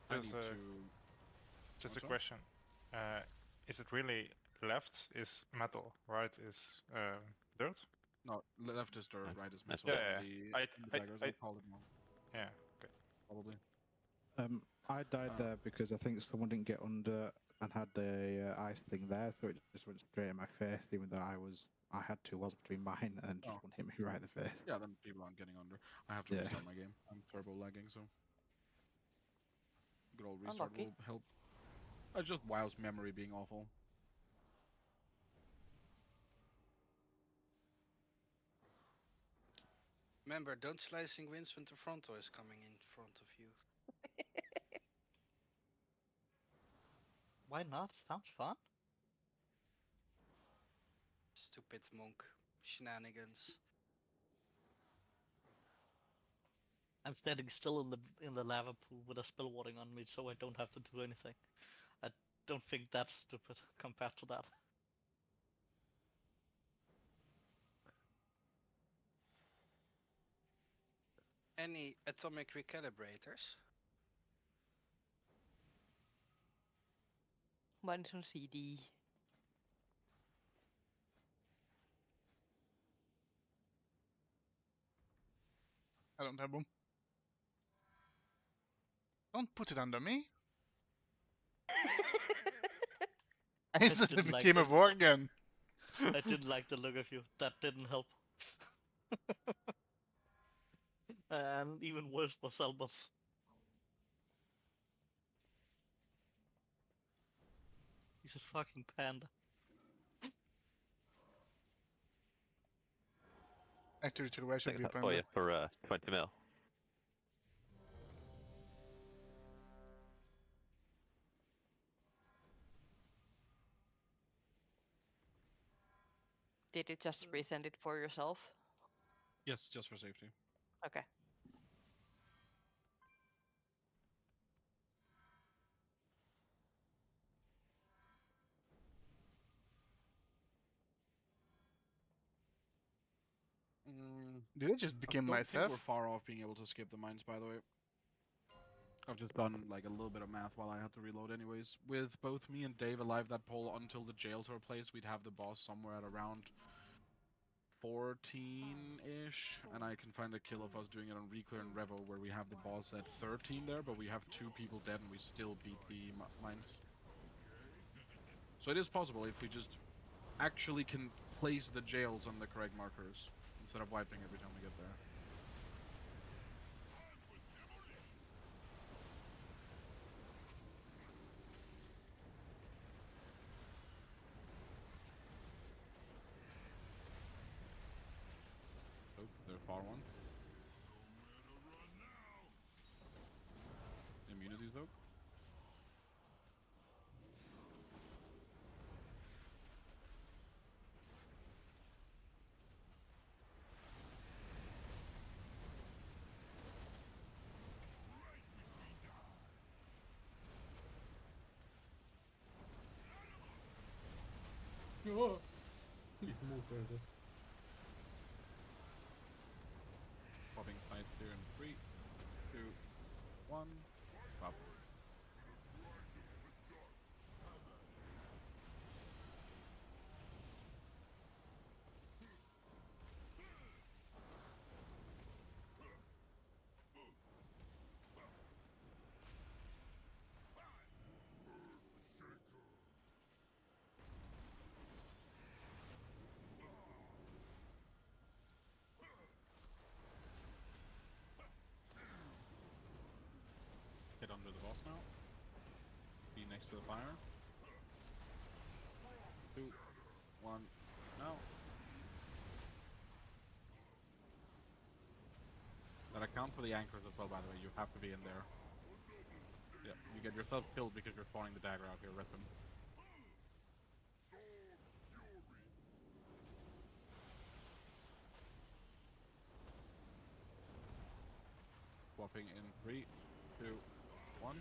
I need to. Just What's a up? question. Is it really left is metal, right is dirt? No, left is dirt, right is metal. Yeah, The daggers, I called it wrong. yeah, okay. Probably. I died there because I think someone didn't get under and had the ice thing there, so it just went straight in my face, even though I had 2 walls between mine and just one hit me right in the face. Yeah, then people aren't getting under. I have to Yeah. restart my game. I'm turbo lagging, so good old restart Unlucky. will help. It's just WoW's memory being awful. Remember, don't slicing winds when the fronto is coming in front of you. Why not? Sounds fun. Stupid monk shenanigans. I'm standing still in the lava pool with a spell warding on me, so I don't have to do anything. I don't think that's stupid compared to that. Any atomic recalibrators? Mine's on CD. I don't have one. Don't put it under me. I instantly didn't like became a the- Worgen. I didn't like the look of you. That didn't help. And even worse was Albus. He's a fucking panda. Actually, true, I should be a For you panda. for 20 mil. Did you just resend it for yourself? Yes, just for safety. Okay. Did I just become I don't myself? think we're far off being able to skip the mines, by the way. I've just done like a little bit of math while I had to reload anyways. With both me and Dave alive that poll until the jails are placed, we'd have the boss somewhere at around 14-ish, and I can find a kill of us doing it on Reclear and Revo where we have the boss at 13 there, but we have 2 people dead and we still beat the mines. So it is possible if we just actually can place the jails on the correct markers instead of wiping every time we get there. Oh, they're far one. Immunities though. Oh, please move for this. Popping sides here in 3, 2, 1. Pop. Get under the boss now. Be next to the fire. 2, 1, now. That account for the anchors as well, by the way. You have to be in there. Yep, you get yourself killed because you're spawning the dagger out here. Rip him. Swapping in 3, 2, 1.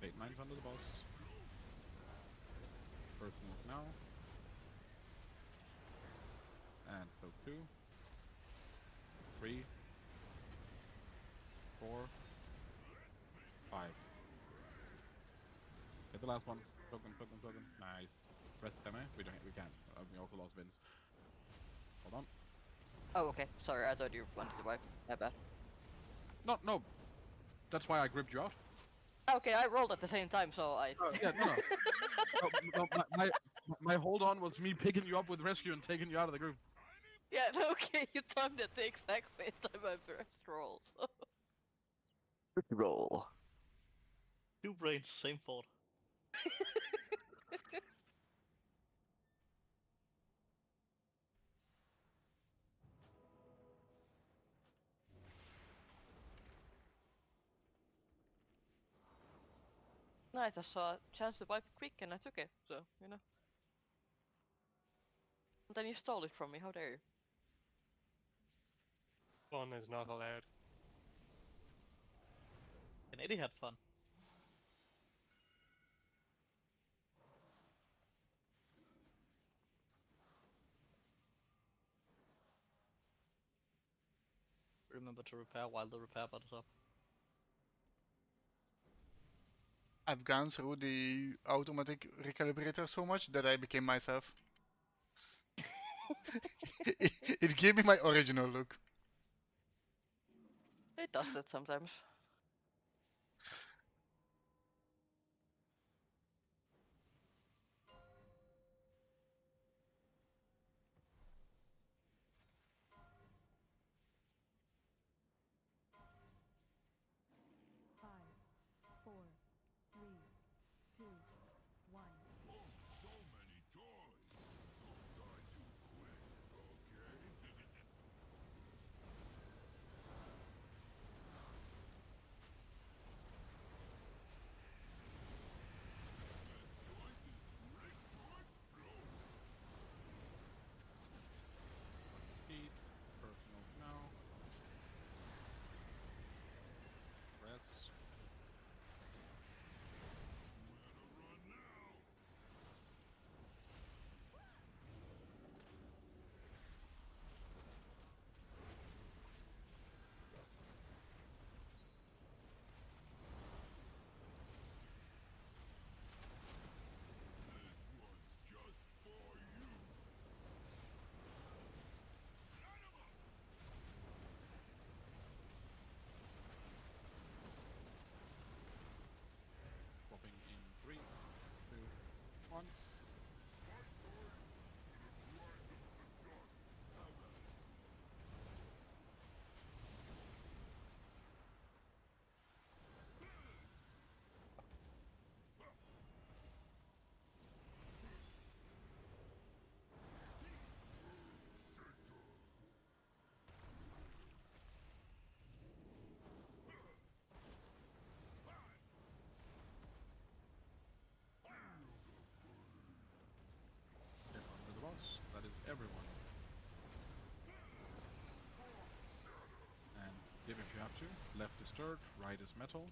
Fate mines under the boss. First move now. And so 2, 3, 4, 5. Get the last one. Token. Nice. Rest time, eh? We can't. We also lost Vince. Hold on. Oh, okay. Sorry, I thought you wanted to wipe. My bad. No. That's why I gripped you off. Okay, I rolled at the same time, so I. Oh, yeah, no. My hold on was me picking you up with rescue and taking you out of the group. Yeah, no, okay, you timed it the exact same time I pressed roll, so. Roll. 2 brains, same thought. No, I just saw a chance to wipe quick and I took it, so, you know. And then you stole it from me, how dare you? Fun is not allowed. Kennedy had fun. Remember to repair while the repair bot is up. I've gone through the automatic recalibrator so much that I became myself. it gave me my original look. It does that sometimes. Speed, personal now. Reds. Swapping in 3, 2, 1. Everyone to the boss. That is everyone. And div if you have to. Left is dirt, right is metal.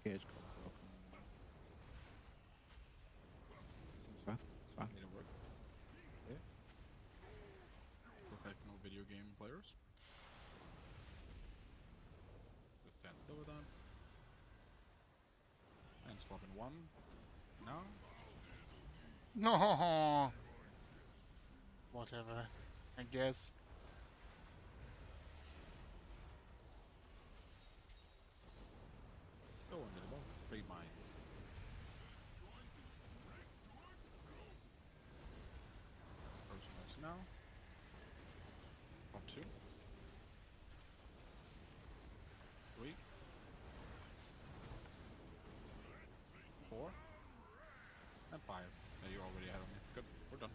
Gauge got broken. Seems fine. It's fine. Made it work. Yeah. Professional video game players. Just stand still with that. And swap in 1. Now. No. Whatever. I guess. Go under the ball. 3 mines. Personals now. Up 2. 3. 4. And 5. Yeah, you're already ahead of me. Good. We're done.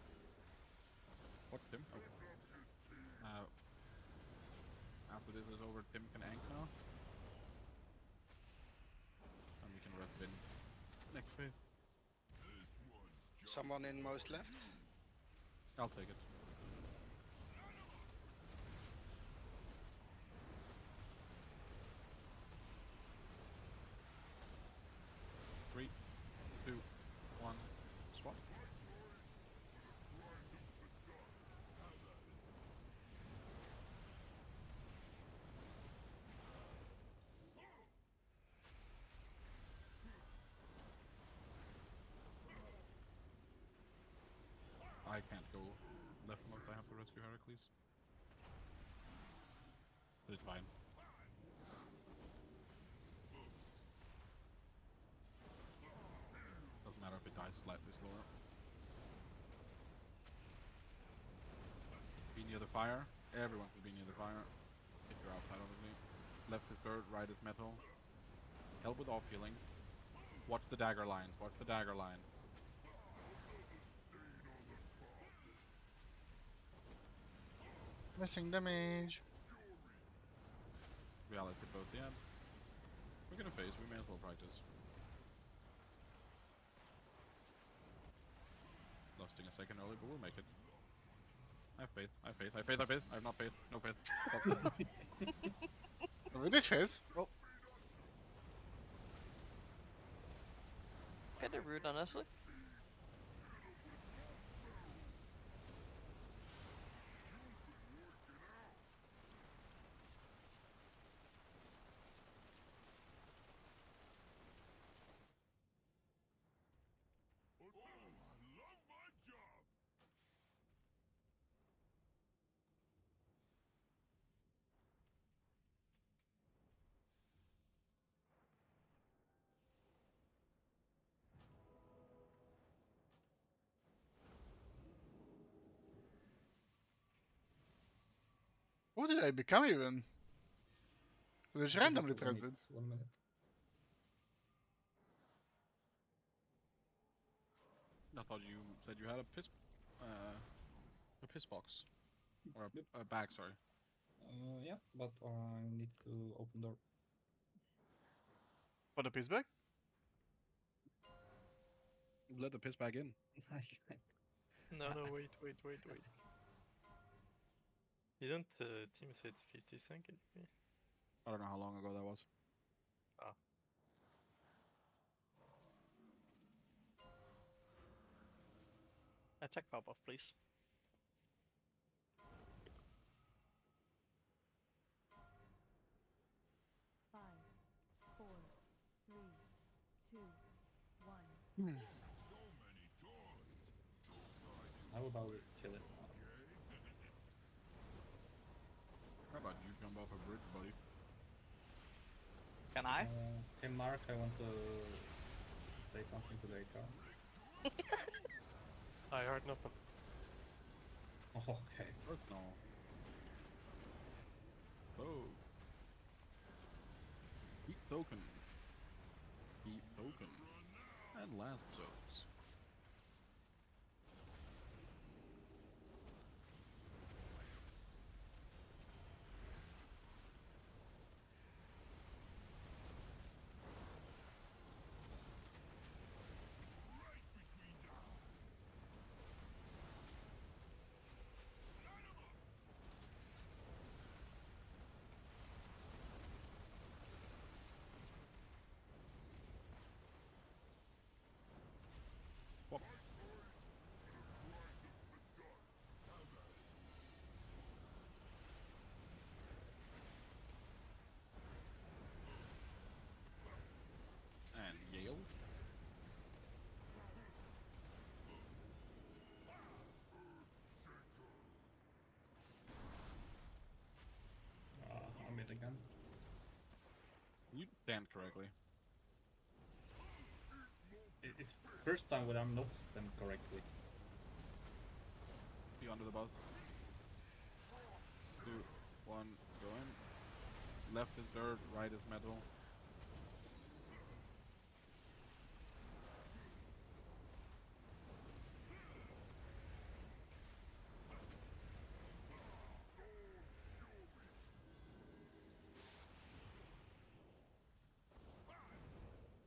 What, Tim? Okay. After this is over, Tim can ank now. And we can ref in next phase. Someone in most left? I'll take it. Three, 2, 1, swap. I can't go left mode, I have to rescue Heracles. But it's fine. Doesn't matter if it dies slightly slower. Be near the fire. Everyone should be near the fire. If you're outside, obviously. Left is dirt, right is metal. Help with off healing. Watch the dagger lines. Watch the dagger line. Missing damage. Reality both the end. We're gonna phase, we may as well practice. Lusting a second early, but we'll make it. I have faith, I have faith, I have faith, I have faith. I have not faith, no faith. We did phase. Oh. Kinda rude, honestly. What did I become even? It was randomly Just 1 printed. 1 minute. I thought you said you had a piss box. Or a bag, sorry. Yeah, but I need to open door. For the piss bag? Let the piss bag in. No, wait. Didn't team say it's 50 seconds? I don't know how long ago that was. Ah. Check pop off, please. Five, four, three, two, one. How about we kill it? How about you jump off a bridge, buddy? Can I? Hey Mark, I want to say something to the HR. I heard nothing. Okay. No. Oh. Keep token. Keep token. And last zones. And Yale. I'm it again. You stand correctly. It's first time when I'm not stand correctly. Be under the bus. 2, 1, go in. Left is dirt, right is metal.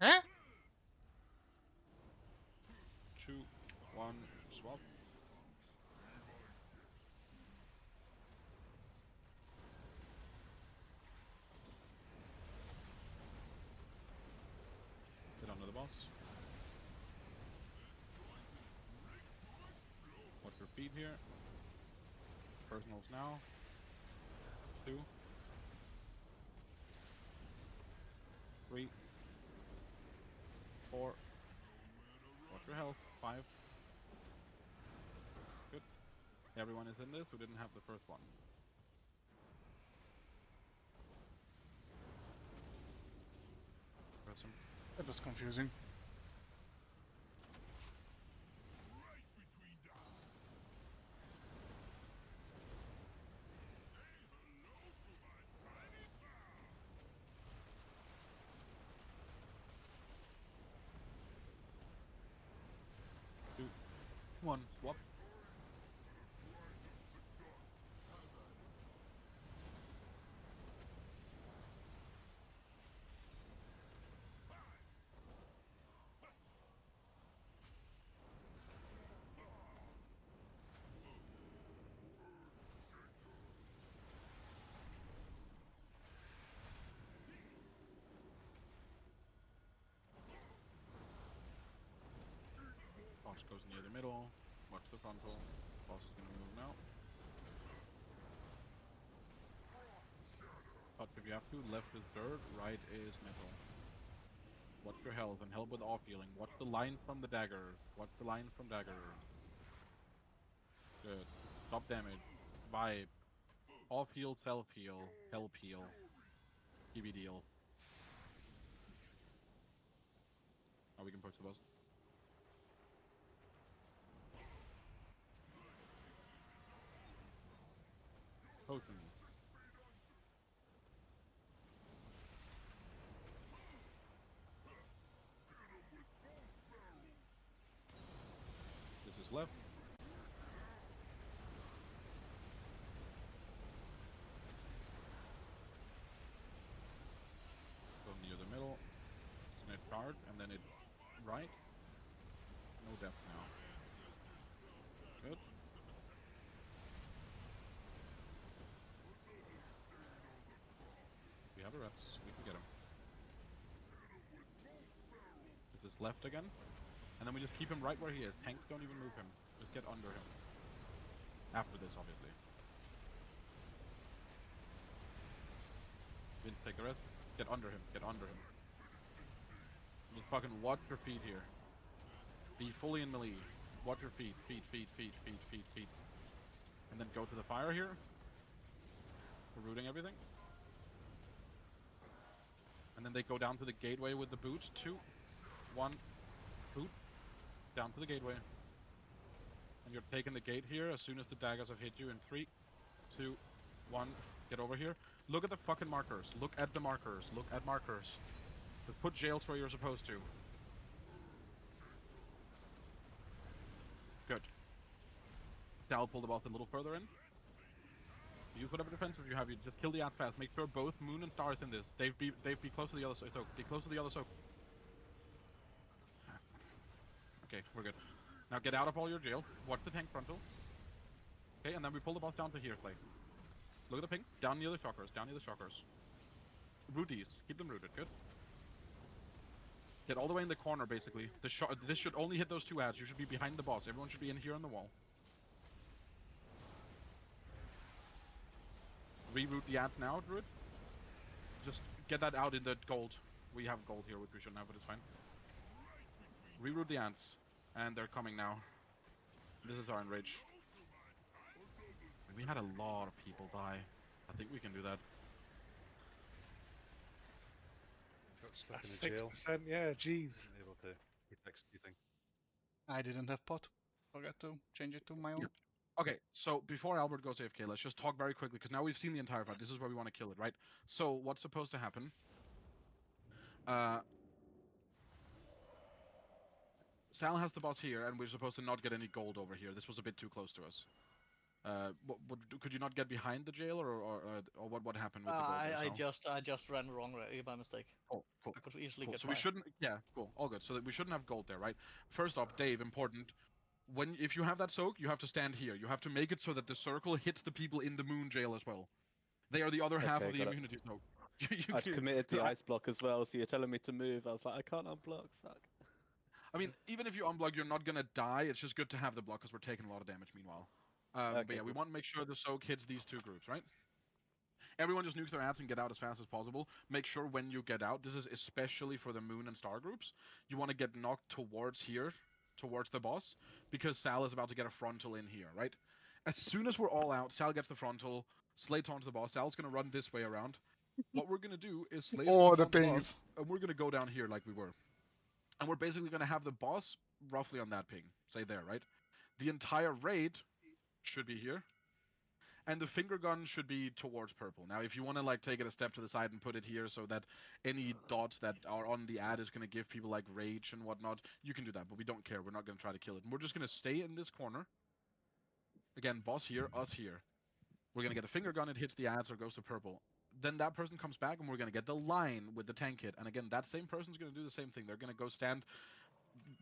Huh? 2, 1, swap. Get under the boss. Watch your feet here. Personals now. 2, 3, 4. Watch your health. 5. Good. Everyone is in this who didn't have the first one. Got some. That was confusing. Two, 1, swap. frontal. Boss is gonna move now. Touch if you have to. Left is dirt, right is metal. Watch your health and help with off healing. Watch the line from the dagger. Watch the line from dagger. Good. Stop damage. Vibe. Off heal, self heal, help heal. PB deal. Oh, we can push the boss. Potion. This is left. Go near the middle. Snip card, and then it right. No depth now. Good. We have a rest. We can get him. This is left again. And then we just keep him right where he is. Tanks don't even move him. Just get under him. After this, obviously. Vince, take a rest. Get under him. Get under him. Just fucking watch your feet here. Be fully in melee. Watch your feet. Feet. And then go to the fire here. We're rooting everything. And then they go down to the gateway with the boots. 2, 1, boot. Down to the gateway. And you're taking the gate here as soon as the daggers have hit you in 3, 2, 1. Get over here. Look at the fucking markers. Look at the markers. Look at markers. Just put jails where you're supposed to. Good. Sal, pull the boss a little further in. Use whatever defensive you have. You just kill the ants fast. Make sure both Moon and Star is in this. Dave, be close to the other soak. Be close to the other soak. Okay, we're good. Now get out of all your jail. Watch the tank frontal. Okay, and then we pull the boss down to here, Clay. Look at the ping. Down near the shockers. Down near the shockers. Root these. Keep them rooted. Good. Get all the way in the corner, basically. This should only hit those 2 ads. You should be behind the boss. Everyone should be in here on the wall. Reroute the ant now, Druid. Just get that out in the gold. We have gold here, which we shouldn't have, but it's fine. Reroute the ants. And they're coming now. This is our enrage. We had a lot of people die. I think we can do that. Got stuck That's in the jail. 6%, yeah, jeez. Able to protect anything. I didn't have pot. Forgot to change it to my own. Okay, so before Albert goes AFK, let's just talk very quickly, because now we've seen the entire fight. This is where we want to kill it, right? So, what's supposed to happen? Sal has the boss here, and we're supposed to not get any gold over here. This was a bit too close to us. Could you not get behind the jail, or what happened with the gold there, Sal? I just ran wrong by mistake. Cool. I could easily Cool. get So by. we shouldn't. Yeah, cool. All good. So that we shouldn't have gold there, right? First off, Dave, important. If you have that soak, you have to stand here. You have to make it so that the circle hits the people in the moon jail as well. They are the other half of the immunity soak. I'd committed the ice block as well, so you're telling me to move. I was like, I can't unblock. Fuck. I mean, even if you unblock, you're not gonna die. It's just good to have the block because we're taking a lot of damage meanwhile. But yeah, we want to make sure the soak hits these 2 groups, right? Everyone just nukes their ants and get out as fast as possible. Make sure when you get out, this is especially for the moon and star groups, you want to get knocked towards here, towards the boss, because Sal is about to get a frontal in here, right? As soon as we're all out, Sal gets the frontal, Slate's onto the boss, Sal's going to run this way around. What we're going to do is Slate's Oh, the on the boss, pings. and we're going to go down here like we were. And we're basically going to have the boss roughly on that ping, say there, right? The entire raid should be here. And the finger gun should be towards purple. Now, if you want to like take it a step to the side and put it here so that any dots that are on the ad is going to give people like rage and whatnot, you can do that. But we don't care. We're not going to try to kill it. And we're just going to stay in this corner. Again, boss here, us here. We're going to get the finger gun. It hits the ads or goes to purple. Then that person comes back and we're going to get the line with the tank hit. And again, that same person's going to do the same thing. They're going to go stand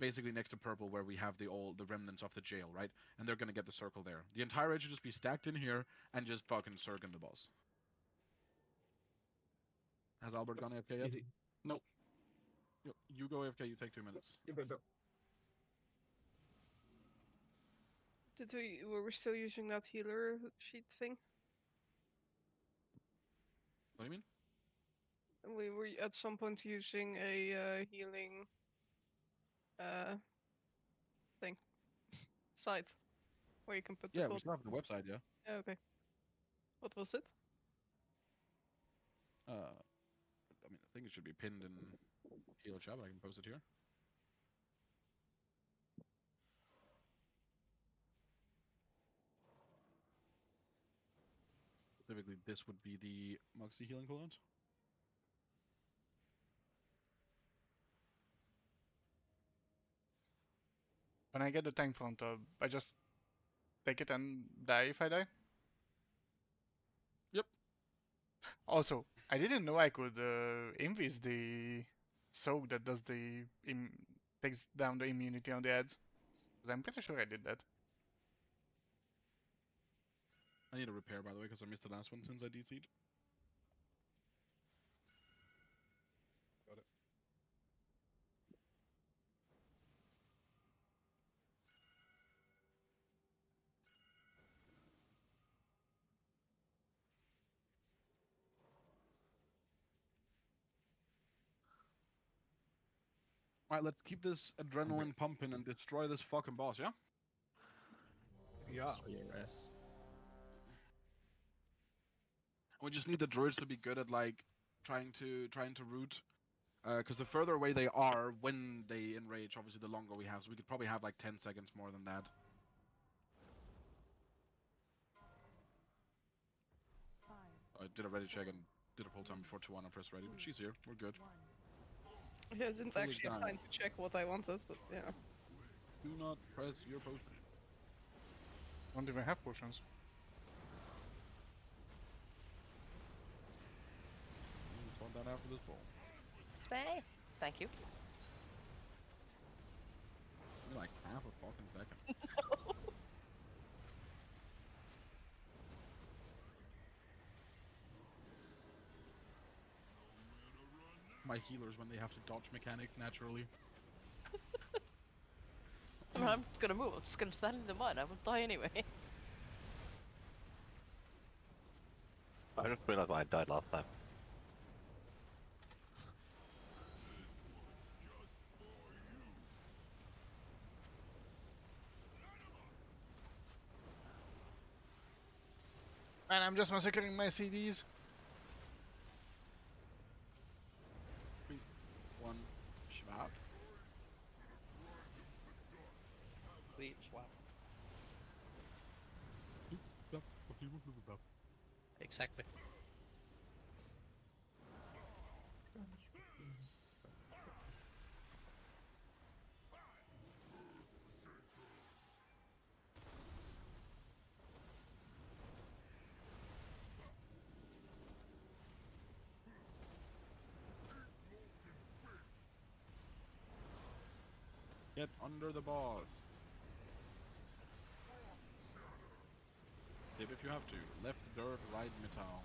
basically next to purple where we have the remnants of the jail, right? And they're gonna get the circle there. The entire raid should just be stacked in here and just fucking circling the boss. Has Albert gone AFK yet? Easy. No. You go AFK, you take 2 minutes. Were we still using that healer sheet thing? What do you mean? We were at some point using a healing thing site where you can put the Yeah, we code. still have the website, yeah. Yeah, okay. What was it? I mean, I think it should be pinned in Healer chat, but I can post it here. Specifically, this would be the MugZee healing cooldown. When I get the tank front, I just take it and die if I die? Yep. Also, I didn't know I could invis the soak that does the takes down the immunity on the ads. Because I'm pretty sure I did that. I need a repair, by the way, because I missed the last one since I DC'd. Got it. Alright, let's keep this adrenaline pumping and destroy this fucking boss, yeah? Yeah. We just need the druids to be good at like trying to root, because the further away they are when they enrage, obviously the longer we have. So we could probably have like 10 seconds more than that. I did a ready check and did a pull time before 2-1 and pressed ready, but she's here. We're good. Yeah, I didn't Fully actually have done. time to check what I wanted, but yeah. Do not press your potion. Don't even have potions. Sort that out for this bowl. Stay. Thank you. You're like half a fucking second. My healers when they have to dodge mechanics naturally. I mean, I'm just gonna move. I'm just gonna stand in the mud. I will die anyway. I just realised I died last time. And I'm just massacring my CDs. 3, 1, schwab. Sleep swap. Exactly. Get under the boss. Save if you have to. Left dirt, right metal.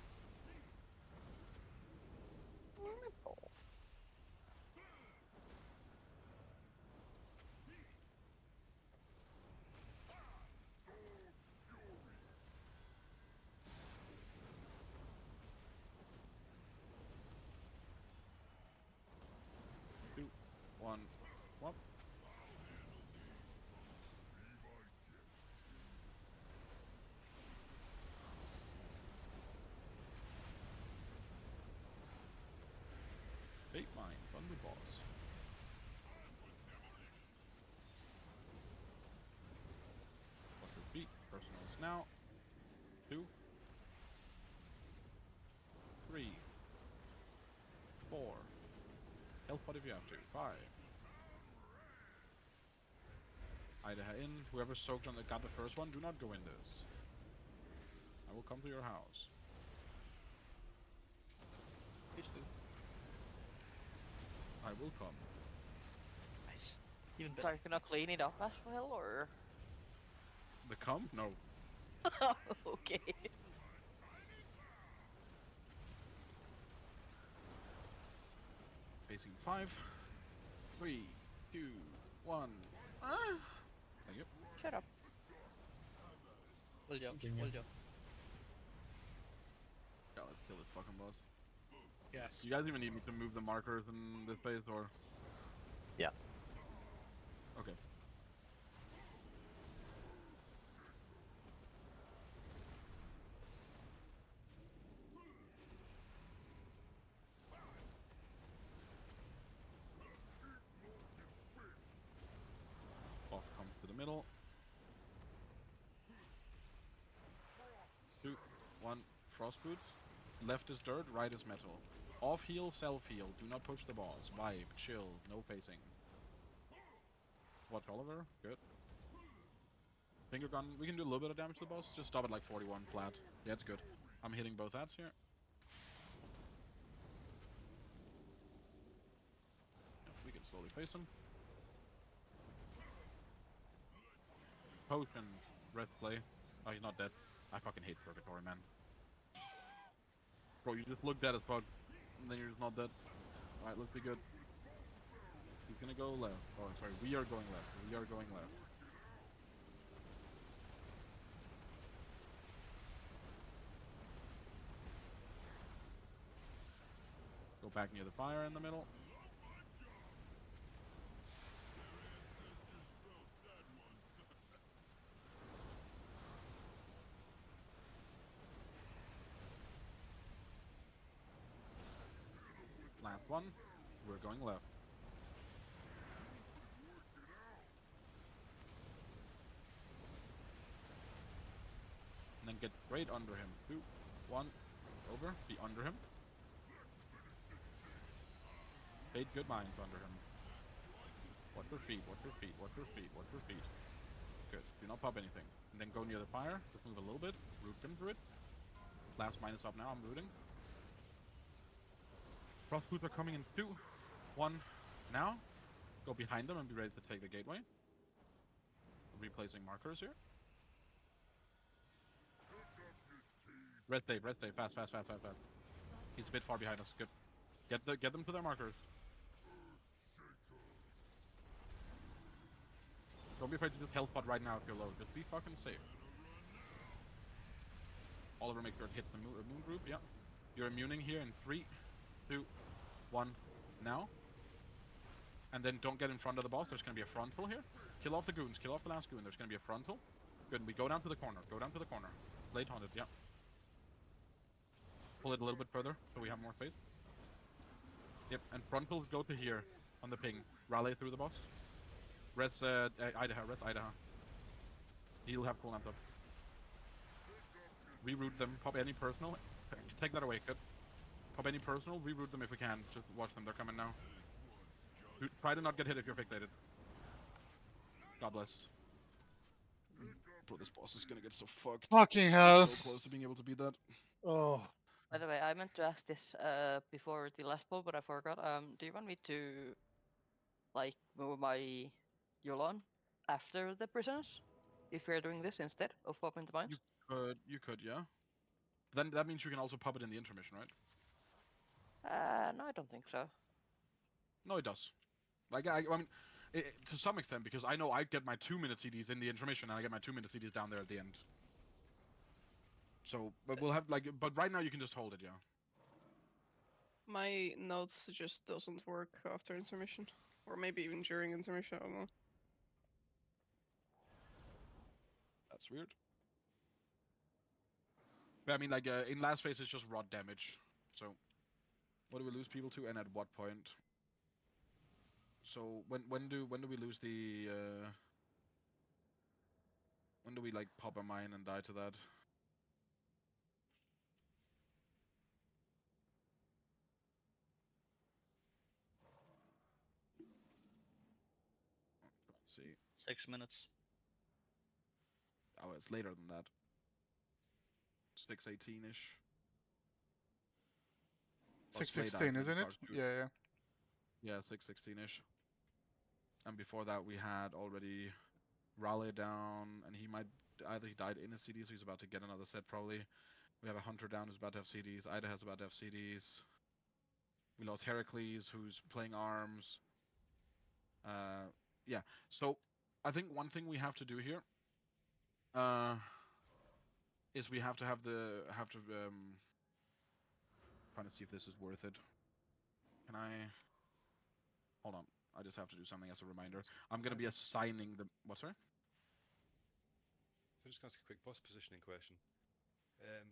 Two, 1, swap. Fate mine, fund the boss. Watch your feet, personals now. 2, 3, 4. Health pot if you have to. 5. Idaha in. Whoever soaked on the got the first one, do not go in this. I will come to your house. Please do. I will come. Nice. Even So better. you gonna clean it up as well, or? The come? No. Okay. Facing 5, 3, 2, 1. Thank you. Shut up. Well job, Continue. well job. Yeah, let's kill this fucking boss. Yes. You guys even need me to move the markers in this phase, or? Yeah. Okay. Boss comes to the middle. 2, 1, frost boots. Left is dirt, right is metal. Off heal, self heal. Do not push the boss. Vibe, chill, no facing. Watch Oliver, good. Finger gun, we can do a little bit of damage to the boss. Just stop at like 41 flat. Yeah, it's good. I'm hitting both hats here. Yeah, we can slowly face him. Potion, rest play. Oh, he's not dead. I fucking hate Purgatory, man. Bro, you just look dead as fuck, and then you're just not dead. Alright, let's be good. He's gonna go left. Oh, sorry, we are going left. We are going left. Go back near the fire in the middle. Last one. We're going left. And then get straight under him. 2, 1, over. Be under him. Fade good minds under him. Watch your feet, watch your feet, watch your feet, watch your feet. Good. Do not pop anything. And then go near the fire. Just move a little bit. Root him through it. Last minus up now. I'm rooting. Frost boots are coming in 2, 1. Now. Go behind them and be ready to take the gateway. Replacing markers here. Red save, fast, fast, fast, fast, fast. He's a bit far behind us. Good. Get them to their markers. Don't be afraid to just health spot right now if you're low. Just be fucking safe. Oliver, make sure it hits the moon group. Yeah. You're immuning here in 3, 2, 1. Now. And then don't get in front of the boss. There's going to be a frontal here. Kill off the goons. Kill off the last goon. There's going to be a frontal. Good. We go down to the corner. Go down to the corner. Blade haunted. Yeah. Pull it a little bit further so we have more space. Yep. And frontals go to here on the ping. Rally through the boss. Res Idaho. Res Idaho. He'll have cooldown up. Reroute them. Pop any personal. Take that away. Good. Pop any personal. Reroute them if we can. Just watch them. They're coming now. Try to not get hit if you're fixated. God bless. Bro, this boss is gonna get so fucked. Fucking hell. So close to being able to beat that. Oh. By the way, I meant to ask this before the last poll, but I forgot. Do you want me to like move my Yulon after the prisoners? If we're doing this instead of popping the mines? You could, yeah. Then that means you can also pop it in the intermission, right? No, I don't think so. No, it does. Like, I mean, to some extent, because I know I get my 2-minute CDs in the intermission, and I get my 2-minute CDs down there at the end. So, but we'll have, like, but right now you can just hold it, yeah. My notes just doesn't work after intermission. Or maybe even during intermission, I don't know. That's weird. But I mean, like, in last phase it's just rod damage. So, what do we lose people to, and at what point? So, when do we lose the, when do we, like, pop a mine and die to that? Let's see. 6 minutes. Oh, it's later than that. 6:18-ish. 6:16, isn't it? Yeah. Yeah, 6:16-ish. And before that, we had already Raleigh down, and he might either he died in his CD, so he's about to get another set probably. We have a Hunter down who's about to have CDs. Ida has about to have CDs. We lost Heracles, who's playing arms. Yeah. So I think one thing we have to do here. is we have to trying to see if this is worth it. Can I? Hold on. I just have to do something as a reminder. I'm gonna be assigning the what? Sorry. So just gonna ask a quick boss positioning question.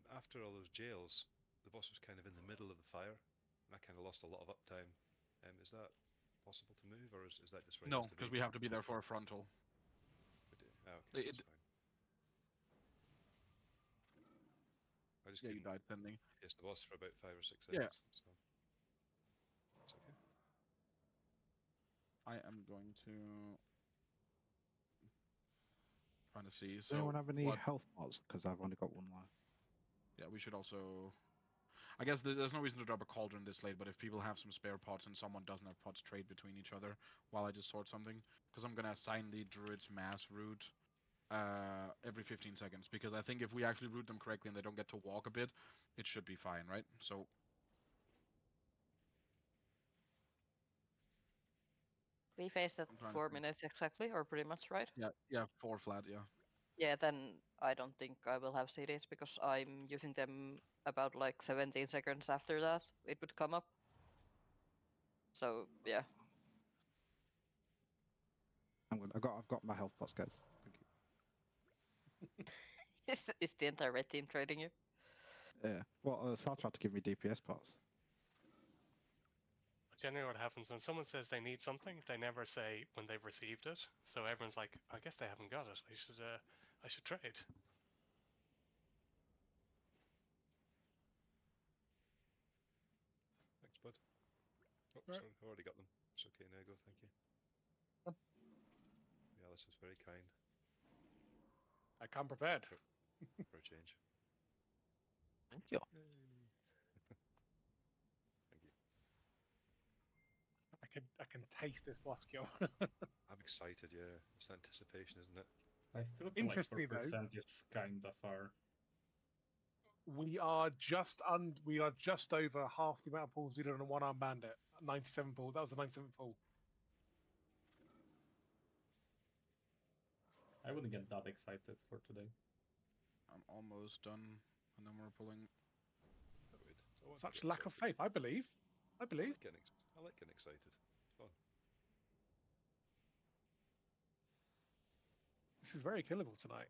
After all those jails, the boss was kind of in the middle of the fire, and I kind of lost a lot of uptime. Is that possible to move, or is that just where he No, has to be? because we have to be there for a frontal. Okay, that's fine. I just you died sending. Yes, the boss for about 5 or 6 Yeah. seconds. So it's okay. I am going to trying to see. Does So anyone have any what? health pots? Because I've only got one left. Yeah, we should also. I guess there's no reason to drop a cauldron this late, but if people have some spare pots and someone doesn't have pots, trade between each other while I just sort something. Because I'm gonna assign the druid's mass route every 15 seconds. Because I think if we actually route them correctly and they don't get to walk a bit, it should be fine, right? So. We faced at 4 minutes exactly, or pretty much, right? Yeah, 4 flat, yeah. Yeah, then I don't think I will have CDs because I'm using them about like 17 seconds after that. It would come up. So yeah. I've got my health pots, guys. Thank you. Is the entire red team trading you? Yeah. Well, Sal tried to give me DPS pots. Generally, what happens when someone says they need something, they never say when they've received it. So everyone's like, "I guess they haven't got it. I should trade." Thanks, bud. Oh, sorry, I already got them. It's okay now, go, thank you. Yeah, this was very kind. I come prepared. For a change. Thank you. Thank you. I can taste this boss kill. I'm excited, yeah. It's anticipation, isn't it? I still feel like Interesting, though. 4% is kind of far. We are just over half the amount of pulls we did on a one-arm bandit. 97 pull. That was the 97th pull. I wouldn't get that excited for today. I'm almost done, and then we're pulling. Such lack of faith. I believe. I like getting excited. It's fun. This is very killable tonight.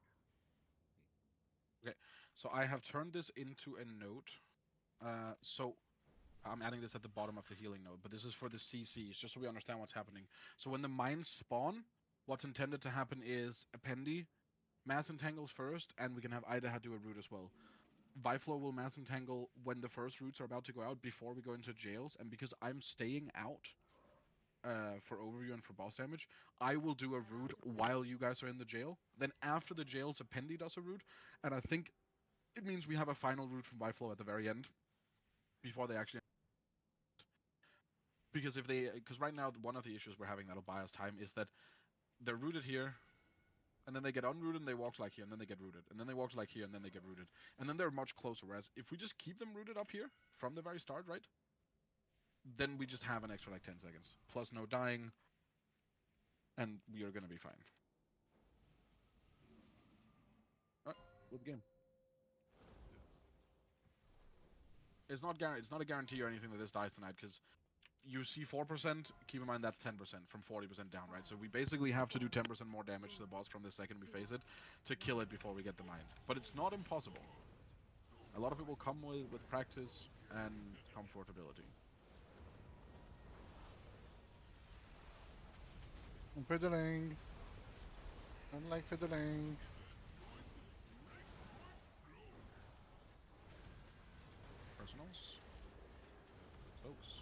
Okay, so I have turned this into a note. So I'm adding this at the bottom of the healing node, but this is for the CCs, just so we understand what's happening. So when the mines spawn, what's intended to happen is Appendi mass entangles first, and we can have Ida do a route as well. Viflo will mass entangle when the first routes are about to go out before we go into jails, and because I'm staying out for overview and for boss damage, I will do a route while you guys are in the jail. Then after the jails, Appendi does a route, and I think it means we have a final route from Viflo at the very end before they actually. Because right now one of the issues we're having that'll buy us time is that they're rooted here, and then they get unrooted and they walk like here, and then they get rooted, and then they walk like here, and then they get rooted, and then they're much closer. Whereas if we just keep them rooted up here from the very start, right, then we just have an extra like 10 seconds plus no dying, and we are gonna be fine. Alright, good game. It's not a guarantee or anything that this dies tonight, because you see 4%, keep in mind that's 10% from 40% down, right? So we basically have to do 10% more damage to the boss from the second we face it to kill it before we get the mines. But it's not impossible. A lot of it will come with practice and comfortability. I'm fiddling. I don't like fiddling. Personals. Close.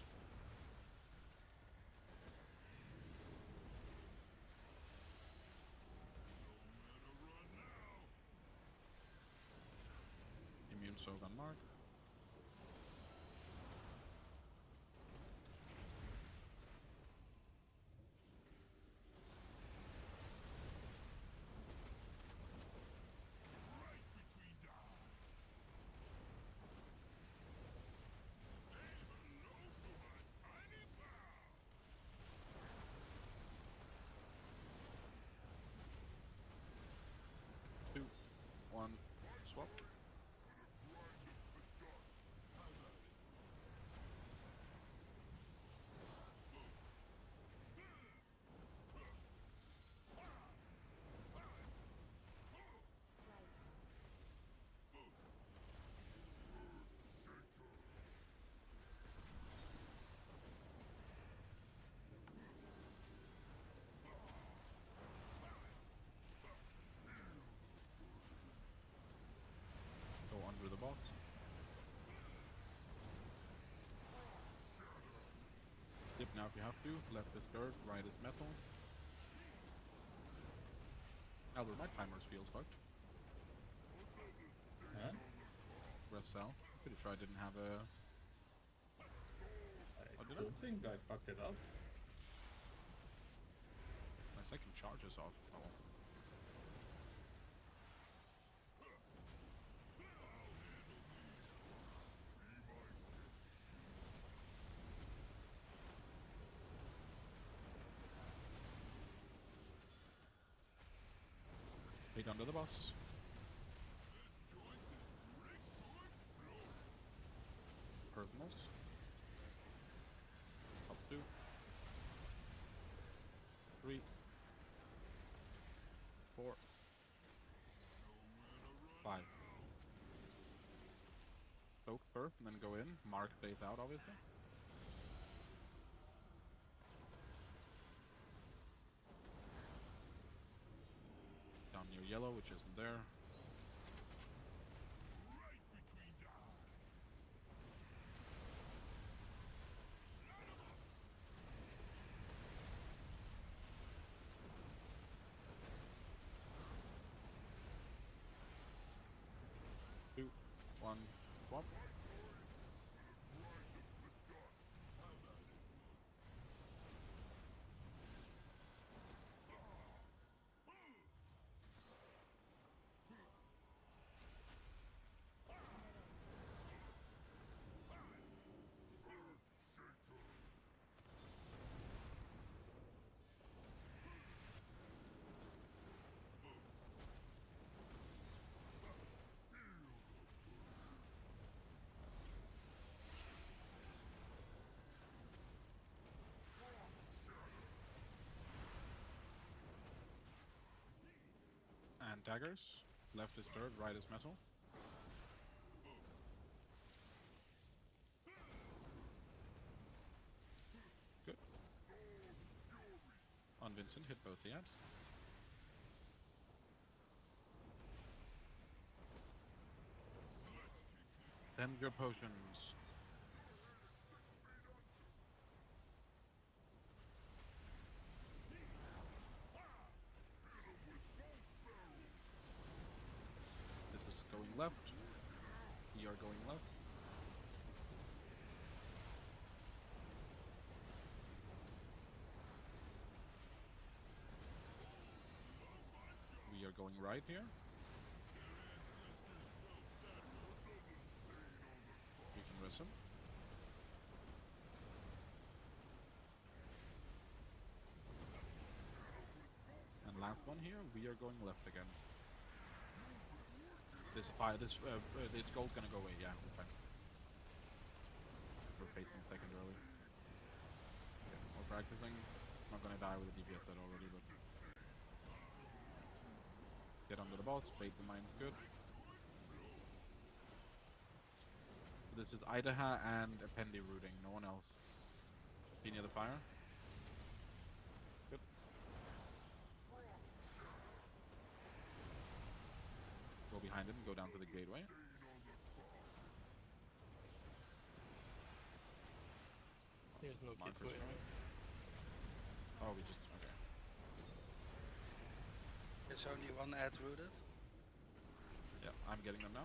Immune soak on mark. Two, one, swap. now if you have to. Left is dirt, right is metal. Albert, my timers feels fucked. Huh? Press cell. Pretty sure I didn't have a... I don't think I fucked it up. My second charge is off. Oh. Wait under the bus. Personals. Up 2. 3. 4. 5. Soak first and then go in. Mark stays out, obviously. Down near yellow, which isn't there. Two, one, swap. And daggers. Left is dirt, right is metal. Good. On Vincent, hit both the ads. Then your potions. This is going left. You are going left. We are going right here. You can listen. And last one here, we are going left again. This gold gonna go away, yeah, we're fine. We're facing second early. Okay, more practicing. Not gonna die with a DPS that already, but... Get under the boss, bait the mine, good. This is Idaha and Appendi rooting, no one else. Be near the fire. Good. Go behind it and go down to the gateway. There's no Markers gateway. going. Oh, we just... okay. There's only one ad routed. Yeah, I'm getting them now.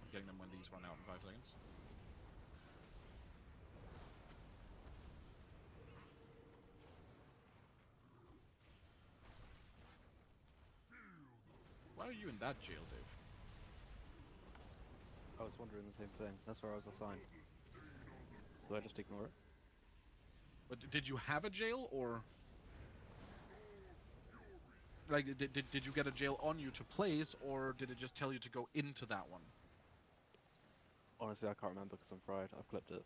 I'm getting them when these run out in 5 seconds. Why are you in that jail, Dave? I was wondering the same thing. That's where I was assigned. Do I just ignore it? But did you have a jail, or... Like, did you get a jail on you to place, or did it just tell you to go into that one? Honestly, I can't remember because I'm fried. I've clipped it.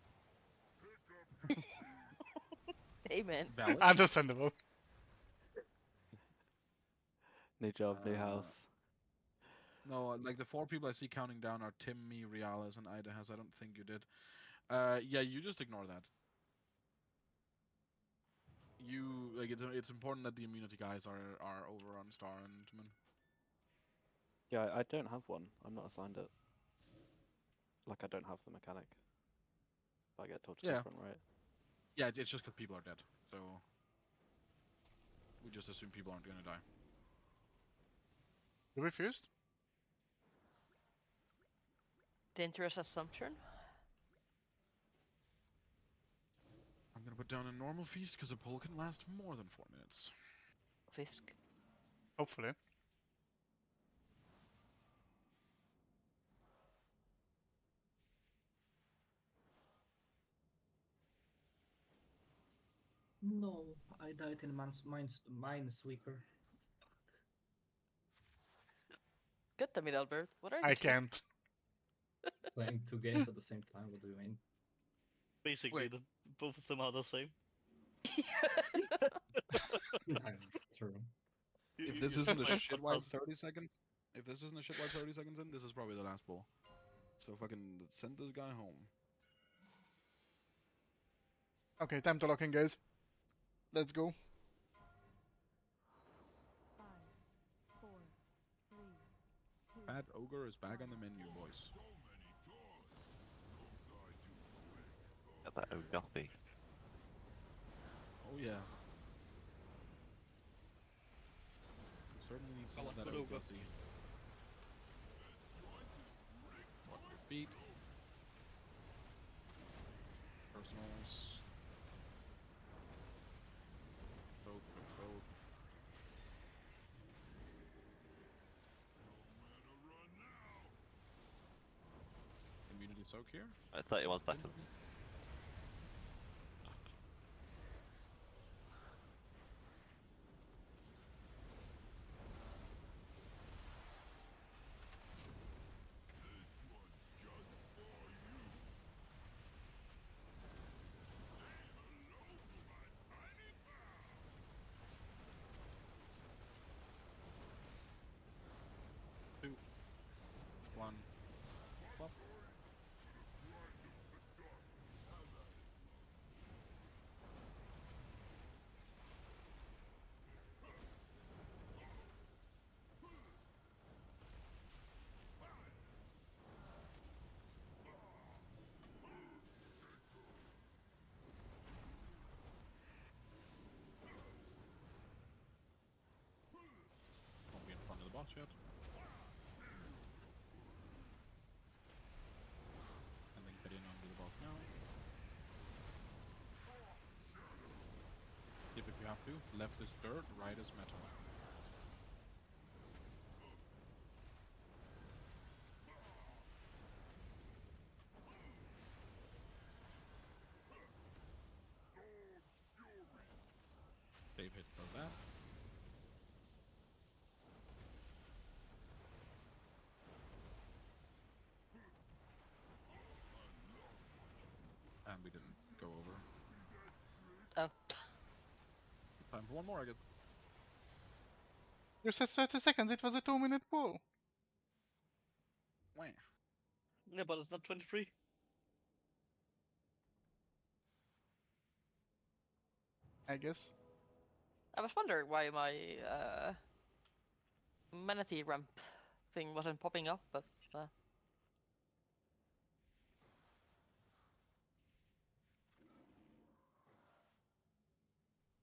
Amen. Valid. Understandable. New job, new house. No, like the 4 people I see counting down are Tim, me, Reales, and Idahas. I don't think you did. Yeah, you just ignore that. You like it's important that the immunity guys are over on Star and Min. Yeah, I don't have one. I'm not assigned it. Like, I don't have the mechanic. like at total Yeah. front, right? Yeah, it's just because people are dead. So we just assume people aren't gonna die. You refused? Dangerous assumption. I'm gonna put down a normal feast because a poll can last more than 4 minutes. Fisk. Hopefully. No, I died in Minesweeper. Get the Middleburg. What are you I doing? can't. Playing 2 games at the same time, what do you mean? Basically, both of them are the same. True. If this isn't a shit wipe 30 seconds, if this isn't a shit wipe 30 seconds in, this is probably the last poll. So fucking send this guy home. Okay, time to lock in, guys. Let's go. 5, 4, 3, 2. Fat Ogre is back on the menu, boys. Got that Ogothy. Oh yeah. Certainly need some of that Ogothy. Watch your feet. Personals. Vote. Immunity soak here. 31 seconds. One. Plop. Won't be in front of the boss yet. And then get in onto the boss now. Skip if you have to. Left is dirt, right is metal. Save hit for that. And we didn't go over. Oh. Time for one more, I guess. You said 30 seconds, it was a 2-minute poll. Wah. Yeah, but it's not 23. I guess. I was wondering why my manatee ramp thing wasn't popping up, but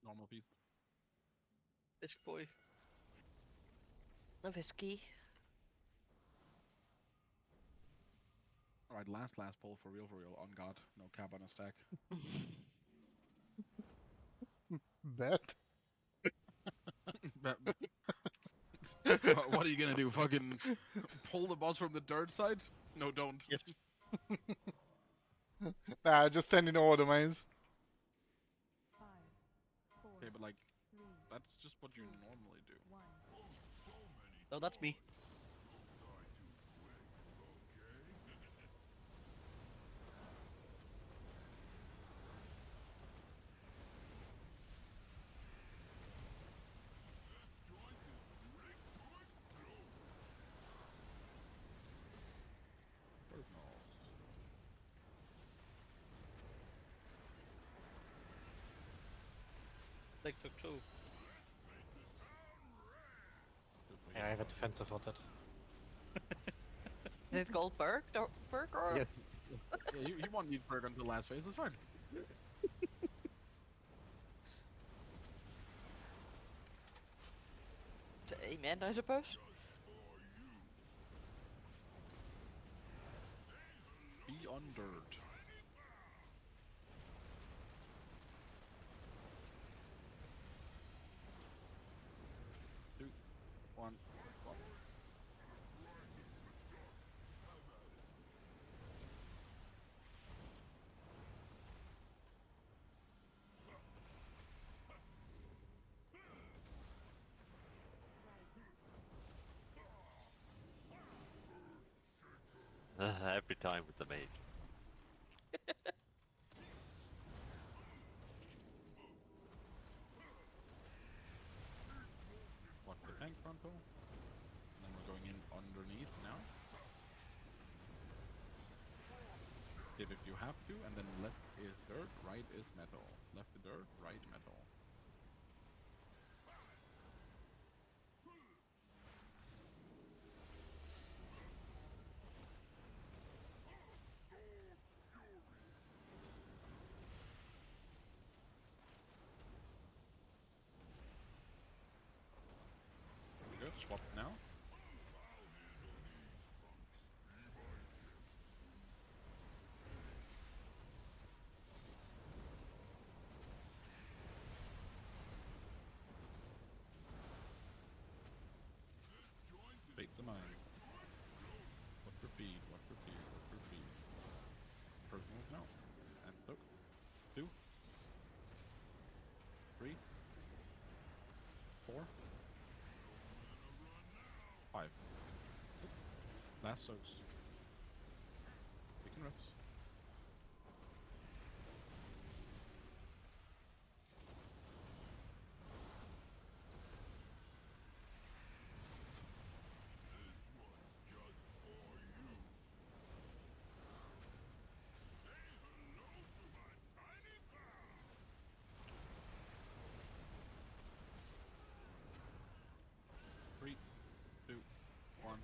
Normal piece. This boy. a whiskey. Alright, last poll for real, on God. No cap on a stack. Bet. What are you gonna do? Fucking pull the boss from the dirt side? No, don't. Yes. Nah, just stand in order, mains. 5, 4, Okay, but like, 3, that's just what you normally do. 1. No, that's me. Like took 2. Yeah, I have a defensive on that. Is it called perk? Perk or? Yeah. Yeah, you won't need Berg until last phase. It's fine. Amen, I suppose. Be on dirt. Two, one, go. Every time with the mage. Watch the tank frontal. And then we're going in underneath now. If you have to, and then left is dirt, right is metal. Left is dirt, right metal. Good, swap now. Bait the mine. Watch your feed, watch your feed, watch your feed. First move now. And look. 2, 3, 4, 5. Last soaks. We can rest. Three, 2, 1.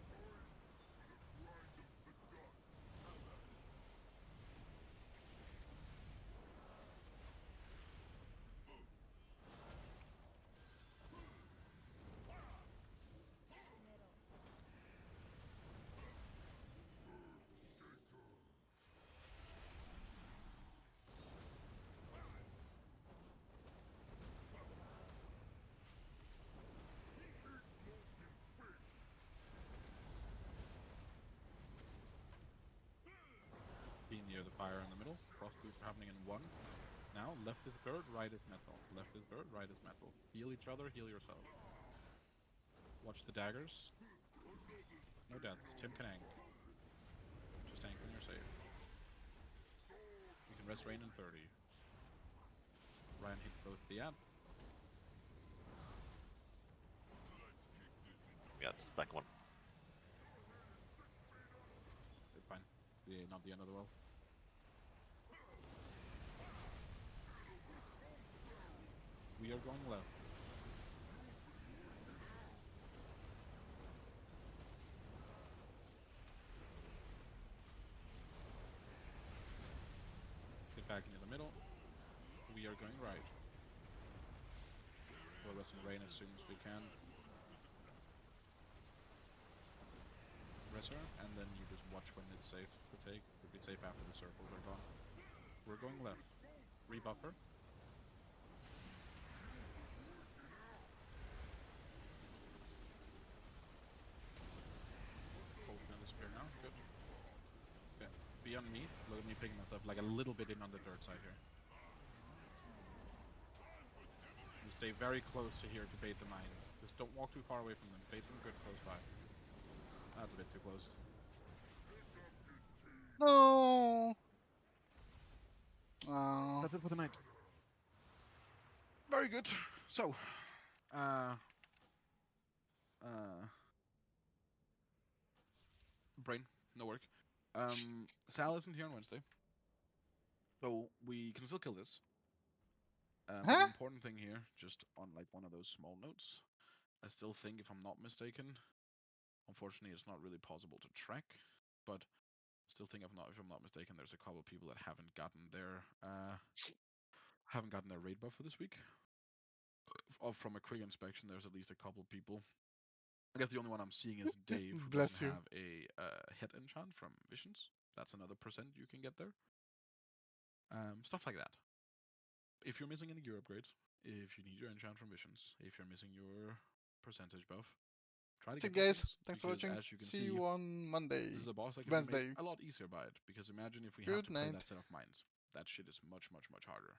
Be near the fire in the middle. Cross group happening in 1. Now, left is dirt, right is metal. Left is dirt, right is metal. Heal each other, heal yourself. Watch the daggers. No deaths. Tim can ank. Just ank when you're safe. You can rest Rain in 30. Ryan hit both the ad. Yeah, it's back one. Okay, fine. Not the end of the world. We are going left. Get back into the middle. We are going right. We'll rest in Rain as soon as we can. Rest her, and then you just watch when it's safe to take. It'll be safe after the circles are gone. We're going left. Rebuff her. Cold can disappear now. Good. Okay. Be underneath. Let me ping myself like a little bit in on the dirt side here. You stay very close to here to bait the mine. Just don't walk too far away from them. Bait them good close by. That's a bit too close. No. Oh. That's it for the night. Very good. So, brain, no work. Sal isn't here on Wednesday, so we can still kill this. But the important thing here, just on like one of those small notes, I still think, if I'm not mistaken, unfortunately it's not really possible to track, but still think if I'm not mistaken, there's a couple of people that haven't gotten their raid buff for this week. From a quick inspection, there's at least a couple of people. I guess the only one I'm seeing is Dave, who Bless doesn't you. have a hit enchant from Visions. That's another percent you can get there. Stuff like that. If you're missing any gear upgrades, if you need your enchant from Visions, if you're missing your percentage buff, try to So get those guys, things. thanks for Because watching. as you can See see, you on Monday. this is a boss that can be made Wednesday. a lot easier by it. Because imagine if we have Good to play night. that set of mines. That shit is much, much, much harder.